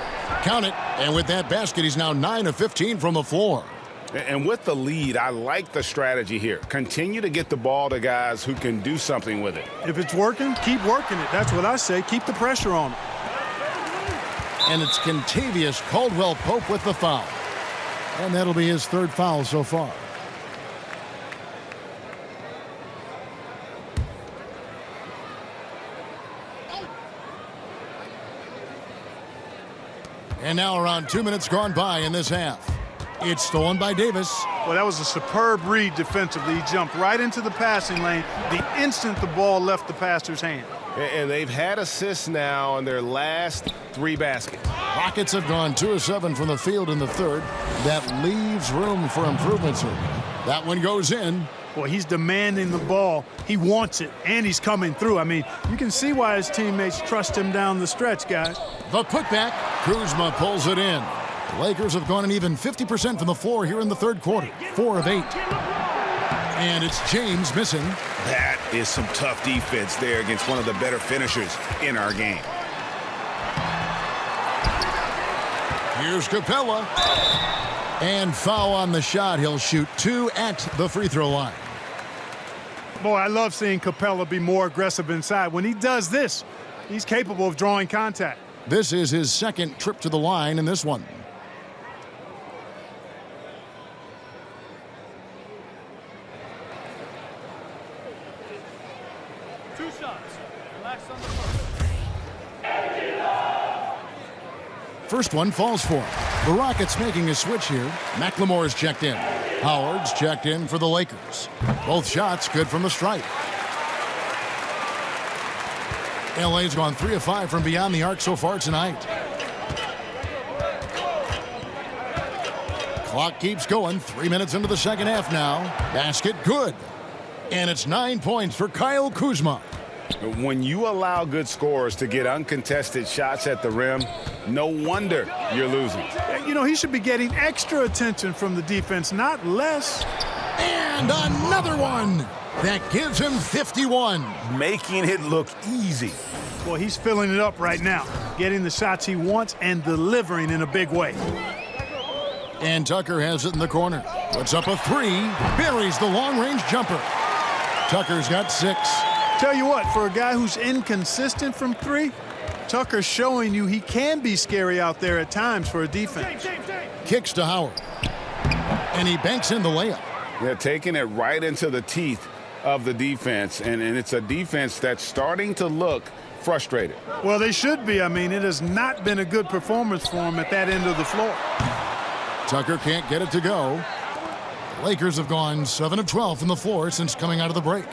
Count it, and with that basket, he's now 9 of 15 from the floor. And with the lead, I like the strategy here. Continue to get the ball to guys who can do something with it. If it's working, keep working it. That's what I say. Keep the pressure on him. And it's Kentavious Caldwell-Pope with the foul. And that'll be his 3rd foul so far. And now around 2 minutes gone by in this half. It's stolen by Davis. Well, that was a superb read defensively. He jumped right into the passing lane the instant the ball left the passer's hand. And they've had assists now on their last 3 baskets. Rockets have gone 2 of 7 from the field in the third. That leaves room for improvement, sir. That one goes in. Well, he's demanding the ball. He wants it, and he's coming through. I mean, you can see why his teammates trust him down the stretch, guys. The putback. Kuzma pulls it in. The Lakers have gone an even 50% from the floor here in the third quarter. 4 of 8. And it's James missing. That is some tough defense there against one of the better finishers in our game. Here's Capella. And foul on the shot. He'll shoot 2 at the free throw line. Boy, I love seeing Capella be more aggressive inside. When he does this, he's capable of drawing contact. This is his second trip to the line in this one. First one falls for him. The Rockets making a switch here. McLemore's checked in. Howard's checked in for the Lakers. Both shots good from the stripe. LA's gone 3 of 5 from beyond the arc so far tonight. Clock keeps going. 3 minutes into the second half now. Basket good. And it's 9 points for Kyle Kuzma. When you allow good scorers to get uncontested shots at the rim, no wonder you're losing. You know, he should be getting extra attention from the defense, not less. And another one. That gives him 51. Making it look easy. Well, he's filling it up right now, getting the shots he wants and delivering in a big way. And Tucker has it in the corner. Puts up a 3. Buries the long-range jumper. Tucker's got 6. Tell you what, for a guy who's inconsistent from 3, Tucker's showing you he can be scary out there at times for a defense. Kicks to Howard. And he banks in the layup. They're taking it right into the teeth of the defense, and it's a defense that's starting to look frustrated. Well, they should be. I mean, it has not been a good performance for him at that end of the floor. Tucker can't get it to go. The Lakers have gone 7 of 12 from the floor since coming out of the break.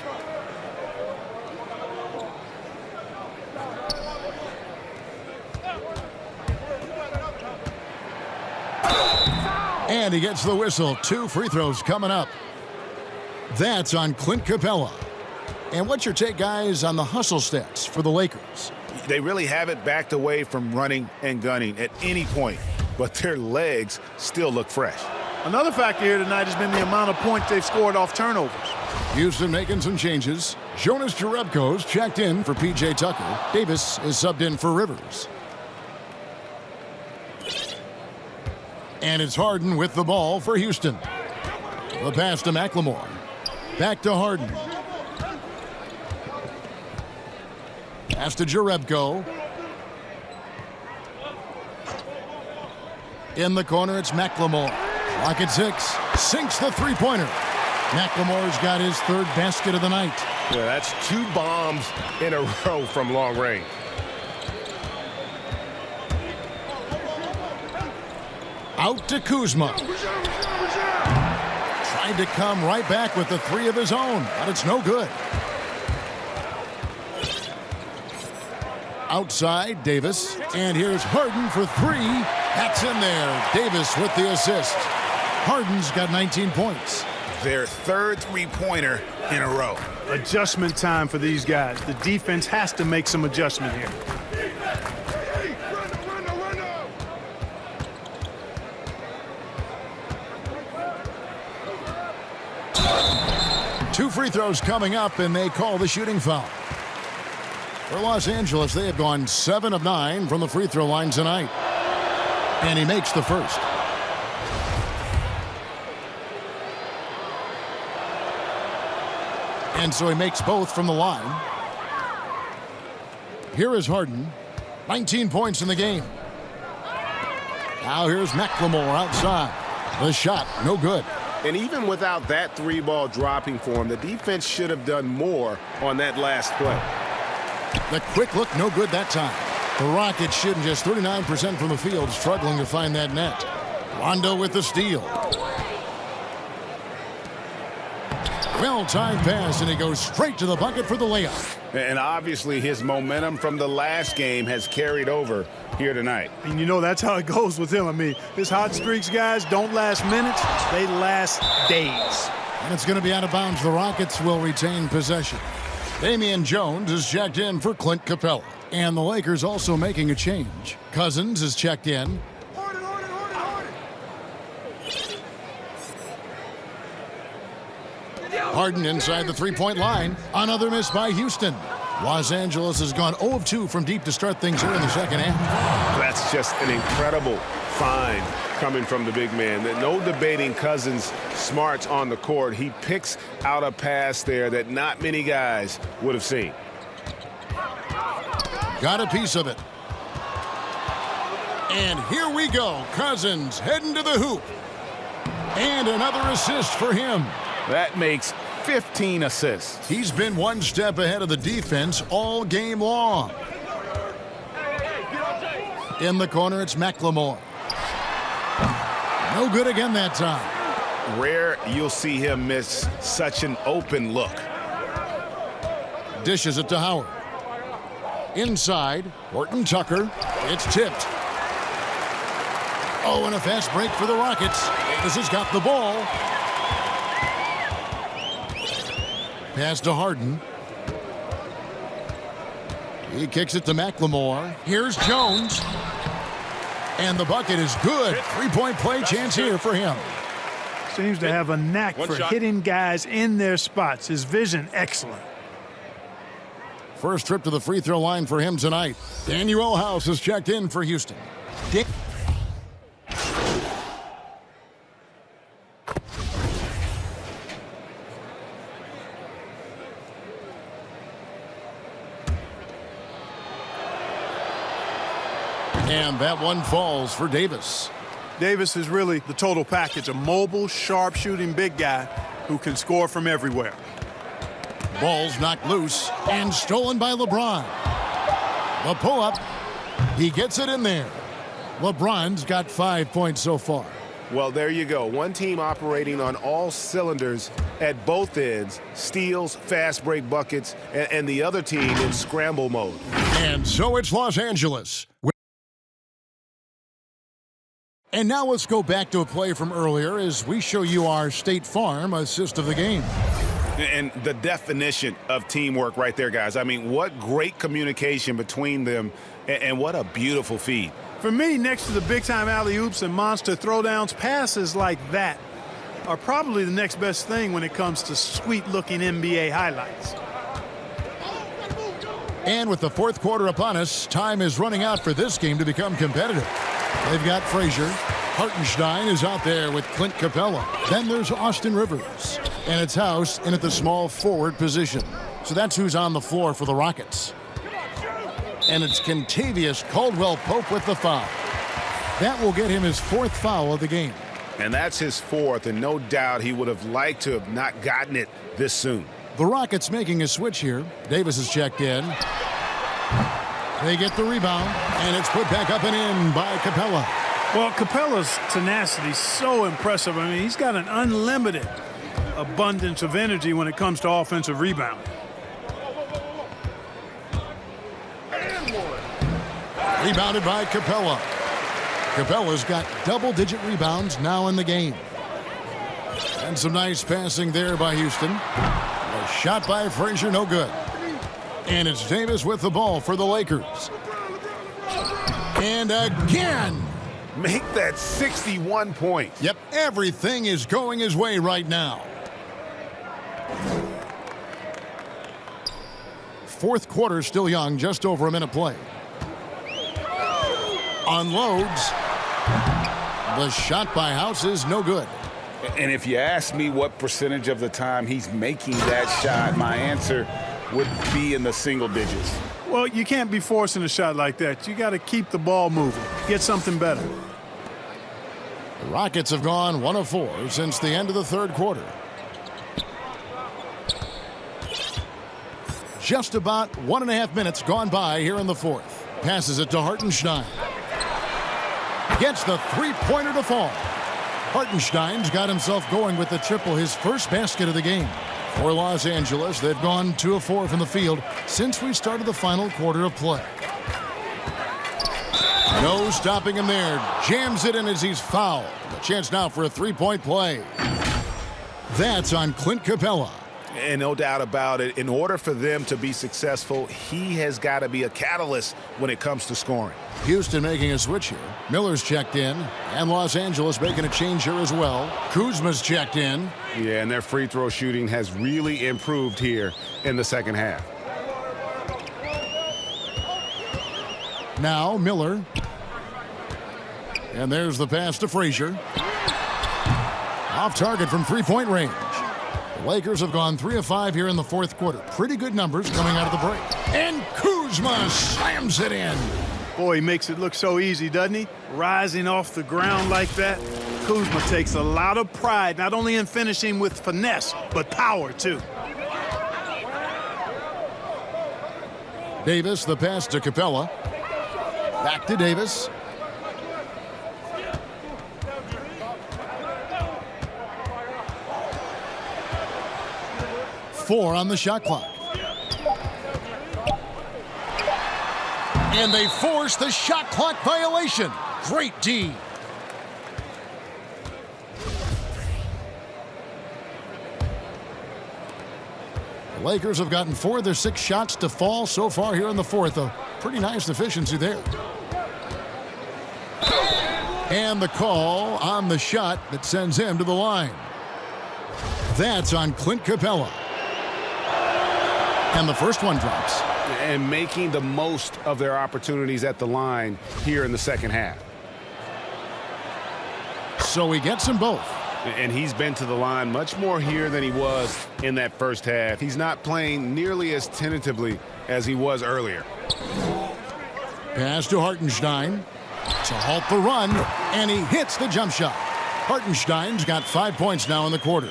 And he gets the whistle. 2 free throws coming up. That's on Clint Capella. And what's your take, guys, on the hustle stats for the Lakers? They really haven't backed away from running and gunning at any point, but their legs still look fresh. Another factor here tonight has been the amount of points they've scored off turnovers. Houston making some changes. Jonas Jerebko's checked in for P.J. Tucker. Davis is subbed in for Rivers. And it's Harden with the ball for Houston. The pass to McLemore. Back to Harden. Pass to Jerebko. In the corner, it's McLemore. Clock at 6. Sinks the three-pointer. McLemore's got his 3rd basket of the night. Yeah, that's 2 bombs in a row from long range. Out to Kuzma. Tried to come right back with the 3 of his own, but it's no good. Outside, Davis. And here's Harden for 3. That's in there. Davis with the assist. Harden's got 19 points. Their 3rd three-pointer in a row. Adjustment time for these guys. The defense has to make some adjustment here. Two free throws coming up, and they call the shooting foul. For Los Angeles, they have gone 7 of 9 from the free throw line tonight. And he makes the first. And so he makes both from the line. Here is Harden. 19 points in the game. Now here's McLemore outside. The shot, no good. And even without that 3-ball dropping for him, the defense should have done more on that last play. The quick look, no good that time. The Rockets shooting just 39% from the field, struggling to find that net. Rondo with the steal. Well-timed pass, and he goes straight to the bucket for the layup. And obviously his momentum from the last game has carried over here tonight. And you know that's how it goes with him. I mean, his hot streaks, guys, don't last minutes. They last days. And it's going to be out of bounds. The Rockets will retain possession. Damian Jones is checked in for Clint Capella. And the Lakers also making a change. Cousins is checked in. Harden inside the three-point line. Another miss by Houston. Los Angeles has gone 0 of 2 from deep to start things here in the second half. That's just an incredible find coming from the big man. No debating Cousins' smarts on the court. He picks out a pass there that not many guys would have seen. Got a piece of it. And here we go. Cousins heading to the hoop. And another assist for him. That makes 15 assists. He's been one step ahead of the defense all game long. In the corner, it's McLemore. No good again that time. Rare you'll see him miss such an open look. Dishes it to Howard. Inside, Horton Tucker. It's tipped. Oh, and a fast break for the Rockets. Davis has got the ball. Pass to Harden. He kicks it to McLemore. Here's Jones. And the bucket is good. Three-point play chance here for him. Seems to have a knack for hitting guys in their spots. His vision, excellent. First trip to the free throw line for him tonight. Daniel House is checked in for Houston. And that one falls for Davis. Davis is really the total package, a mobile, sharp-shooting big guy who can score from everywhere. Ball's knocked loose and stolen by LeBron. The pull-up, he gets it in there. LeBron's got 5 points so far. Well, there you go. One team operating on all cylinders at both ends. Steals, fast break buckets, and the other team in scramble mode. And so it's Los Angeles. And now let's go back to a play from earlier as we show you our State Farm assist of the game. And the definition of teamwork right there, guys. I mean, what great communication between them, and what a beautiful feed. For me, next to the big-time alley-oops and monster throwdowns, passes like that are probably the next best thing when it comes to sweet-looking NBA highlights. And with the fourth quarter upon us, time is running out for this game to become competitive. They've got Frazier. Hartenstein is out there with Clint Capella. Then there's Austin Rivers. And it's House in at the small forward position. So that's who's on the floor for the Rockets. And it's Kentavious Caldwell-Pope with the foul. That will get him his fourth foul of the game. And that's his fourth, and no doubt he would have liked to have not gotten it this soon. The Rockets making a switch here. Davis is checked in. They get the rebound, and it's put back up and in by Capella. Well, Capella's tenacity is so impressive. I mean, he's got an unlimited abundance of energy when it comes to offensive rebound. Rebounded by Capella. Capella's got double-digit rebounds now in the game. And some nice passing there by Houston. A shot by Frazier, no good. And it's Davis with the ball for the Lakers. And again. Make that 61 points. Yep, everything is going his way right now. Fourth quarter still young, just over a minute play. Unloads. The shot by House is no good. And if you ask me what percentage of the time he's making that shot, my answer would be in the single digits. Well, you can't be forcing a shot like that. You got to keep the ball moving. Get something better. The Rockets have gone 1 of 4 since the end of the third quarter. Just about 1.5 minutes gone by here in the fourth. Passes it to Hartenstein. Gets the three-pointer to fall. Hartenstein's got himself going with the triple, his first basket of the game. For Los Angeles, they've gone 2 of 4 from the field since we started the final quarter of play. No stopping him there. Jams it in as he's fouled. A chance now for a three-point play. That's on Clint Capella. And no doubt about it, in order for them to be successful, he has got to be a catalyst when it comes to scoring. Houston making a switch here. Miller's checked in, and Los Angeles making a change here as well. Kuzma's checked in. Yeah, and their free throw shooting has really improved here in the second half. Now Miller. And there's the pass to Frazier. Off target from three-point range. The Lakers have gone 3 of 5 here in the fourth quarter. Pretty good numbers coming out of the break. And Kuzma slams it in. Boy, he makes it look so easy, doesn't he? Rising off the ground like that. Kuzma takes a lot of pride, not only in finishing with finesse, but power, too. Davis, the pass to Capella. Back to Davis. Four on the shot clock. And they force the shot clock violation. Great D. The Lakers have gotten 4 of their 6 shots to fall so far here in the fourth. A pretty nice efficiency there. And the call on the shot that sends him to the line. That's on Clint Capella. And the first one drops. And making the most of their opportunities at the line here in the second half. So he gets them both. And he's been to the line much more here than he was in that first half. He's not playing nearly as tentatively as he was earlier. Pass to Hartenstein to halt the run, and he hits the jump shot. Hartenstein's got 5 points now in the quarter.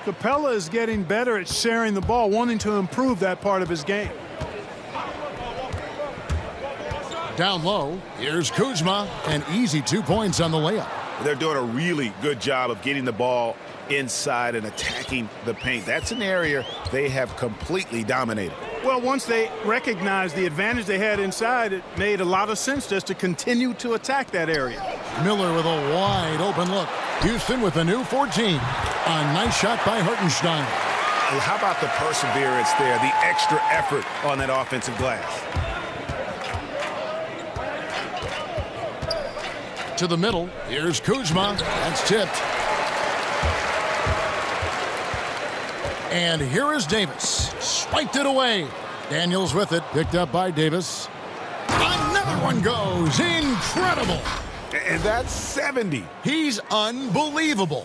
Capella is getting better at sharing the ball, wanting to improve that part of his game. Down low, here's Kuzma, an easy 2 points on the layup. They're doing a really good job of getting the ball inside and attacking the paint. That's an area they have completely dominated. Well, once they recognized the advantage they had inside, it made a lot of sense just to continue to attack that area. Miller with a wide open look. Houston with a new 14. A nice shot by Hartenstein. How about the perseverance there, the extra effort on that offensive glass? To the middle, here's Kuzma. That's tipped. And here is Davis. Swiped it away. Daniels with it, picked up by Davis. Another one goes. Incredible. And that's 70. He's unbelievable.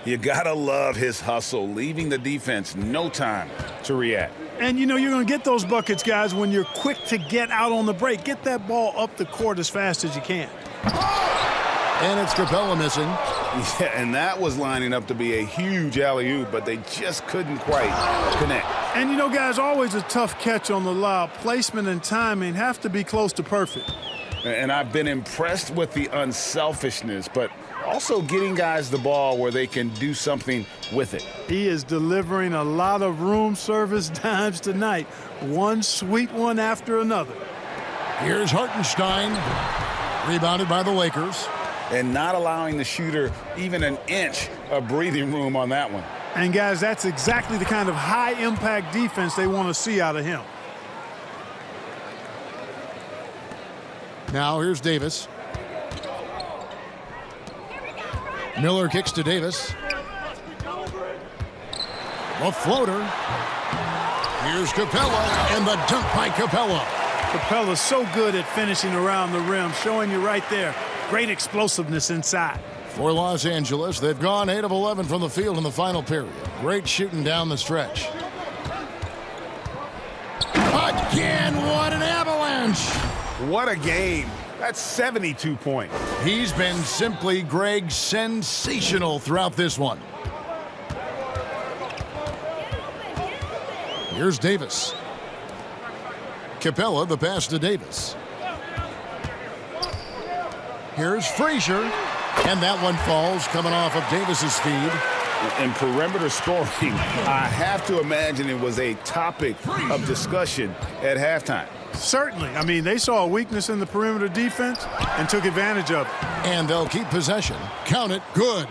You gotta love his hustle, leaving the defense no time to react. And you know you're going to get those buckets, guys, when you're quick to get out on the break. Get that ball up the court as fast as you can. And it's Capella missing. Yeah, and that was lining up to be a huge alley-oop, but they just couldn't quite connect. And you know, guys, always a tough catch on the lob. Placement and timing have to be close to perfect. And I've been impressed with the unselfishness, but also getting guys the ball where they can do something with it. He is delivering a lot of room service dimes tonight. One sweet one after another. Here's Hartenstein. Rebounded by the Lakers. And not allowing the shooter even an inch of breathing room on that one. And, guys, that's exactly the kind of high-impact defense they want to see out of him. Now here's Davis. Miller kicks to Davis. A floater. Here's Capella, and the dunk by Capella. Capella's so good at finishing around the rim, showing you right there. Great explosiveness inside. For Los Angeles, they've gone 8 of 11 from the field in the final period. Great shooting down the stretch. Again, what an avalanche! What a game. That's 72 points. He's been simply, Greg, sensational throughout this one. Here's Davis. Capella, the pass to Davis. Here's Frazier. And that one falls coming off of Davis's feed. In perimeter scoring, I have to imagine it was a topic of discussion at halftime. Certainly. I mean, they saw a weakness in the perimeter defense and took advantage of it. And they'll keep possession. Count it. Good.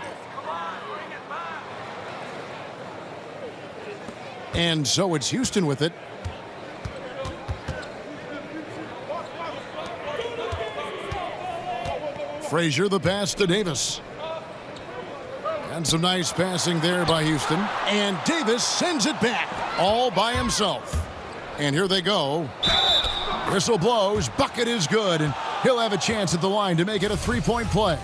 And so it's Houston with it. Frazier, the pass to Davis. And some nice passing there by Houston. And Davis sends it back all by himself. And here they go. Whistle blows. Bucket is good. And he'll have a chance at the line to make it a three-point play.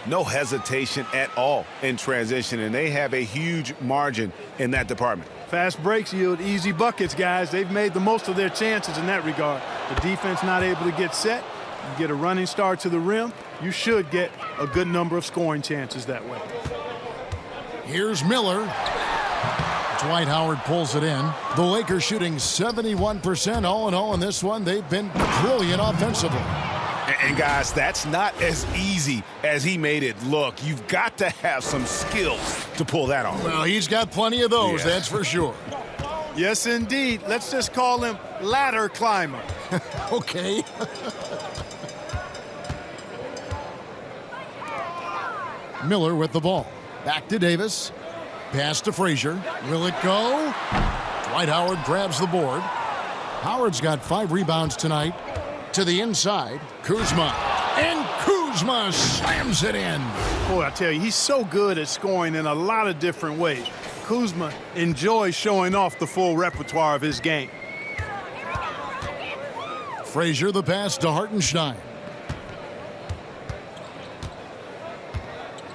No hesitation at all in transition, and they have a huge margin in that department. Fast breaks yield easy buckets, guys. They've made the most of their chances in that regard. The defense not able to get set. You get a running start to the rim, you should get a good number of scoring chances that way. Here's Miller. Dwight Howard pulls it in. The Lakers shooting 71% all in all in this one. They've been brilliant offensively. And guys, that's not as easy as he made it look. You've got to have some skills to pull that off. Well, he's got plenty of those, that's for sure. Yes, indeed. Let's just call him ladder climber. Okay. Miller with the ball. Back to Davis. Pass to Frazier. Will it go? Dwight Howard grabs the board. Howard's got 5 rebounds tonight. To the inside, Kuzma. And Kuzma slams it in. Boy, I tell you, he's so good at scoring in a lot of different ways. Kuzma enjoys showing off the full repertoire of his game. Frazier, the pass to Hartenstein.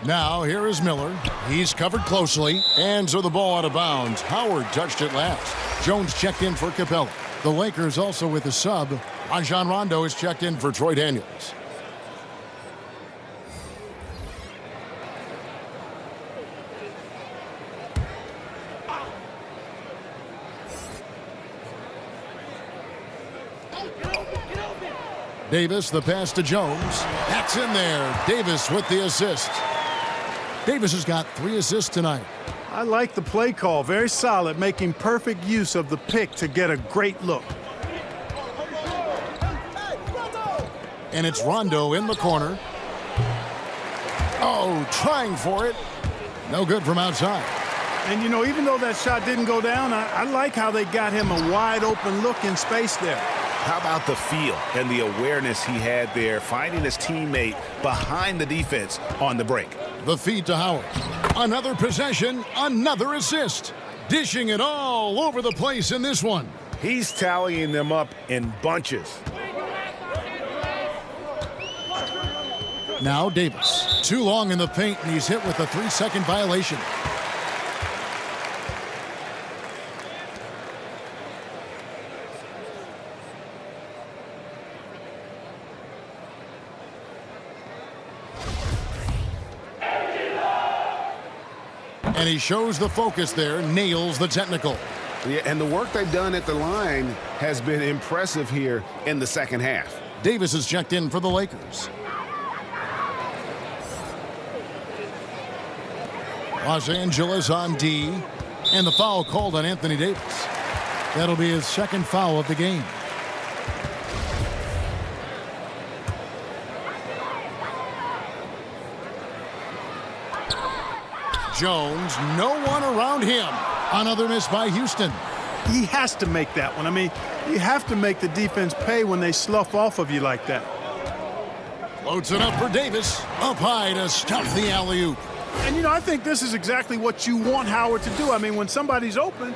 Now, here is Miller. He's covered closely. And so the ball out of bounds. Howard touched it last. Jones checked in for Capella. The Lakers also with a sub. Rajon Rondo is checked in for Troy Daniels. Davis, the pass to Jones. That's in there. Davis with the assist. Davis has got 3 assists tonight. I like the play call. Very solid, making perfect use of the pick to get a great look. And it's Rondo in the corner. Oh, trying for it. No good from outside. And, you know, even though that shot didn't go down, I like how they got him a wide open look in space there. How about the feel and the awareness he had there, finding his teammate behind the defense on the break? The feed to Howard. Another possession, another assist. Dishing it all over the place in this one. He's tallying them up in bunches. Now Davis. Too long in the paint, and he's hit with a 3-second violation. And he shows the focus there, nails the technical. Yeah, and the work they've done at the line has been impressive here in the second half. Davis is checked in for the Lakers. Los Angeles on D. And the foul called on Anthony Davis. That'll be his second foul of the game. Jones, no one around him. Another miss by Houston. He has to make that one. I mean, you have to make the defense pay when they slough off of you like that. Floats it up for Davis. Up high to stuff the alley-oop. And, you know, I think this is exactly what you want Howard to do. I mean, when somebody's open,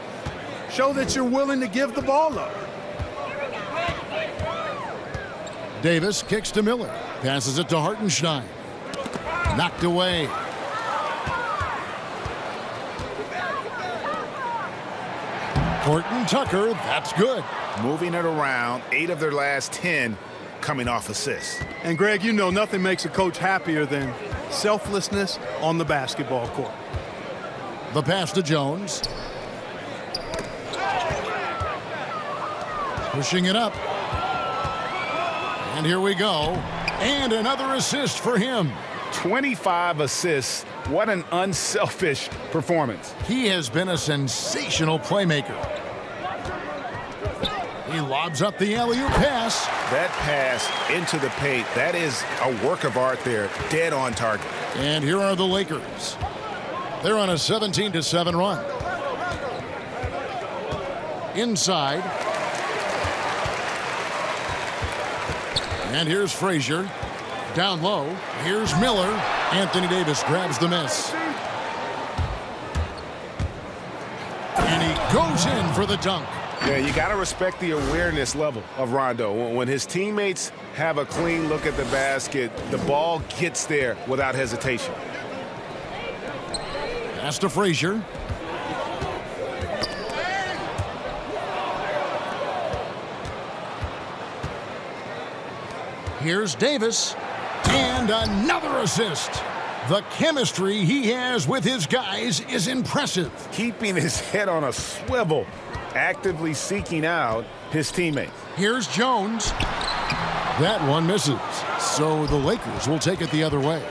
show that you're willing to give the ball up. Davis kicks to Miller. Passes it to Hartenstein. Knocked away. Horton Tucker, that's good. Moving it around, 8 of their last 10 coming off assists. And, Greg, you know nothing makes a coach happier than selflessness on the basketball court. The pass to Jones. Pushing it up. And here we go. And another assist for him. 25 assists. What an unselfish performance. He has been a sensational playmaker. He lobs up the alley-oop pass. That pass into the paint, that is a work of art there. Dead on target. And here are the Lakers. They're on a 17-7 run. Inside. And here's Frazier. Down low. Here's Miller. Anthony Davis grabs the miss. And he goes in for the dunk. Yeah, you got to respect the awareness level of Rondo. When his teammates have a clean look at the basket, the ball gets there without hesitation. Pass to Frazier. Here's Davis. And another assist. The chemistry he has with his guys is impressive. Keeping his head on a swivel, actively seeking out his teammates. Here's Jones. That one misses. So the Lakers will take it the other way.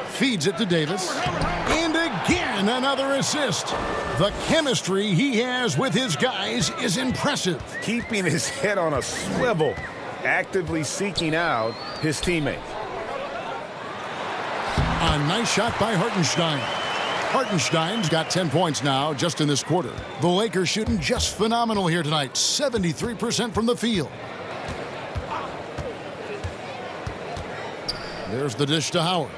Feeds it to Davis. And again, another assist. The chemistry he has with his guys is impressive. Keeping his head on a swivel, actively seeking out his teammates. A nice shot by Hartenstein. Hartenstein's got 10 points now just in this quarter. The Lakers shooting just phenomenal here tonight. 73% from the field. There's the dish to Howard.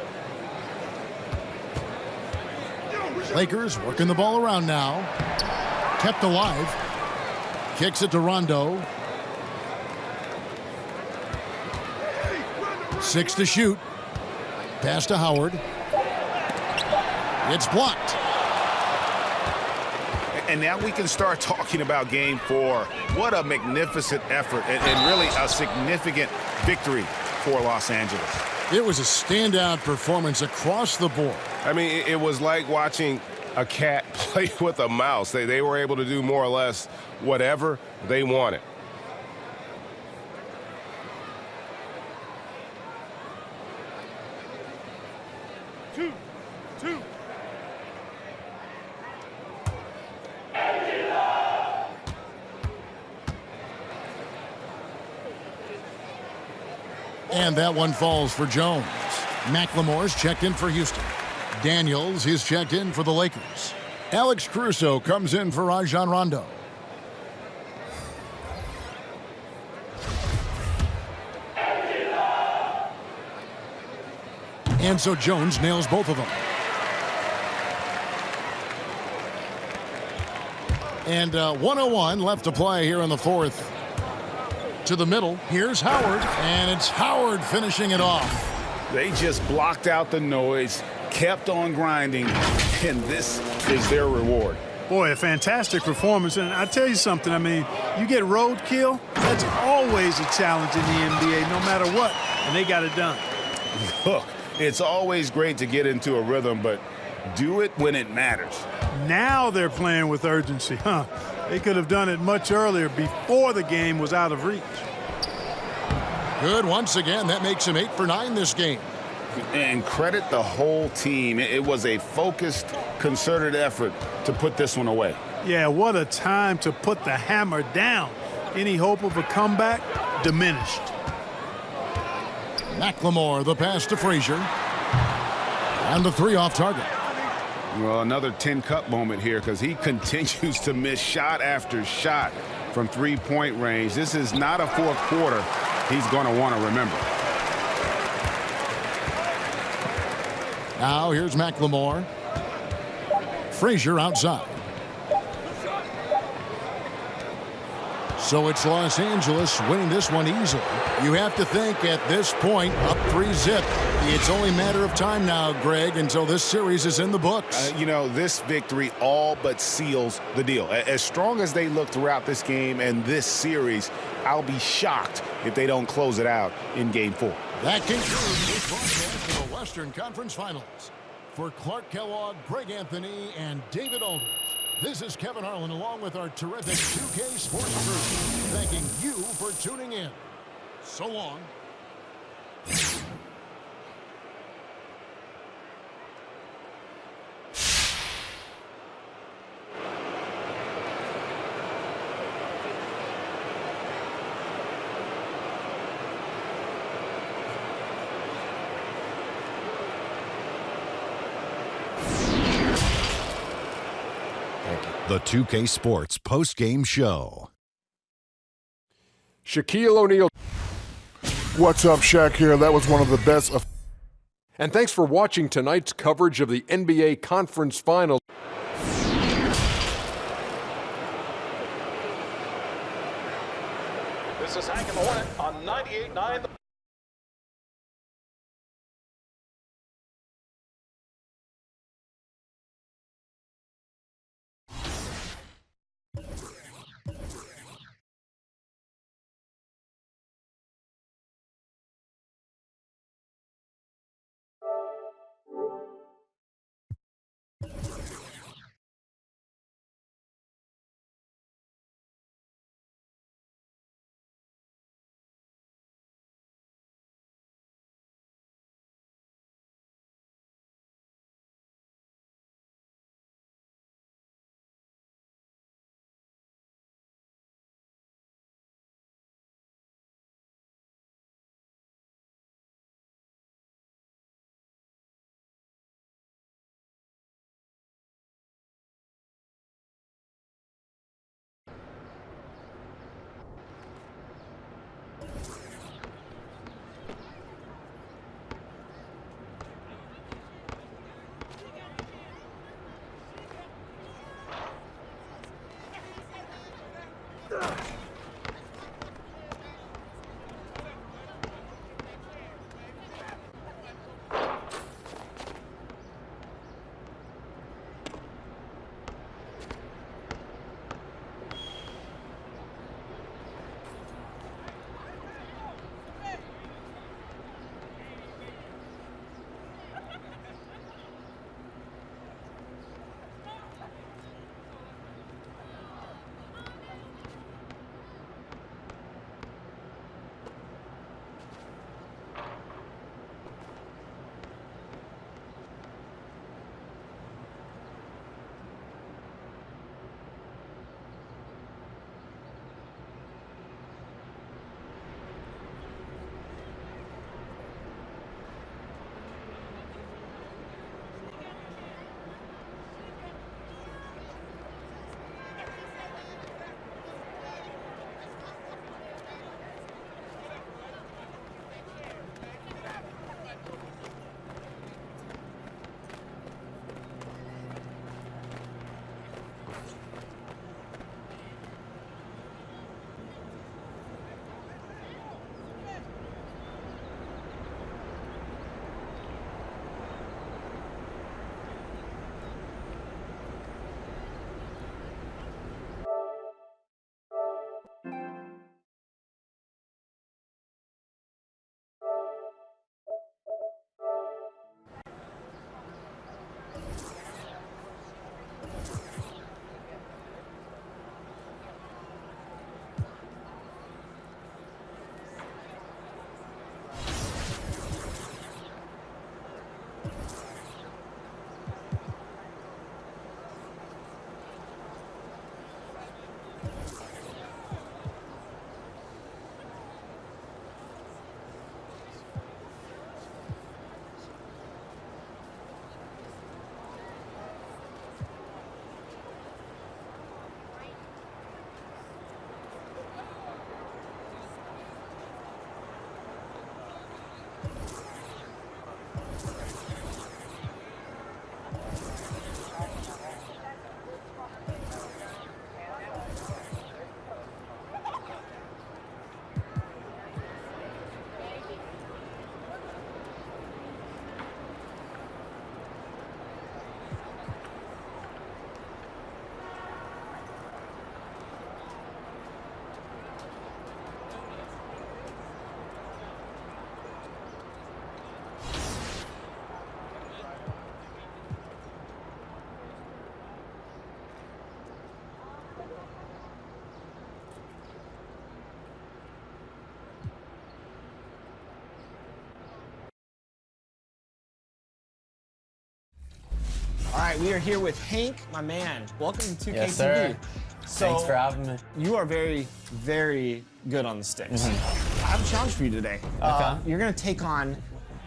Lakers working the ball around now. Kept alive. Kicks it to Rondo. 6 to shoot. Pass to Howard. It's blocked. And now we can start talking about game 4. What a magnificent effort and really a significant victory for Los Angeles. It was a standout performance across the board. I mean, it was like watching a cat play with a mouse. They were able to do more or less whatever they wanted. And that one falls for Jones. McLemore's checked in for Houston. Daniels is checked in for the Lakers. Alex Caruso comes in for Rajon Rondo. And so Jones nails both of them. And 101 left to play here in the fourth. To the middle. Here's Howard. And it's Howard finishing it off. They just blocked out the noise, kept on grinding, and this is their reward. Boy, a fantastic performance. And I tell you something, I mean, you get roadkill, that's always a challenge in the NBA, no matter what. And they got it done. Look, it's always great to get into a rhythm, but do it when it matters. Now they're playing with urgency, huh? They could have done it much earlier before the game was out of reach. Good once again. That makes him 8 for 9 this game. And credit the whole team. It was a focused, concerted effort to put this one away. Yeah, what a time to put the hammer down. Any hope of a comeback diminished. McLemore, the pass to Frazier. And the 3 off target. Well, another 10-cup moment here because he continues to miss shot after shot from three-point range. This is not a fourth quarter he's going to want to remember. Now here's McLemore. Frazier outside. So it's Los Angeles winning this one easily. You have to think at this point, up 3-zip. It's only a matter of time now, Greg, until this series is in the books. You know, this victory all but seals the deal. As strong as they look throughout this game and this series, I'll be shocked if they don't close it out in Game 4. That concludes this broadcast of the Western Conference Finals. For Clark Kellogg, Greg Anthony, and David Aldridge, this is Kevin Harlan along with our terrific 2K Sports crew, thanking you for tuning in. So long. The 2K Sports post-game show. Shaquille O'Neal. What's up, Shaq here. That was one of the best. And thanks for watching tonight's coverage of the NBA Conference Finals. This is Hank and the Hornet on 98.9. All right, we are here with Hank, my man. Welcome to 2K Yes, TV. sir. So, thanks for having me. You are very, very good on the sticks. Mm-hmm. I have a challenge for you today. Okay. You're going to take on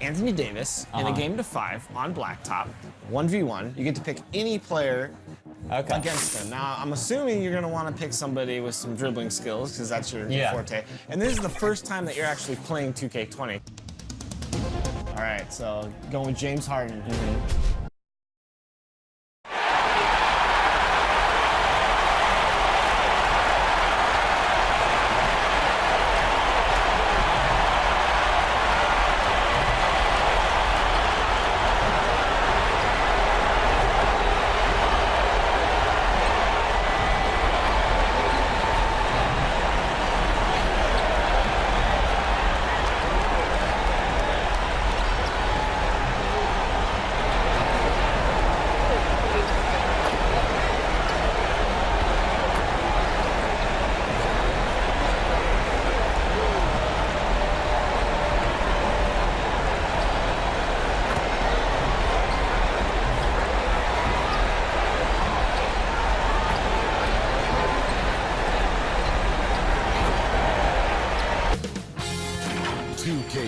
Anthony Davis in a game to 5 on blacktop, 1v1. You get to pick any player against them. Now, I'm assuming you're going to want to pick somebody with some dribbling skills because that's your forte. And this is the first time that you're actually playing 2K20. All right, so going with James Harden.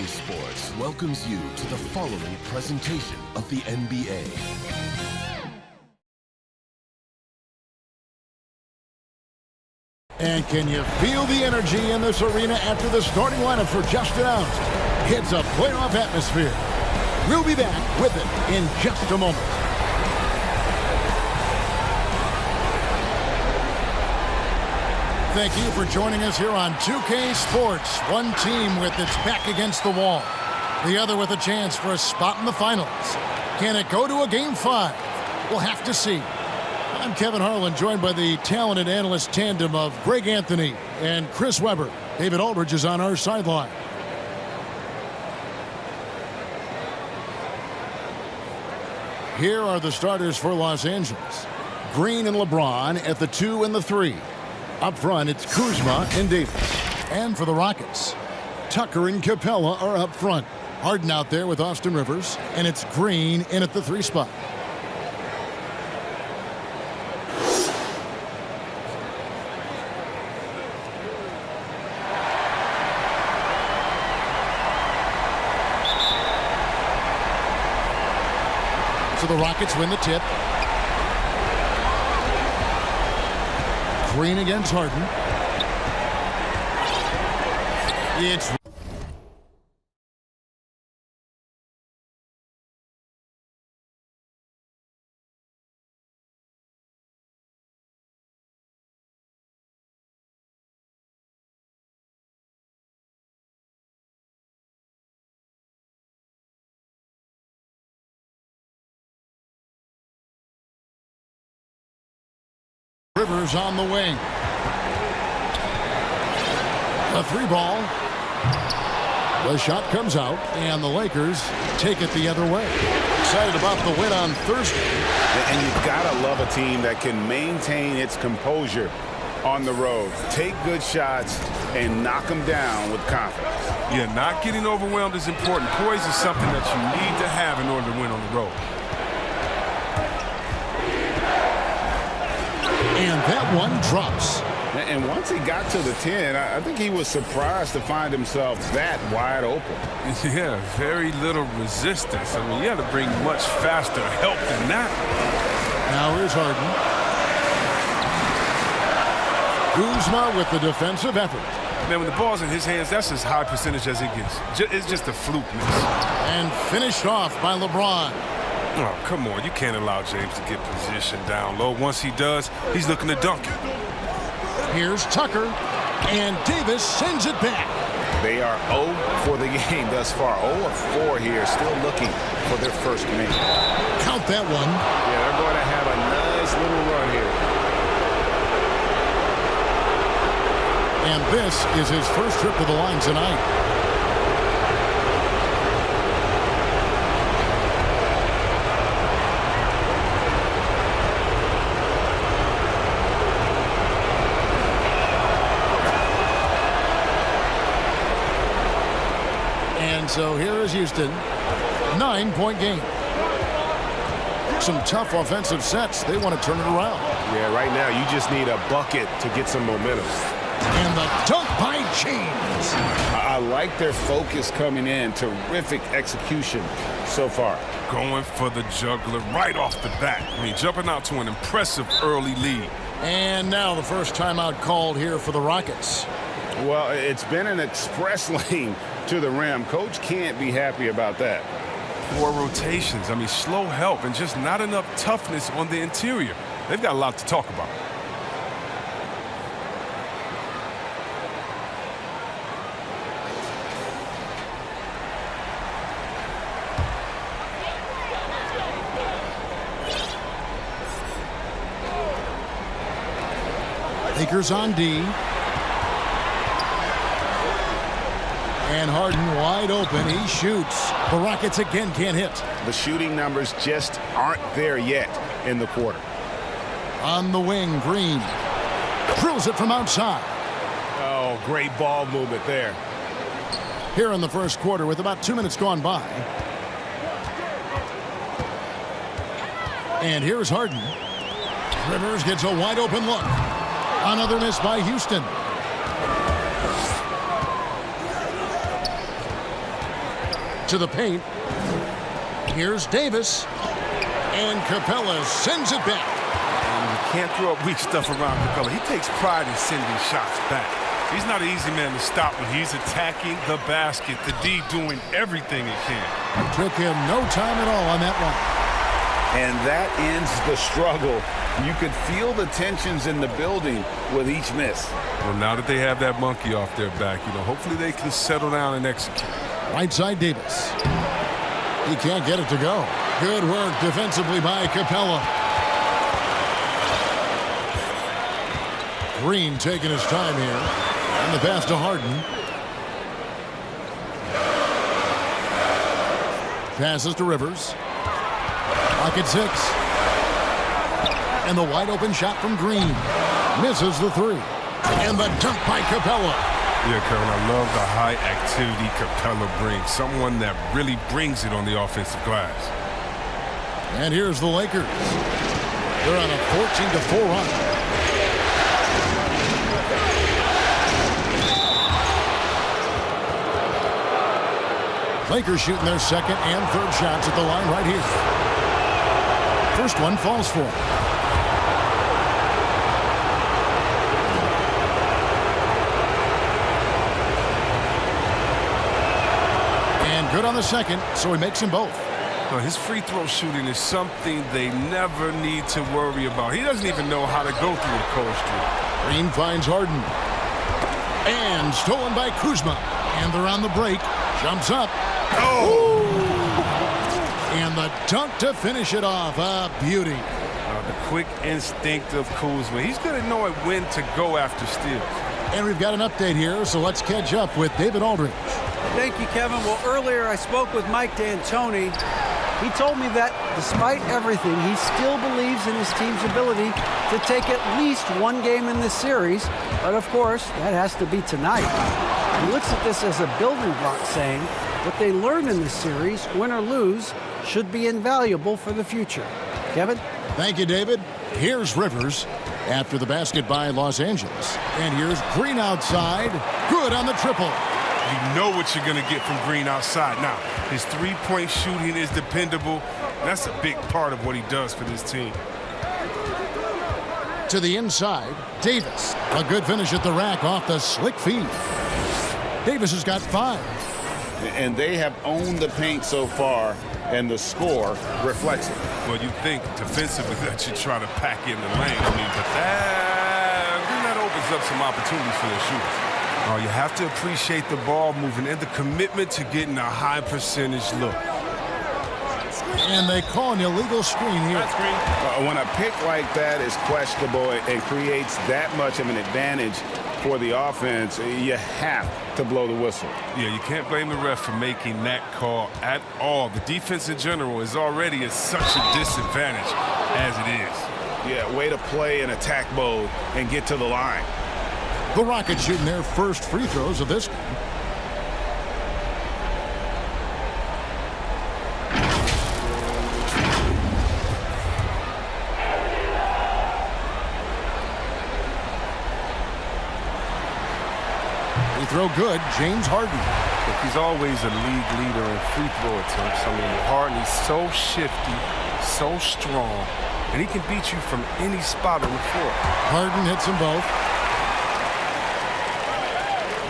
Sports welcomes you to the following presentation of the NBA. And can you feel the energy in this arena after the starting lineups were just announced? It's a playoff atmosphere. We'll be back with it in just a moment. Thank you for joining us here on 2K Sports. One team with its back against the wall. The other with a chance for a spot in the finals. Can it go to a Game 5? We'll have to see. I'm Kevin Harlan, joined by the talented analyst tandem of Greg Anthony and Chris Webber. David Aldridge is on our sideline. Here are the starters for Los Angeles. Green and LeBron at the 2 and the 3. Up front, it's Kuzma and Davis. And for the Rockets, Tucker and Capella are up front. Harden out there with Austin Rivers, and it's Green in at the 3 spot. So the Rockets win the tip. Green against Harden. It's Rivers on the wing. A 3 ball. The shot comes out, and the Lakers take it the other way. Excited about the win on Thursday. And you've got to love a team that can maintain its composure on the road. Take good shots and knock them down with confidence. Yeah, not getting overwhelmed is important. Poise is something that you need to have in order to win on the road. And that one drops. And once he got to the 10, I think he was surprised to find himself that wide open. Yeah, very little resistance. I mean, you had to bring much faster help than that. Now here's Harden. Kuzma with the defensive effort. Man, when the ball's in his hands, that's as high percentage as it gets. It's just a fluke miss. And finished off by LeBron. Oh, come on. You can't allow James to get positioned down low. Once he does, he's looking to dunk it. Here's Tucker, and Davis sends it back. They are 0 for the game thus far. 0 of 4 here, still looking for their first win. Count that one. Yeah, they're going to have a nice little run here. And this is his first trip to the line tonight. So here is Houston, 9-point game. Some tough offensive sets. They want to turn it around. Yeah, right now you just need a bucket to get some momentum. And the dunk by James. I like their focus coming in. Terrific execution so far. Going for the juggler right off the bat. I mean, jumping out to an impressive early lead. And now the first timeout called here for the Rockets. Well, it's been an express lane to the rim. Coach can't be happy about that. Poor rotations. I mean, slow help and just not enough toughness on the interior. They've got a lot to talk about. Lakers on D. And Harden wide open. He shoots. The Rockets again can't hit. The shooting numbers just aren't there yet in the quarter. On the wing, Green drills it from outside. Oh, great ball movement there. Here in the first quarter with about 2 minutes gone by. And here's Harden. Rivers gets a wide open look. Another miss by Houston. To the paint. Here's Davis. And Capella sends it back. You can't throw up weak stuff around Capella. He takes pride in sending shots back. He's not an easy man to stop when he's attacking the basket. The D doing everything he can. Took him no time at all on that one. And that ends the struggle. You could feel the tensions in the building with each miss. Well, now that they have that monkey off their back, hopefully they can settle down and execute. Right side Davis. He can't get it to go. Good work defensively by Capella. Green taking his time here. And the pass to Harden. Passes to Rivers. Pocket 6. And the wide open shot from Green. Misses the 3. And the dunk by Capella. Yeah, Kevin, I love the high activity Capella brings. Someone that really brings it on the offensive glass. And here's the Lakers. They're on a 14-4 run. Lakers shooting their second and third shots at the line right here. First one falls for them. And good on the second, so he makes them both. Well, his free throw shooting is something they never need to worry about. He doesn't even know how to go through a cold streak. Green finds Harden. And stolen by Kuzma. And they're on the break. Jumps up. Oh! And the dunk to finish it off. A beauty. The quick instinct of Kuzma. He's going to know when to go after steals. And we've got an update here, so let's catch up with David Aldridge. Thank you, Kevin. Well, earlier I spoke with Mike D'Antoni. He told me that despite everything, he still believes in his team's ability to take at least one game in this series. But of course, that has to be tonight. He looks at this as a building block, saying what they learned in this series, win or lose, should be invaluable for the future. Kevin? Thank you, David. Here's Rivers after the basket by Los Angeles. And here's Green outside. Good on the triple. You know what you're going to get from Green outside. Now, his three-point shooting is dependable. That's a big part of what he does for this team. To the inside, Davis. A good finish at the rack off the slick feed. Davis has got 5. And they have owned the paint so far, and the score reflects it. Well, you think defensively that you try to pack in the lane. But that opens up some opportunities for their shooters. You have to appreciate the ball moving and the commitment to getting a high percentage look. And they call an illegal screen here. When a pick like that is questionable and creates that much of an advantage for the offense, you have to blow the whistle. Yeah, you can't blame the ref for making that call at all. The defense in general is already at such a disadvantage as it is. Yeah, way to play in attack mode and get to the line. The Rockets shooting their first free throws of this game. throw good. James Harden. Look, he's always a league leader in free throw attempts. I mean, Harden, he's so shifty, so strong, and he can beat you from any spot on the floor. Harden hits them both.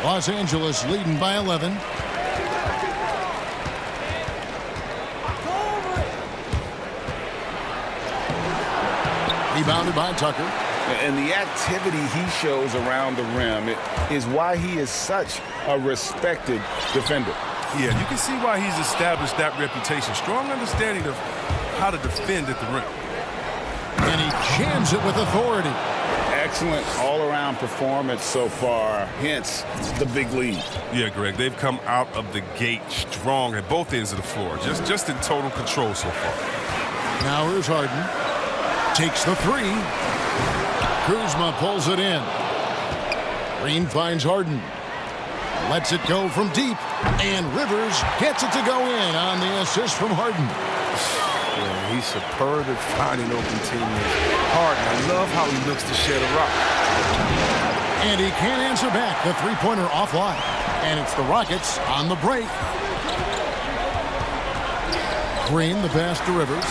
Los Angeles leading by 11. Rebounded by Tucker. And the activity he shows around the rim is why he is such a respected defender. Yeah, you can see why he's established that reputation. Strong understanding of how to defend at the rim. And he jams it with authority. Excellent all-around performance so far, hence the big lead. Yeah, Greg, they've come out of the gate strong at both ends of the floor, just in total control so far. Now here's Harden. Takes the three. Kuzma pulls it in. Green finds Harden. Lets it go from deep. And Rivers gets it to go in on the assist from Harden. Yeah, he's superb at finding open teammates. Harden, I love how he looks to shed a rock. And he can't answer back. The three-pointer offline. And it's the Rockets on the break. Green, the pass to Rivers.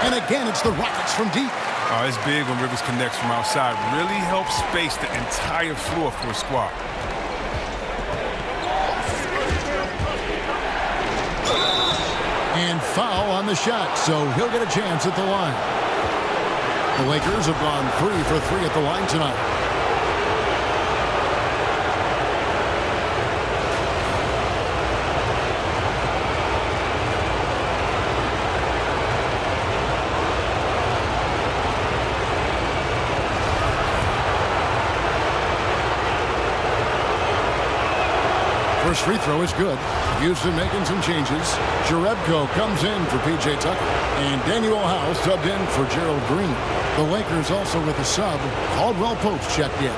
And again, it's the Rockets from deep. Oh, it's big when Rivers connects from outside. Really helps space the entire floor for a squad. And foul on the shot, so he'll get a chance at the line. The Lakers have gone 3 for 3 at the line tonight. First free throw is good. Houston making some changes. Jerebko comes in for P.J. Tucker. And Daniel House subbed in for Gerald Green. The Lakers also with a sub. Caldwell Pope checked in.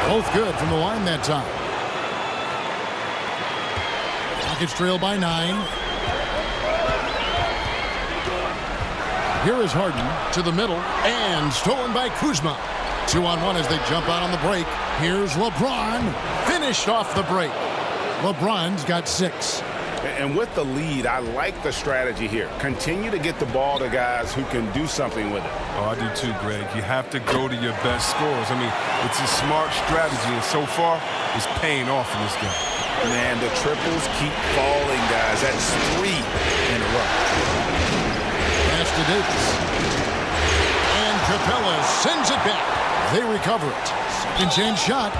Both good from the line that time. Rockets trail by 9. Here is Harden to the middle. And stolen by Kuzma. 2-on-1 as they jump out on the break. Here's LeBron. Finished off the break. LeBron's got 6. And with the lead, I like the strategy here. Continue to get the ball to guys who can do something with it. Oh, I do too, Greg. You have to go to your best scorers. I mean, it's a smart strategy, and so far, it's paying off in this game. Man, the triples keep falling, guys. That's 3 in a row. Pass to Davis. And Capella sends it back. They recover it. Second chance shot.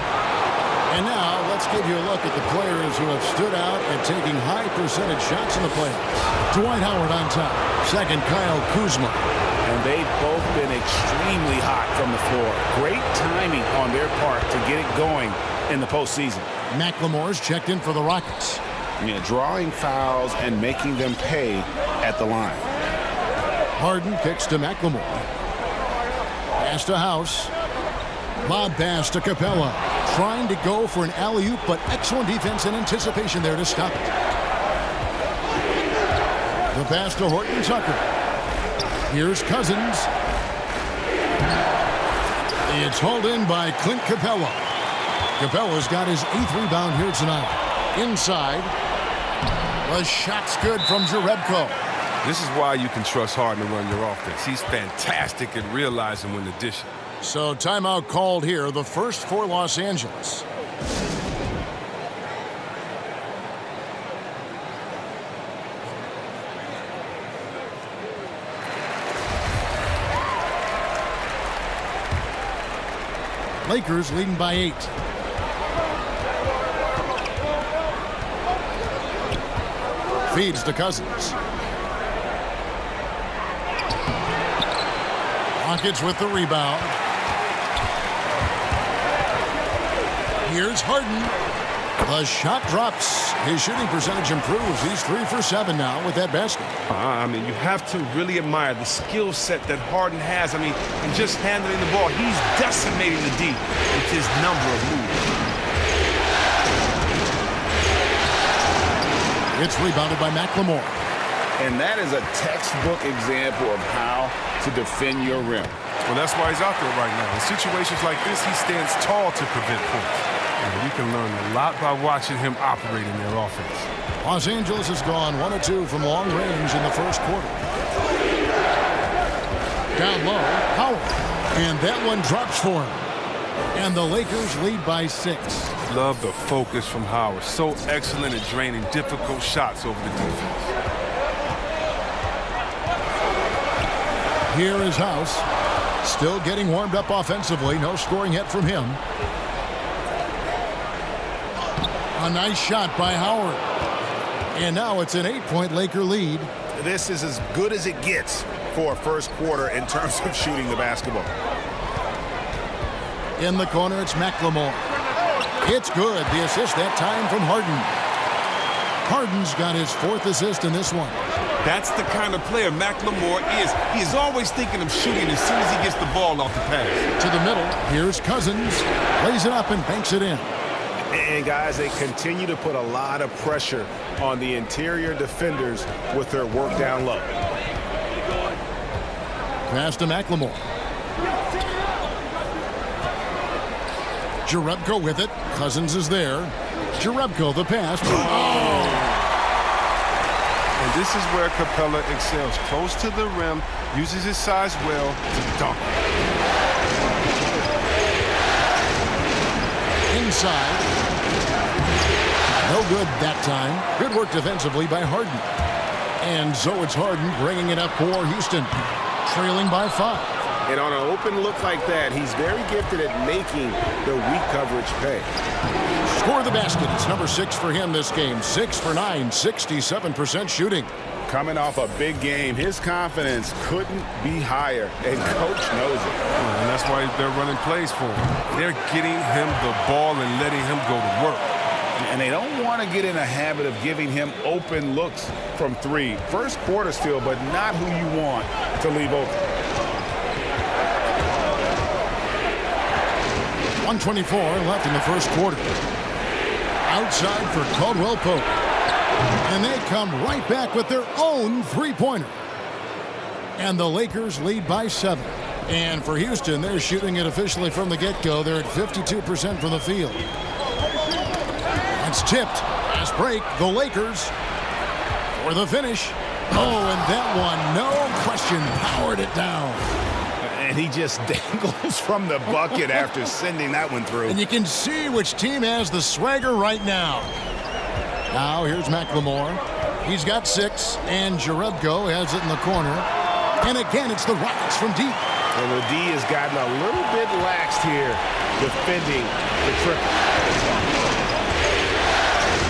And now let's give you a look at the players who have stood out and taking high percentage shots in the playoffs. Dwight Howard on top. Second, Kyle Kuzma. And they've both been extremely hot from the floor. Great timing on their part to get it going in the postseason. McLemore's checked in for the Rockets. Yeah, drawing fouls and making them pay at the line. Harden kicks to McLemore. Pass to House. Lob pass to Capella. Trying to go for an alley-oop, but excellent defense and anticipation there to stop it. The pass to Horton Tucker. Here's Cousins. It's hauled in by Clint Capella. Capella's got his 8th rebound here tonight. Inside. The shot's good from Jerebko. This is why you can trust Harden to run your offense. He's fantastic at realizing when to dish it. So timeout called here, the first for Los Angeles. Lakers leading by 8. Feeds to Cousins. Rockets with the rebound. Here's Harden. The shot drops. His shooting percentage improves. He's 3 for 7 now with that basket. I mean, you have to really admire the skill set that Harden has. I mean, in just handling the ball, he's decimating the D with his number of moves. It's rebounded by McLemore. And that is a textbook example of how to defend your rim. Well, that's why he's out there right now. In situations like this, he stands tall to prevent points. And we can learn a lot by watching him operate in their offense. Los Angeles has gone 1 of 2 from long range in the first quarter. Down low, Howard. And that one drops for him. And the Lakers lead by 6. Love the focus from Howard. So excellent at draining difficult shots over the defense. Here is House. Still getting warmed up offensively. No scoring yet from him. A nice shot by Howard. And now it's an 8-point Laker lead. This is as good as it gets for a first quarter in terms of shooting the basketball. In the corner, it's McLemore. It's good. The assist that time from Harden. Harden's got his 4th assist in this one. That's the kind of player McLemore is. He is always thinking of shooting as soon as he gets the ball off the pass. To the middle, here's Cousins. Lays it up and banks it in. And guys, they continue to put a lot of pressure on the interior defenders with their work down low. Pass to McLemore. Jerebko with it. Cousins is there. Jerebko the pass. Oh! And this is where Capella excels. Close to the rim, uses his size well to dunk. Inside. No good that time. Good work defensively by Harden. And so it's Harden bringing it up for Houston. Trailing by 5. And on an open look like that, he's very gifted at making the weak coverage pay. Score the basket. It's number 6 for him this game. 6 for 9, 67% shooting. Coming off a big game, his confidence couldn't be higher, and coach knows it. And that's why they're running plays for him. They're getting him the ball and letting him go to work. And they don't want to get in a habit of giving him open looks from 3. First quarter still, but not who you want to leave open. 1:24 left in the first quarter. Outside for Caldwell Pope. And they come right back with their own 3-pointer. And the Lakers lead by 7. And for Houston, they're shooting it officially from the get-go. They're at 52% from the field. It's tipped. Fast break. The Lakers for the finish. Oh, and that one, no question, powered it down. And he just dangles from the bucket after sending that one through. And you can see which team has the swagger right now. Now here's McLemore. He's got 6, and Jerebko has it in the corner. And again, it's the Rockets from deep. And the D has gotten a little bit laxed here defending the triple.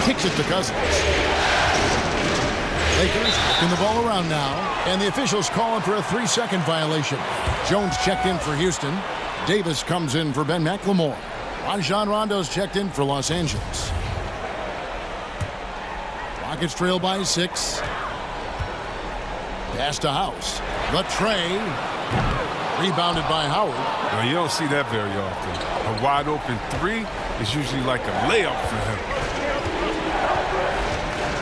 Kicks it to Cousins. Lakers in the ball around now, and the officials calling for a 3-second violation. Jones checked in for Houston. Davis comes in for Ben McLemore. Rajon Rondo's checked in for Los Angeles. Rockets trail by 6. Pass to House. The tray. Rebounded by Howard. Well, you don't see that very often. A wide open 3 is usually like a layup for him.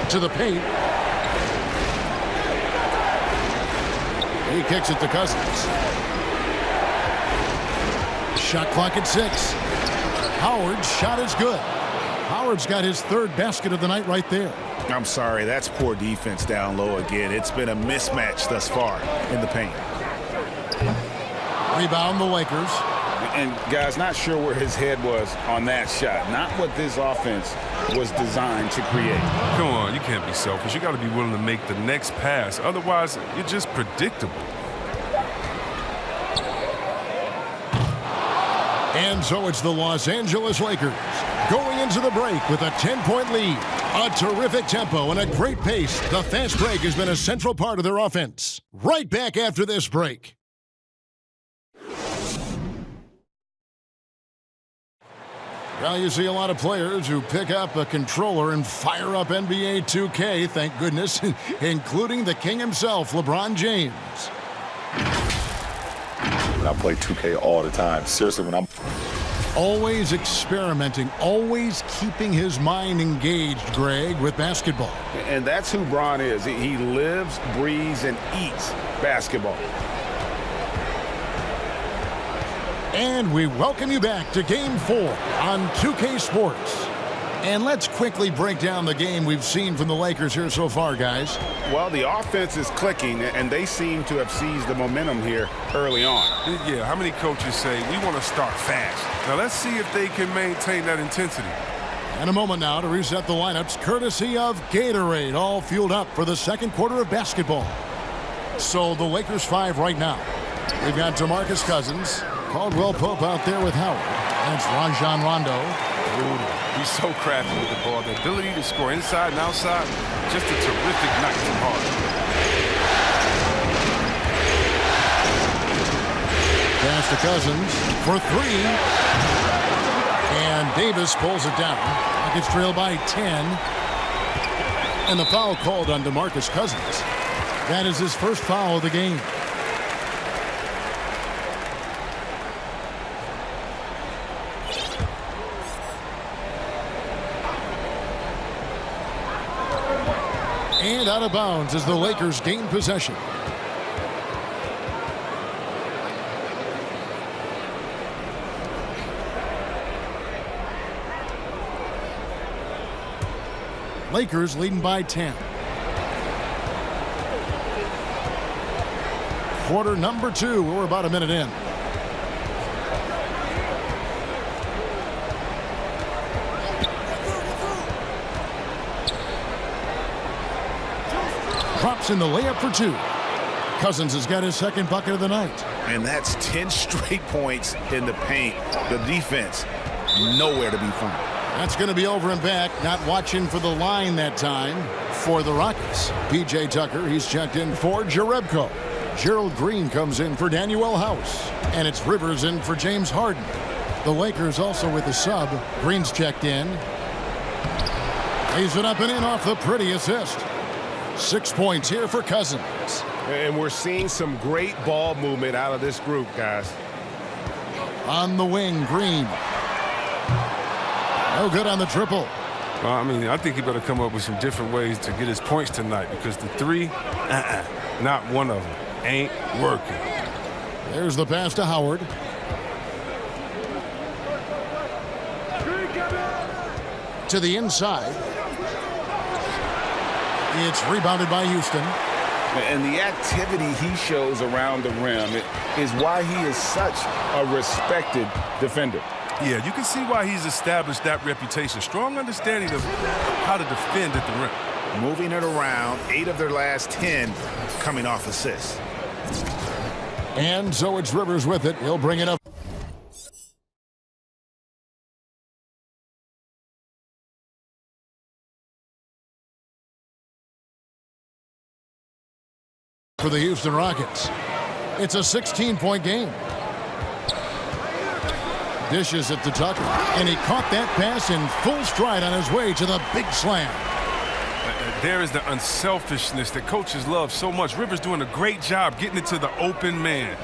To the paint. He kicks it to Cousins. Shot clock at 6. Howard's shot is good. Howard's got his 3rd basket of the night right there. I'm sorry, that's poor defense down low again. It's been a mismatch thus far in the paint. Rebound the Lakers. And guys, not sure where his head was on that shot. Not what this offense was designed to create. Come on, you can't be selfish. You got to be willing to make the next pass. Otherwise, you're just predictable. And so it's the Los Angeles Lakers going into the break with a 10-point lead. A terrific tempo and a great pace. The fast break has been a central part of their offense. Right back after this break. Well, you see a lot of players who pick up a controller and fire up NBA 2K, thank goodness, including the king himself, LeBron James. I play 2K all the time. Seriously, when I'm always experimenting, always keeping his mind engaged, Greg, with basketball. And that's who Bron is. He lives, breathes, and eats basketball. And we welcome you back to Game 4 on 2K Sports. And let's quickly break down the game we've seen from the Lakers here so far, guys. Well, the offense is clicking, and they seem to have seized the momentum here early on. Yeah, how many coaches say, we want to start fast? Now, let's see if they can maintain that intensity. And a moment now to reset the lineups, courtesy of Gatorade, all fueled up for the second quarter of basketball. So the Lakers 5 right now. We've got DeMarcus Cousins, Caldwell Pope out there with Howard. And it's Rajon Rondo. Ooh, he's so crafty with the ball. The ability to score inside and outside, just a terrific night from Harden. Pass to Cousins for 3. And Davis pulls it down. Rockets trail by 10. And the foul called on DeMarcus Cousins. That is his first foul of the game. And out of bounds as the Lakers gain possession. Lakers leading by 10. Quarter number 2. We're about a minute in. Drops in the layup for 2. Cousins has got his second bucket of the night. And that's 10 straight points in the paint. The defense, nowhere to be found. That's going to be over and back. Not watching for the line that time for the Rockets. P.J. Tucker, he's checked in for Jerebko. Gerald Green comes in for Danuel House. And it's Rivers in for James Harden. The Lakers also with the sub. Green's checked in. Lays it up and in off the pretty assist. 6 points here for Cousins. And we're seeing some great ball movement out of this group, guys. On the wing, Green. No good on the triple. Well, I mean, I think he better come up with some different ways to get his points tonight because the 3, not one of them, ain't working. There's the pass to Howard. To the inside. It's rebounded by Houston. And the activity he shows around the rim is why he is such a respected defender. Yeah, you can see why he's established that reputation. Strong understanding of how to defend at the rim. Moving it around, 8 of their last 10 coming off assists. And so it's Rivers with it. He'll bring it up. For the Houston Rockets. It's a 16-point game. Dishes it to Tucker. And he caught that pass in full stride on his way to the big slam. There is the unselfishness that coaches love so much. Rivers doing a great job getting it to the open man.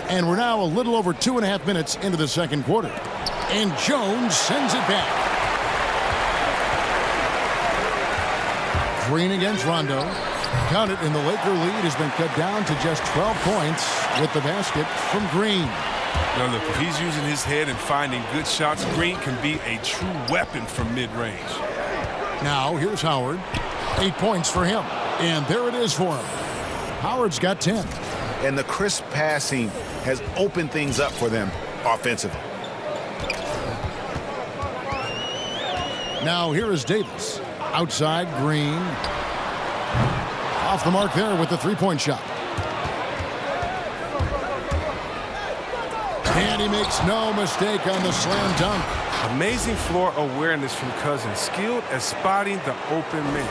And we're now a little over 2.5 minutes into the second quarter. And Jones sends it back. Green against Rondo. Count it, and the Laker lead has been cut down to just 12 points with the basket from Green. Now look, if he's using his head and finding good shots, Green can be a true weapon from mid-range. Now here's Howard. 8 points for him. And there it is for him. Howard's got 10. And the crisp passing has opened things up for them offensively. Now here is Davis. Outside, Green. Off the mark there with the three-point shot. And he makes no mistake on the slam dunk. Amazing floor awareness from Cousins. Skilled at spotting the open man.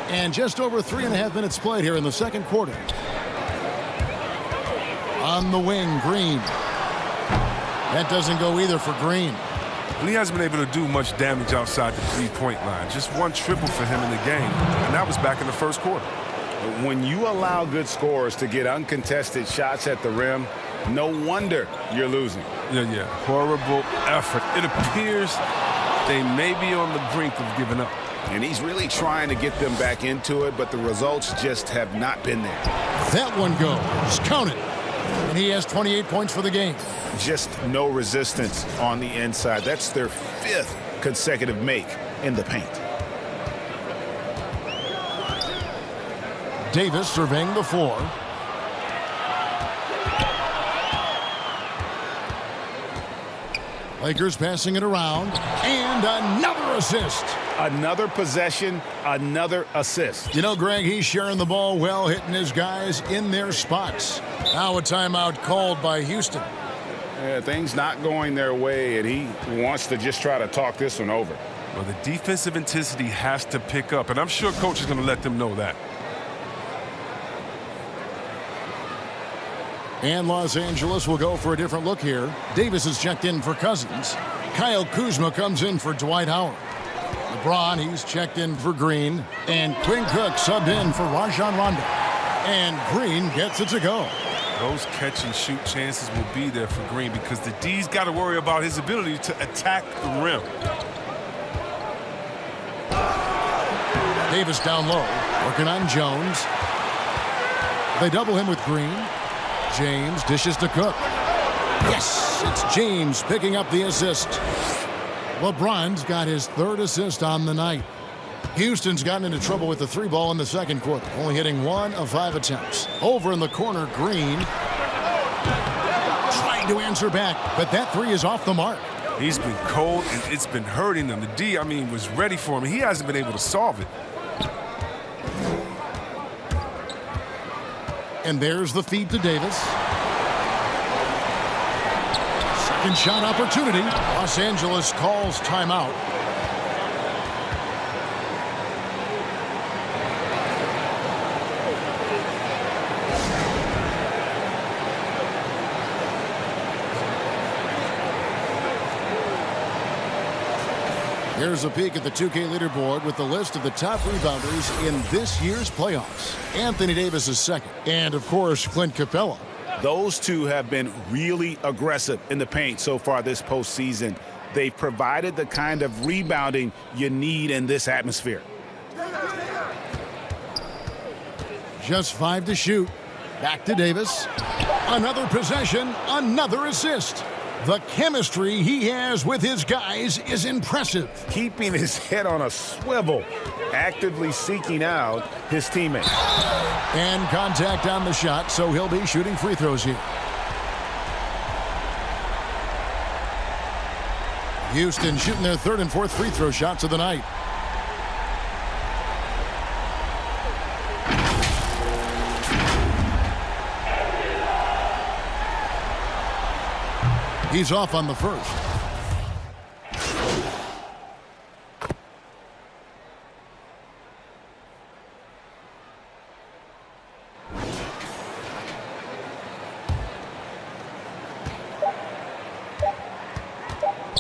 And just over 3.5 minutes played here in the second quarter. On the wing, Green. That doesn't go either for Green. And he hasn't been able to do much damage outside the three-point line. Just one triple for him in the game, and that was back in the first quarter. When you allow good scorers to get uncontested shots at the rim, no wonder you're losing. Yeah. Horrible effort. It appears they may be on the brink of giving up. And he's really trying to get them back into it, but the results just have not been there. That one goes. Count it. And he has 28 points for the game. Just no resistance on the inside. That's their 5th consecutive make in the paint. Davis surveying the floor. Lakers passing it around. And another assist. Another possession, another assist. You know, Greg, he's sharing the ball well, hitting his guys in their spots. Now a timeout called by Houston. Yeah, things not going their way, and he wants to just try to talk this one over. Well, the defensive intensity has to pick up, and I'm sure coach is going to let them know that. And Los Angeles will go for a different look here. Davis is checked in for Cousins. Kyle Kuzma comes in for Dwight Howard. LeBron, he's checked in for Green. And Quinn Cook subbed in for Rajon Rondo. And Green gets it to go. Those catch-and-shoot chances will be there for Green because the D's got to worry about his ability to attack the rim. Davis down low, working on Jones. They double him with Green. James dishes to Cook. Yes, it's James picking up the assist. LeBron's got his 3rd assist on the night. Houston's gotten into trouble with the 3-ball in the second quarter, only hitting 1 of 5 attempts. Over in the corner, Green trying to answer back, but that 3 is off the mark. He's been cold, and it's been hurting him. The D, was ready for him. He hasn't been able to solve it. And there's the feed to Davis. Second shot opportunity. Los Angeles calls timeout. Here's a peek at the 2K leaderboard with the list of the top rebounders in this year's playoffs. Anthony Davis is second. And, of course, Clint Capella. Those two have been really aggressive in the paint so far this postseason. They've provided the kind of rebounding you need in this atmosphere. Just 5 to shoot. Back to Davis. Another possession, another assist. The chemistry he has with his guys is impressive. Keeping his head on a swivel, actively seeking out his teammates. And contact on the shot, so he'll be shooting free throws here. Houston shooting their 3rd and 4th free throw shots of the night. He's off on the first.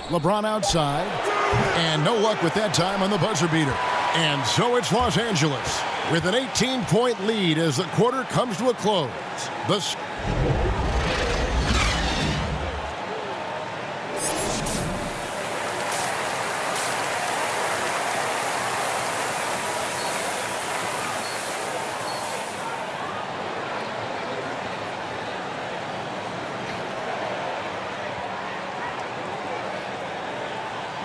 LeBron outside. And no luck with that time on the buzzer beater. And so it's Los Angeles with an 18-point lead as the quarter comes to a close.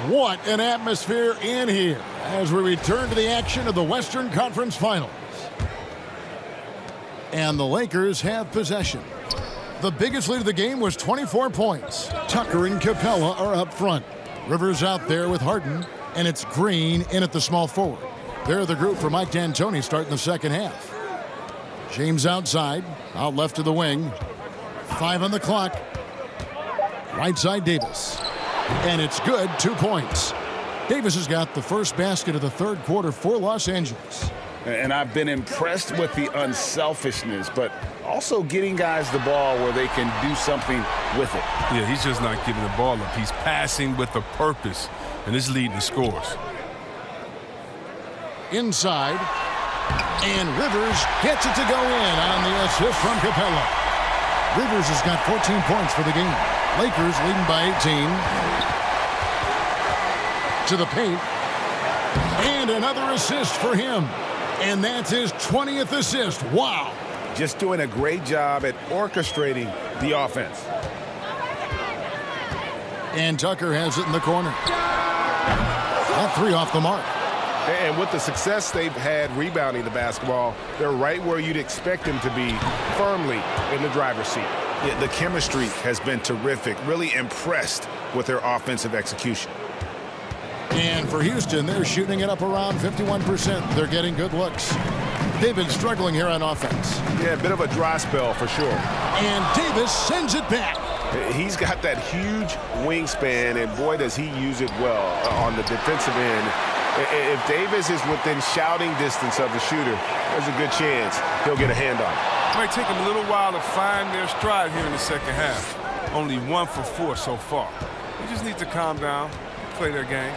What an atmosphere in here as we return to the action of the Western Conference Finals. And the Lakers have possession. The biggest lead of the game was 24 points. Tucker and Capella are up front. Rivers out there with Harden, and it's Green in at the small forward. They're the group for Mike D'Antoni starting the second half. James outside, out left to the wing. 5 on the clock. Right side Davis. And it's good, 2 points. Davis has got the first basket of the 3rd quarter for Los Angeles. And I've been impressed with the unselfishness, but also getting guys the ball where they can do something with it. Yeah, he's just not giving the ball up. He's passing with a purpose, and it's leading to scores. Inside, and Rivers gets it to go in on the assist from Capella. Rivers has got 14 points for the game. Lakers leading by 18. To the paint. And another assist for him. And that's his 20th assist. Wow. Just doing a great job at orchestrating the offense. And Tucker has it in the corner. That three off the mark. And with the success they've had rebounding the basketball, they're right where you'd expect them to be, firmly in the driver's seat. Yeah, the chemistry has been terrific. Really impressed with their offensive execution. And for Houston, they're shooting it up around 51%. They're getting good looks. They've been struggling here on offense. Yeah, a bit of a dry spell for sure. And Davis sends it back. He's got that huge wingspan, and boy, does he use it well on the defensive end. If Davis is within shouting distance of the shooter, there's a good chance he'll get a hand on it. It might take them a little while to find their stride here in the second half. Only 1 for 4 so far. They just need to calm down, play their game.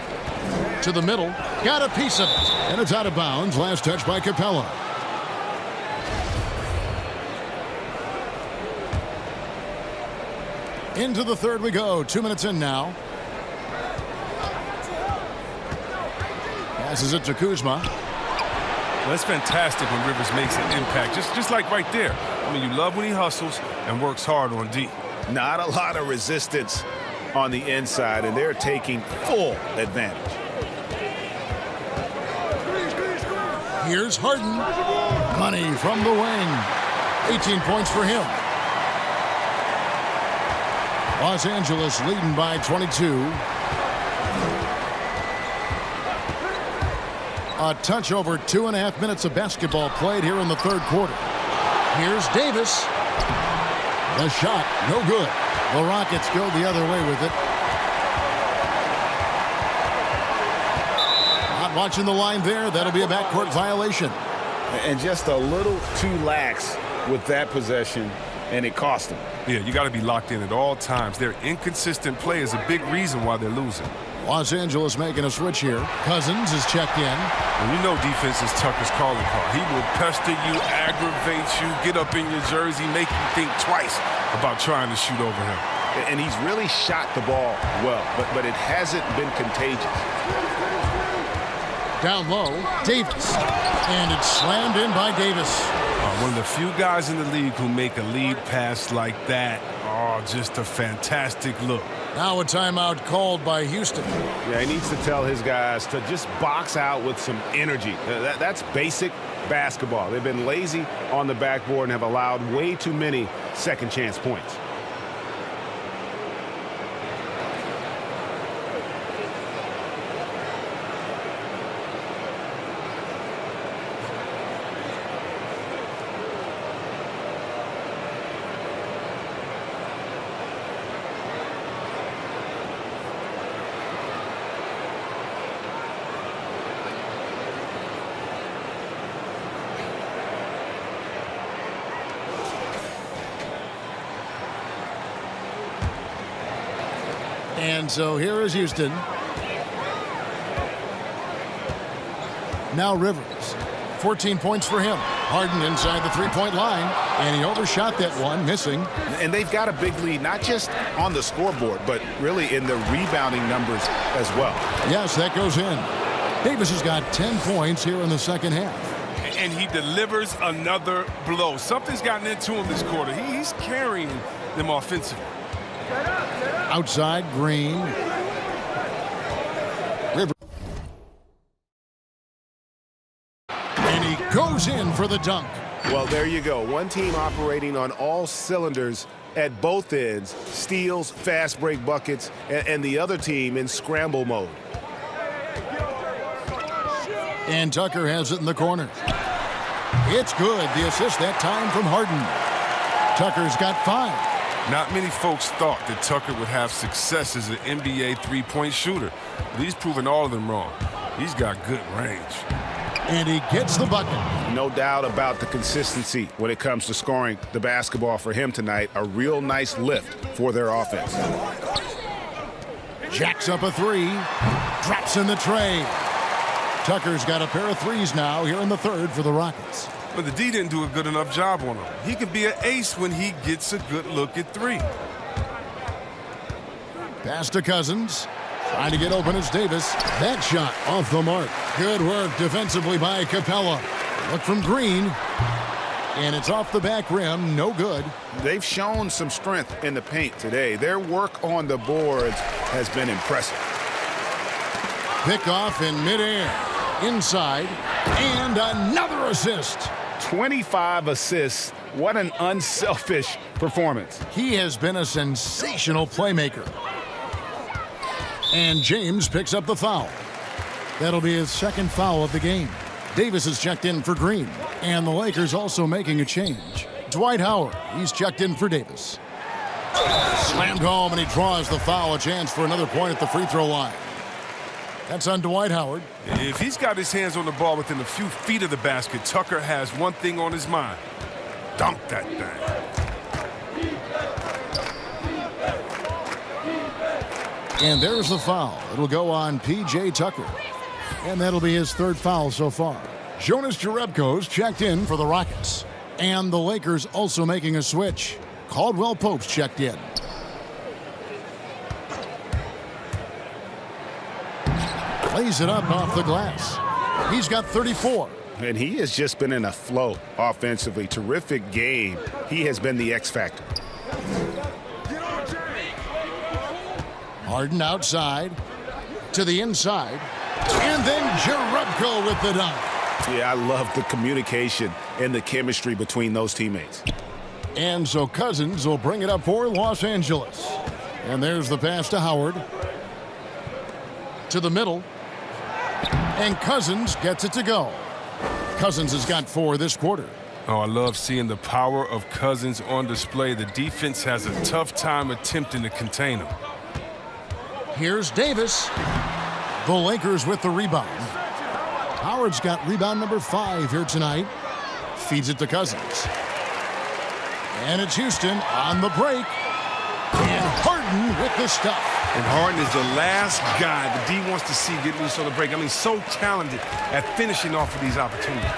To the middle, got a piece of it, and it's out of bounds. Last touch by Capella. Into the third we go. 2 minutes in now. Passes it to Kuzma. Well, it's fantastic when Rivers makes an impact, just like right there. I mean, you love when he hustles and works hard on D. Not a lot of resistance on the inside, and they're taking full advantage. Here's Harden. Money from the wing. 18 points for him. Los Angeles leading by 22. A touch over 2.5 minutes of basketball played here in the third quarter. Here's Davis. The shot, no good. The Rockets go the other way with it. Not watching the line there. That'll be a backcourt violation. And just a little too lax with that possession, and it cost them. Yeah, you got to be locked in at all times. Their inconsistent play is a big reason why they're losing. Los Angeles making a switch here. Cousins is checked in. And you know defense is Tucker's calling card. He will pester you, aggravate you, get up in your jersey, make you think twice about trying to shoot over him. And he's really shot the ball well, but it hasn't been contagious. Down low, Davis. And it's slammed in by Davis. One of the few guys in the league who make a lead pass like that. Oh, just a fantastic look. Now a timeout called by Houston. Yeah, he needs to tell his guys to just box out with some energy. That's basic basketball. They've been lazy on the backboard and have allowed way too many second chance points. And so here is Houston. Now Rivers. 14 points for him. Harden inside the three-point line, and he overshot that one, missing. And they've got a big lead, not just on the scoreboard, but really in the rebounding numbers as well. Yes, that goes in. Davis has got 10 points here in the second half. And he delivers another blow. Something's gotten into him this quarter. He's carrying them offensively. Outside, Green. Rivers. And he goes in for the dunk. Well, there you go. One team operating on all cylinders at both ends. Steals, fast break buckets, and the other team in scramble mode. And Tucker has it in the corner. It's good. The assist that time from Harden. Tucker's got 5. Not many folks thought that Tucker would have success as an NBA three-point shooter. But he's proven all of them wrong. He's got good range. And he gets the bucket. No doubt about the consistency when it comes to scoring the basketball for him tonight. A real nice lift for their offense. Jacks up a 3. Drops in the tray. Tucker's got a pair of threes now here in the third for the Rockets. But the D didn't do a good enough job on him. He could be an ace when he gets a good look at 3. Pass to Cousins. Trying to get open is Davis. That shot off the mark. Good work defensively by Capella. Look from Green. And it's off the back rim. No good. They've shown some strength in the paint today. Their work on the boards has been impressive. Pick-off in midair. Inside. And another assist. 25 assists. What an unselfish performance. He has been a sensational playmaker. And James picks up the foul. That'll be his second foul of the game. Davis is checked in for Green. And the Lakers also making a change. Dwight Howard, he's checked in for Davis. Slammed home, and he draws the foul. A chance for another point at the free throw line. That's on Dwight Howard. If he's got his hands on the ball within a few feet of the basket, Tucker has one thing on his mind. Dunk that thing. And there's the foul. It'll go on P.J. Tucker. And that'll be his third foul so far. Jonas Jerebko's checked in for the Rockets. And the Lakers also making a switch. Caldwell Pope's checked in. Lays it up off the glass. He's got 34. And he has just been in a flow offensively. Terrific game. He has been the X factor. Harden outside to the inside. And then Jerebko with the dunk. Yeah, I love the communication and the chemistry between those teammates. And so Cousins will bring it up for Los Angeles. And there's the pass to Howard. To the middle. And Cousins gets it to go. Cousins has got 4 this quarter. Oh, I love seeing the power of Cousins on display. The defense has a tough time attempting to contain him. Here's Davis. The Lakers with the rebound. Howard's got rebound number 5 here tonight. Feeds it to Cousins. And it's Houston on the break. And Harden with the stuff. And Harden is the last guy the D wants to see get loose on the break. I mean, so talented at finishing off of these opportunities.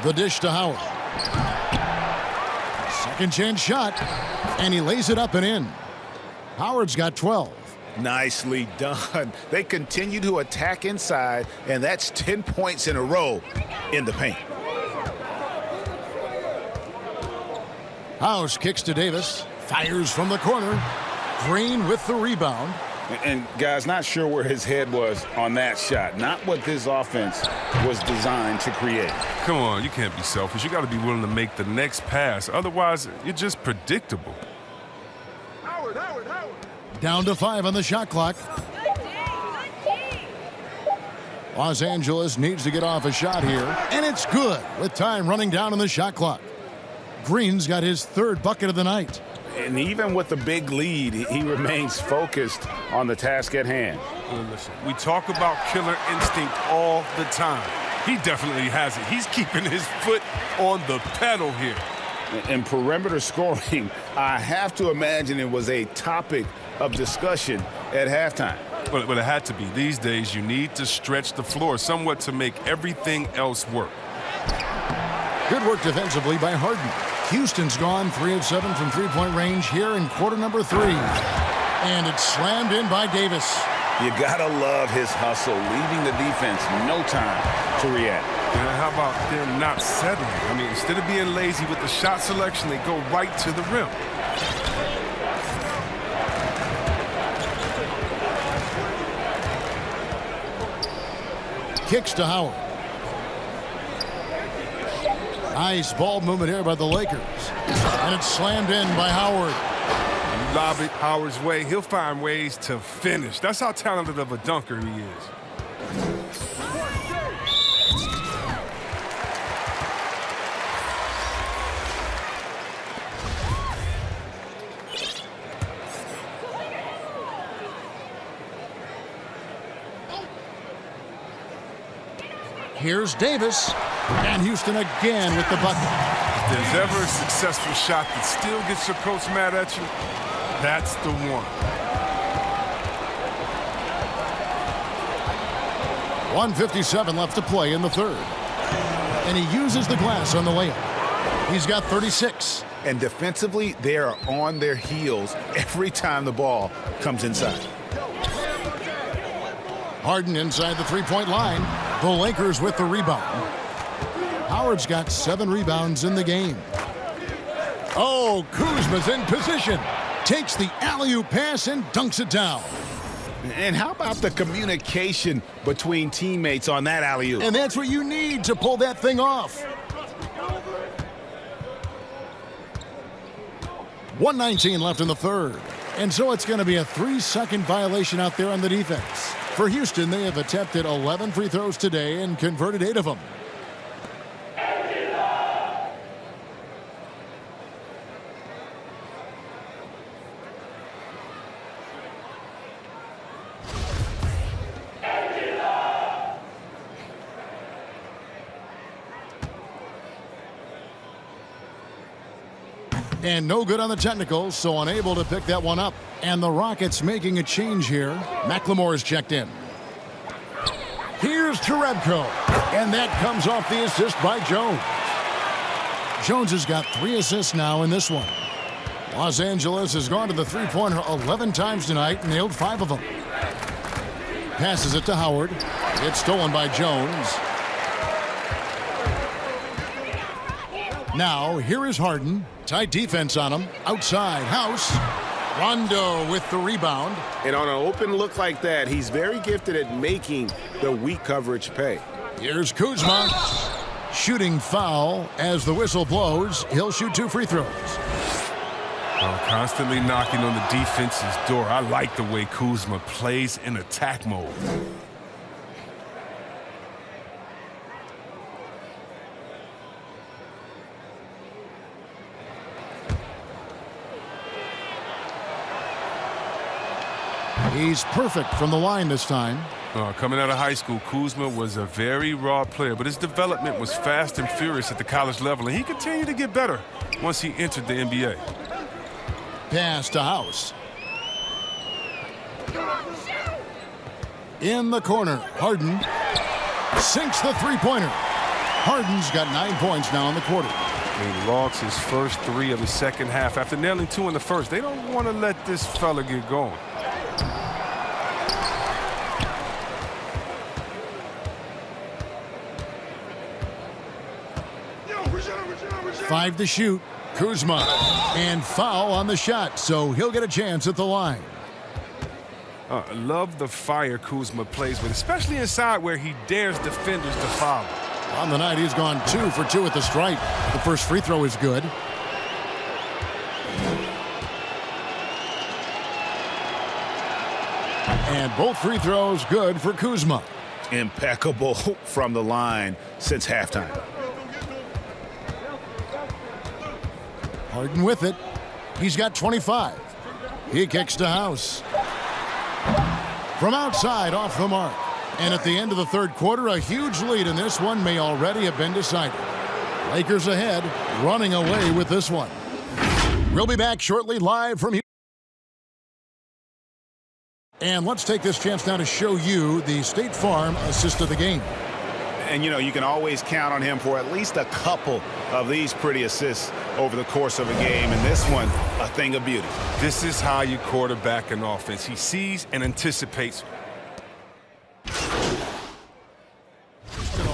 The dish to Howard. Second chance shot. And he lays it up and in. Howard's got 12. Nicely done. They continue to attack inside, and that's 10 points in a row in the paint. House kicks to Davis. Fires from the corner. Green with the rebound. And guys, not sure where his head was on that shot. Not what this offense was designed to create. Come on, you can't be selfish. You got to be willing to make the next pass. Otherwise, you're just predictable. Howard. Down to 5 on the shot clock. Los Angeles needs to get off a shot here. And it's good with time running down on the shot clock. Green's got his 3rd bucket of the night. And even with the big lead, he remains focused on the task at hand. Well, listen, we talk about killer instinct all the time. He definitely has it. He's keeping his foot on the pedal here. In perimeter scoring, I have to imagine it was a topic of discussion at halftime. But it had to be. These days, you need to stretch the floor somewhat to make everything else work. Good work defensively by Harden. Houston's gone 3 of 7 from three-point range here in quarter number 3. And it's slammed in by Davis. You gotta love his hustle, leaving the defense no time to react. And how about them not settling? I mean, instead of being lazy with the shot selection, they go right to the rim. Kicks to Howard. Nice ball movement here by the Lakers. And it's slammed in by Howard. You lob it Howard's way, he'll find ways to finish. That's how talented of a dunker he is. Here's Davis. And Houston again with the bucket. If there's ever a successful shot that still gets your coach mad at you, That's the one. 1:57 left to play in the third. And he uses the glass on the layup. He's got 36. And defensively, they are on their heels every time the ball comes inside. Harden inside the three-point line. The Lakers with the rebound. Howard's got 7 rebounds in the game. Oh, Kuzma's in position. Takes the alley-oop pass and dunks it down. And how about the communication between teammates on that alley-oop? And that's what you need to pull that thing off. 1:19 left in the third. And so it's going to be a 3-second violation out there on the defense. For Houston, they have attempted 11 free throws today and converted 8 of them. And no good on the technicals, so unable to pick that one up. And the Rockets making a change here. McLemore is checked in. Here's Jerebko. And that comes off the assist by Jones. Jones has got 3 assists now in this one. Los Angeles has gone to the three-pointer 11 times tonight, nailed 5 of them. Passes it to Howard. It's stolen by Jones. Now, here is Harden. Tight defense on him. Outside, House. Rondo with the rebound. And on an open look like that, he's very gifted at making the weak coverage pay. Here's Kuzma. Shooting foul as the whistle blows. He'll shoot 2 free throws. Constantly knocking on the defense's door. I like the way Kuzma plays in attack mode. He's perfect from the line this time. Coming out of high school, Kuzma was a very raw player, but his development was fast and furious at the college level, and he continued to get better once he entered the NBA. Pass to House. In the corner, Harden sinks the three-pointer. Harden's got 9 points now in the quarter. He logs his first 3 of the second half after nailing 2 in the first. They don't want to let this fella get going. Five to shoot. Kuzma. And foul on the shot, so he'll get a chance at the line. Love the fire Kuzma plays with, especially inside where he dares defenders to foul. On the night, he's gone 2 for 2 at the stripe. The first free throw is good. And both free throws good for Kuzma. Impeccable from the line since halftime. Harden with it. He's got 25. He kicks to House. From outside, off the mark. And at the end of the third quarter, a huge lead in this one may already have been decided. Lakers ahead, running away with this one. We'll be back shortly live from here. And let's take this chance now to show you the State Farm assist of the game. And, you know, you can always count on him for at least a couple of these pretty assists over the course of a game. And this one, a thing of beauty. This is how you quarterback an offense. He sees and anticipates. A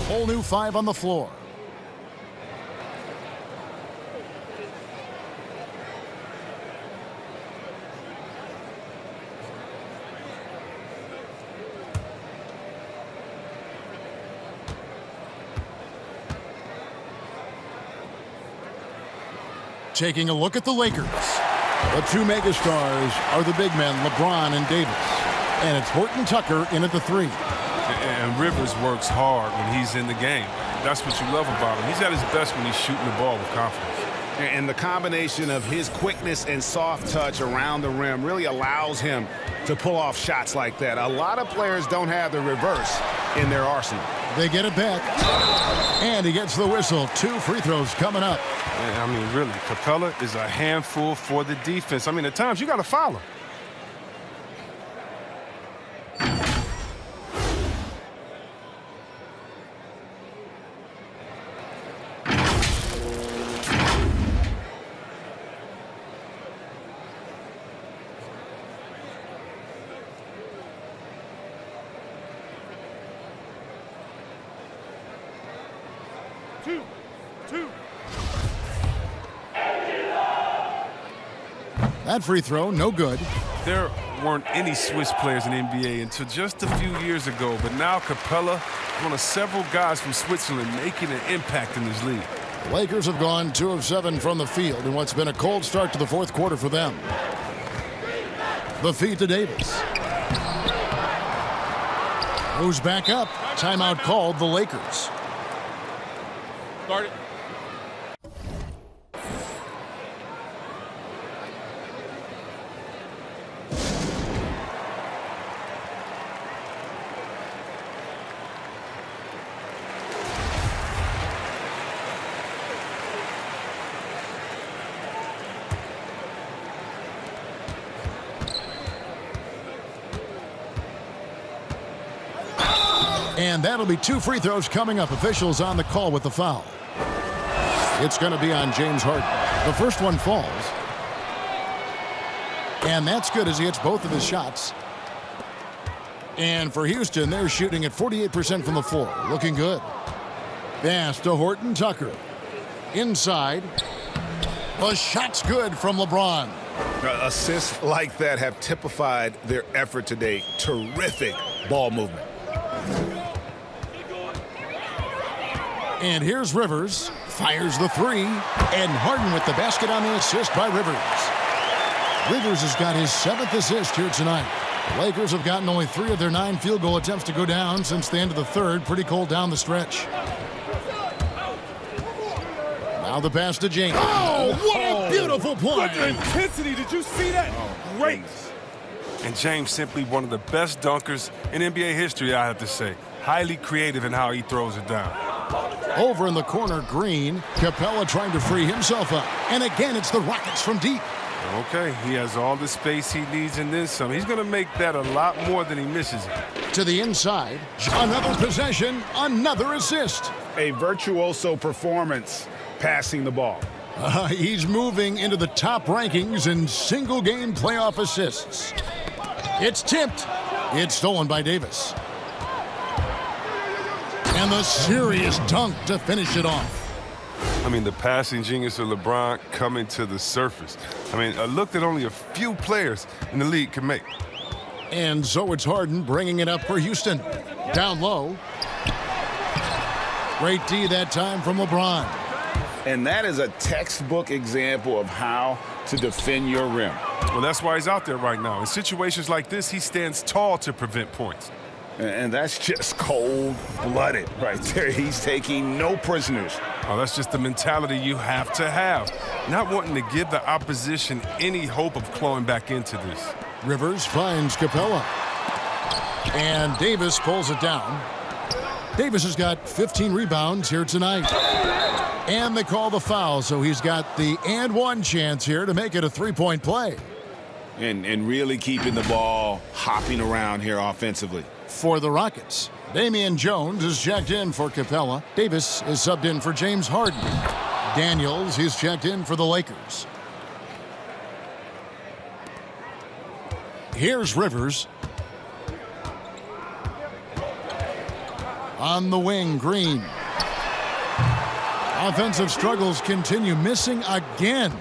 whole new 5 on the floor. Taking a look at the Lakers. The 2 megastars are the big men, LeBron and Davis. And it's Horton Tucker in at the 3. And Rivers works hard when he's in the game. That's what you love about him. He's at his best when he's shooting the ball with confidence. And the combination of his quickness and soft touch around the rim really allows him to pull off shots like that. A lot of players don't have the reverse. in their arsenal. They get it back. And he gets the whistle. 2 free throws coming up. Yeah, I mean, really, Capella is a handful for the defense. I mean, at times you got to foul him. That free throw, no good. There weren't any Swiss players in the NBA until just a few years ago, but now Capella, one of several guys from Switzerland making an impact in this league. The Lakers have gone 2 of 7 from the field in what's been a cold start to the fourth quarter for them. The feed to Davis. Goes back up. Timeout called, the Lakers. Start it. And that'll be 2 free throws coming up. Officials on the call with the foul. It's going to be on James Harden. The first one falls. And that's good as he hits both of his shots. And for Houston, they're shooting at 48% from the floor. Looking good. Pass to Horton Tucker. Inside. The shot's good from LeBron. Assists like that have typified their effort today. Terrific ball movement. And here's Rivers. Fires the 3. And Harden with the basket on the assist by Rivers. Rivers has got his 7th assist here tonight. The Lakers have gotten only 3 of their 9 field goal attempts to go down since the end of the third. Pretty cold down the stretch. Now the pass to James. Oh, what a beautiful play. What intensity. Did you see that? Great. And James simply one of the best dunkers in NBA history, I have to say. Highly creative in how he throws it down. Over in the corner, Green. Capella trying to free himself up. And again, it's the Rockets from deep. Okay, he has all the space he needs in this. He's going to make that a lot more than he misses it. To the inside. Another possession, another assist. A virtuoso performance passing the ball. He's moving into the top rankings in single-game playoff assists. It's tipped. It's stolen by Davis. And the serious dunk to finish it off. I mean, the passing genius of LeBron coming to the surface. I mean, a look that only a few players in the league can make. And so it's Harden bringing it up for Houston. Down low. Great D that time from LeBron. And that is a textbook example of how to defend your rim. Well, that's why he's out there right now. In situations like this, he stands tall to prevent points. And that's just cold-blooded right there. He's taking no prisoners. Oh, that's just the mentality you have to have. Not wanting to give the opposition any hope of clawing back into this. Rivers finds Capella. And Davis pulls it down. Davis has got 15 rebounds here tonight. And they call the foul, so he's got the and one chance here to make it a three-point play. And really keeping the ball hopping around here offensively. For the Rockets, Damian Jones is checked in for Capella. Davis is subbed in for James Harden. Daniels is checked in for the Lakers. Here's Rivers. On the wing, Green. Offensive struggles continue, missing again.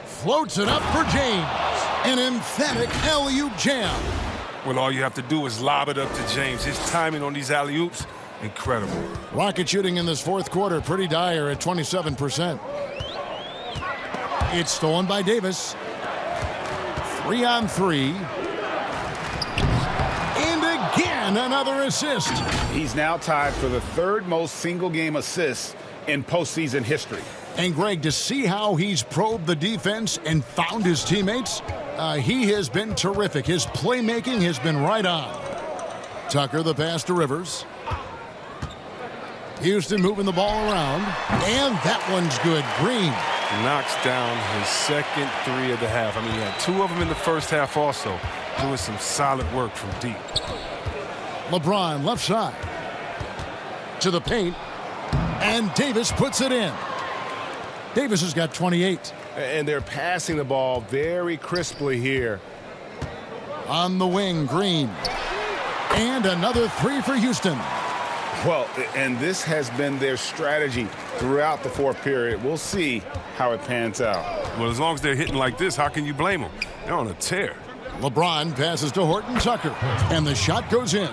Floats it up for James. An emphatic alley-oop jam. Well, all you have to do is lob it up to James. His timing on these alley-oops, incredible. Rocket shooting in this fourth quarter, pretty dire at 27%. It's stolen by Davis. 3-on-3. And again, another assist. He's now tied for the third most single-game assists in postseason history. And, Greg, to see how he's probed the defense and found his teammates, he has been terrific. His playmaking has been right on. Tucker the pass to Rivers. Houston moving the ball around. And that one's good. Green knocks down his second three of the half. I mean, he had 2 of them in the first half also. Doing some solid work from deep. LeBron left side. To the paint. And Davis puts it in. Davis has got 28. And they're passing the ball very crisply here. On the wing, Green. And another 3 for Houston. Well, and this has been their strategy throughout the fourth period. We'll see how it pans out. Well, as long as they're hitting like this, how can you blame them? They're on a tear. LeBron passes to Horton Tucker. And the shot goes in.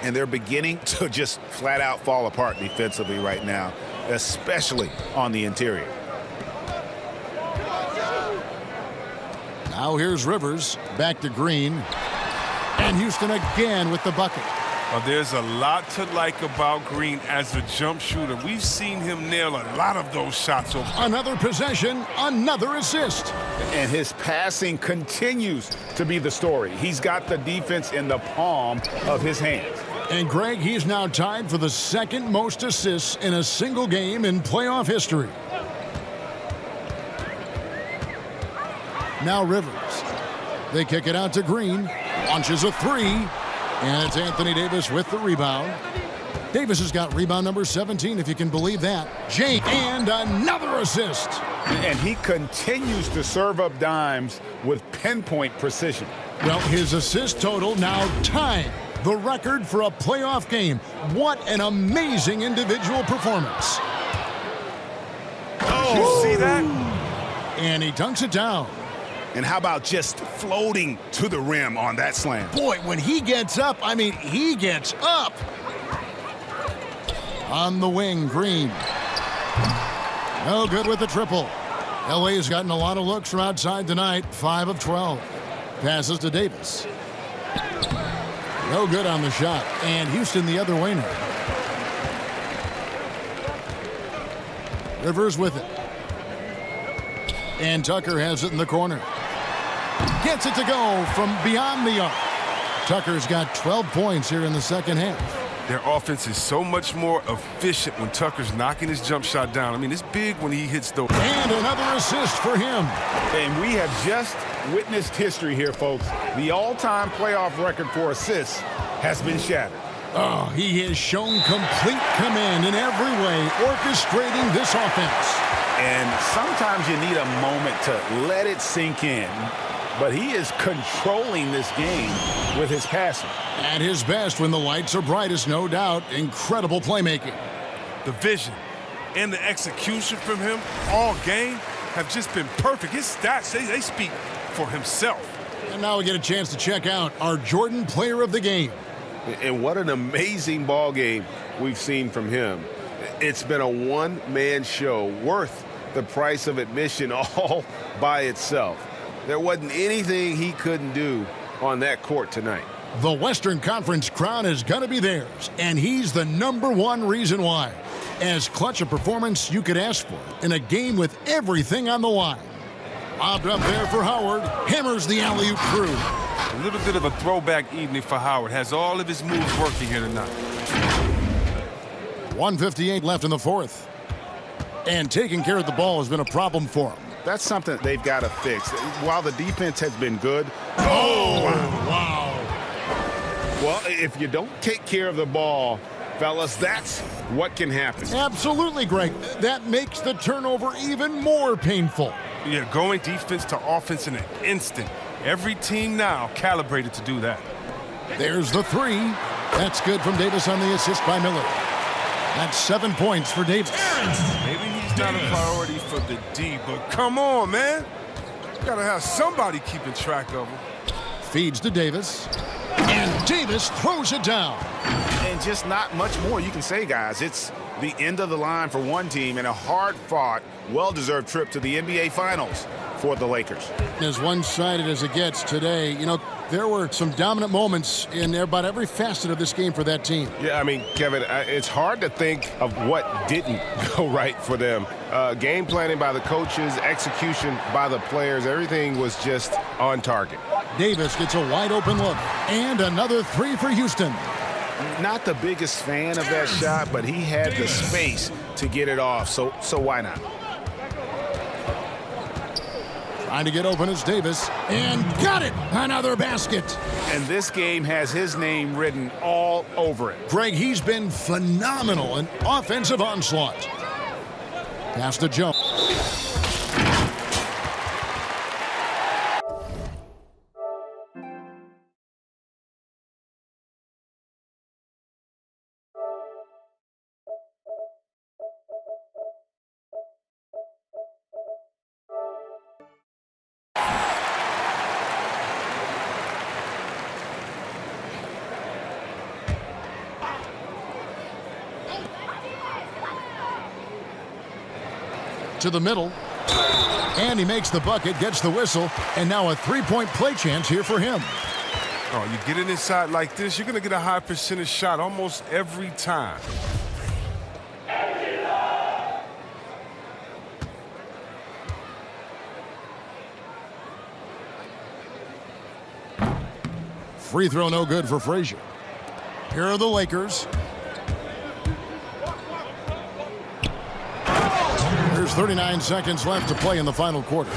And they're beginning to just flat out fall apart defensively right now, especially on the interior. Now here's Rivers. Back to Green. And Houston again with the bucket. Well, there's a lot to like about Green as a jump shooter. We've seen him nail a lot of those shots. Another possession, another assist. And his passing continues to be the story. He's got the defense in the palm of his hands. And Greg, he's now tied for the second most assists in a single game in playoff history. Now Rivers. They kick it out to Green. Launches a 3. And it's Anthony Davis with the rebound. Davis has got rebound number 17, if you can believe that. Jane, and another assist. And he continues to serve up dimes with pinpoint precision. Well, his assist total now tying the record for a playoff game. What an amazing individual performance. Oh, you see that? And he dunks it down. And how about just floating to the rim on that slam? Boy, when he gets up, I mean, he gets up. On the wing, Green. No good with the triple. LA's gotten a lot of looks from outside tonight. 5 of 12. Passes to Davis. No good on the shot. And Houston the other way now. Rivers with it. And Tucker has it in the corner. Gets it to go from beyond the arc. Tucker's got 12 points here in the second half. Their offense is so much more efficient when Tucker's knocking his jump shot down. I mean, it's big when he hits those. And another assist for him. And we have just witnessed history here, folks. The all-time playoff record for assists has been shattered. Oh, he has shown complete command in every way, orchestrating this offense. And sometimes you need a moment to let it sink in. But he is controlling this game with his passing. At his best when the lights are brightest, no doubt. Incredible playmaking. The vision and the execution from him all game have just been perfect. His stats, they speak for himself. And now we get a chance to check out our Jordan Player of the Game. And what an amazing ball game we've seen from him. It's been a one-man show worth the price of admission all by itself. There wasn't anything he couldn't do on that court tonight. The Western Conference crown is going to be theirs, and he's the #1 reason why. As clutch a performance you could ask for in a game with everything on the line. Lobbed up there for Howard. Hammers the alley-oop through. A little bit of a throwback evening for Howard. Has all of his moves working here tonight. 1:58 left in the fourth. And taking care of the ball has been a problem for him. That's something they've got to fix. While the defense has been good. Oh, wow. Well, if you don't take care of the ball, fellas, that's what can happen. Absolutely, Greg. That makes the turnover even more painful. Yeah, going defense to offense in an instant. Every team now calibrated to do that. There's the 3. That's good from Davis on the assist by Miller. That's 7 points for Davis. Maybe he's not a priority for the D, but come on, man. You gotta have somebody keeping track of him. Feeds to Davis. And Davis throws it down. And just not much more you can say, guys. It's the end of the line for one team and a hard-fought, well-deserved trip to the NBA Finals for the Lakers. As one-sided as it gets today, you know, there were some dominant moments in about every facet of this game for that team. Yeah, I mean, Kevin, it's hard to think of what didn't go right for them. Game planning by the coaches, execution by the players, everything was just on target. Davis gets a wide-open look. And another 3 for Houston. Not the biggest fan of that shot, but he had the space to get it off, so why not? Trying to get open is Davis, and got it! Another basket! And this game has his name written all over it. Greg, he's been phenomenal in offensive onslaught. Pass to Jones. To the middle, and he makes the bucket, gets the whistle, and now a three-point play chance here for him. Oh, you get it inside like this, you're going to get a high percentage shot almost every time. Free throw no good for Frazier. Here are the Lakers. There's 39 seconds left to play in the final quarter.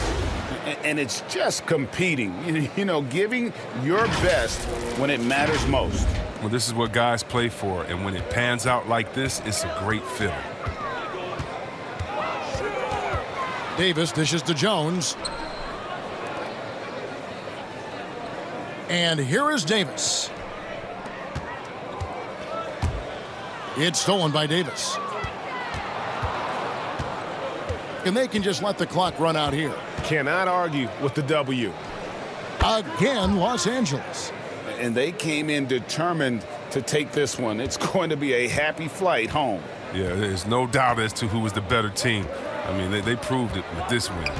And it's just competing, you know, giving your best when it matters most. Well, this is what guys play for, and when it pans out like this, it's a great feeling. Davis dishes to Jones. And here is Davis. It's stolen by Davis. And they can just let the clock run out here. Cannot argue with the W. Again, Los Angeles. And they came in determined to take this one. It's going to be a happy flight home. Yeah, there's no doubt as to who was the better team. I mean, they proved it with this win.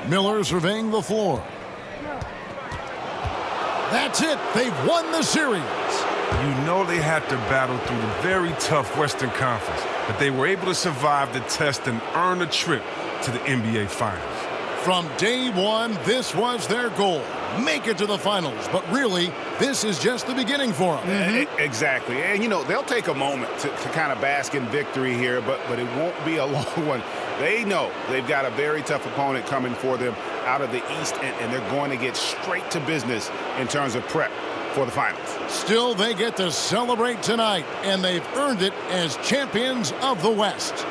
Miller surveying the floor. That's it. They've won the series. You know they had to battle through the very tough Western Conference, but they were able to survive the test and earn a trip to the NBA Finals. From day one, this was their goal. Make it to the finals. But really, this is just the beginning for them. Exactly. And, you know, they'll take a moment to kind of bask in victory here, but it won't be a long one. They know they've got a very tough opponent coming for them out of the East, and they're going to get straight to business in terms of prep for the finals. Still, they get to celebrate tonight, and they've earned it as champions of the West.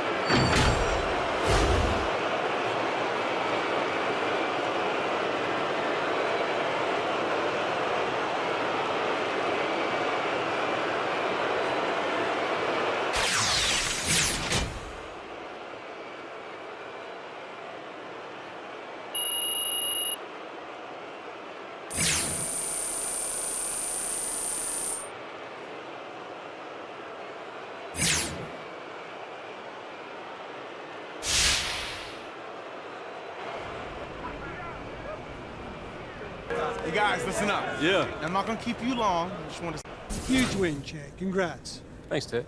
Hey guys, listen up. Yeah. I'm not gonna keep you long. I just want to. Huge win, Jay. Congrats. Thanks, Ted.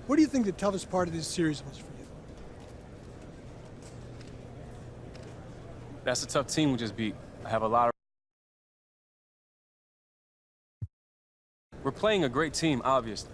What do you think the toughest part of this series was for you? That's a tough team we just beat. I have a lot of... We're playing a great team, obviously.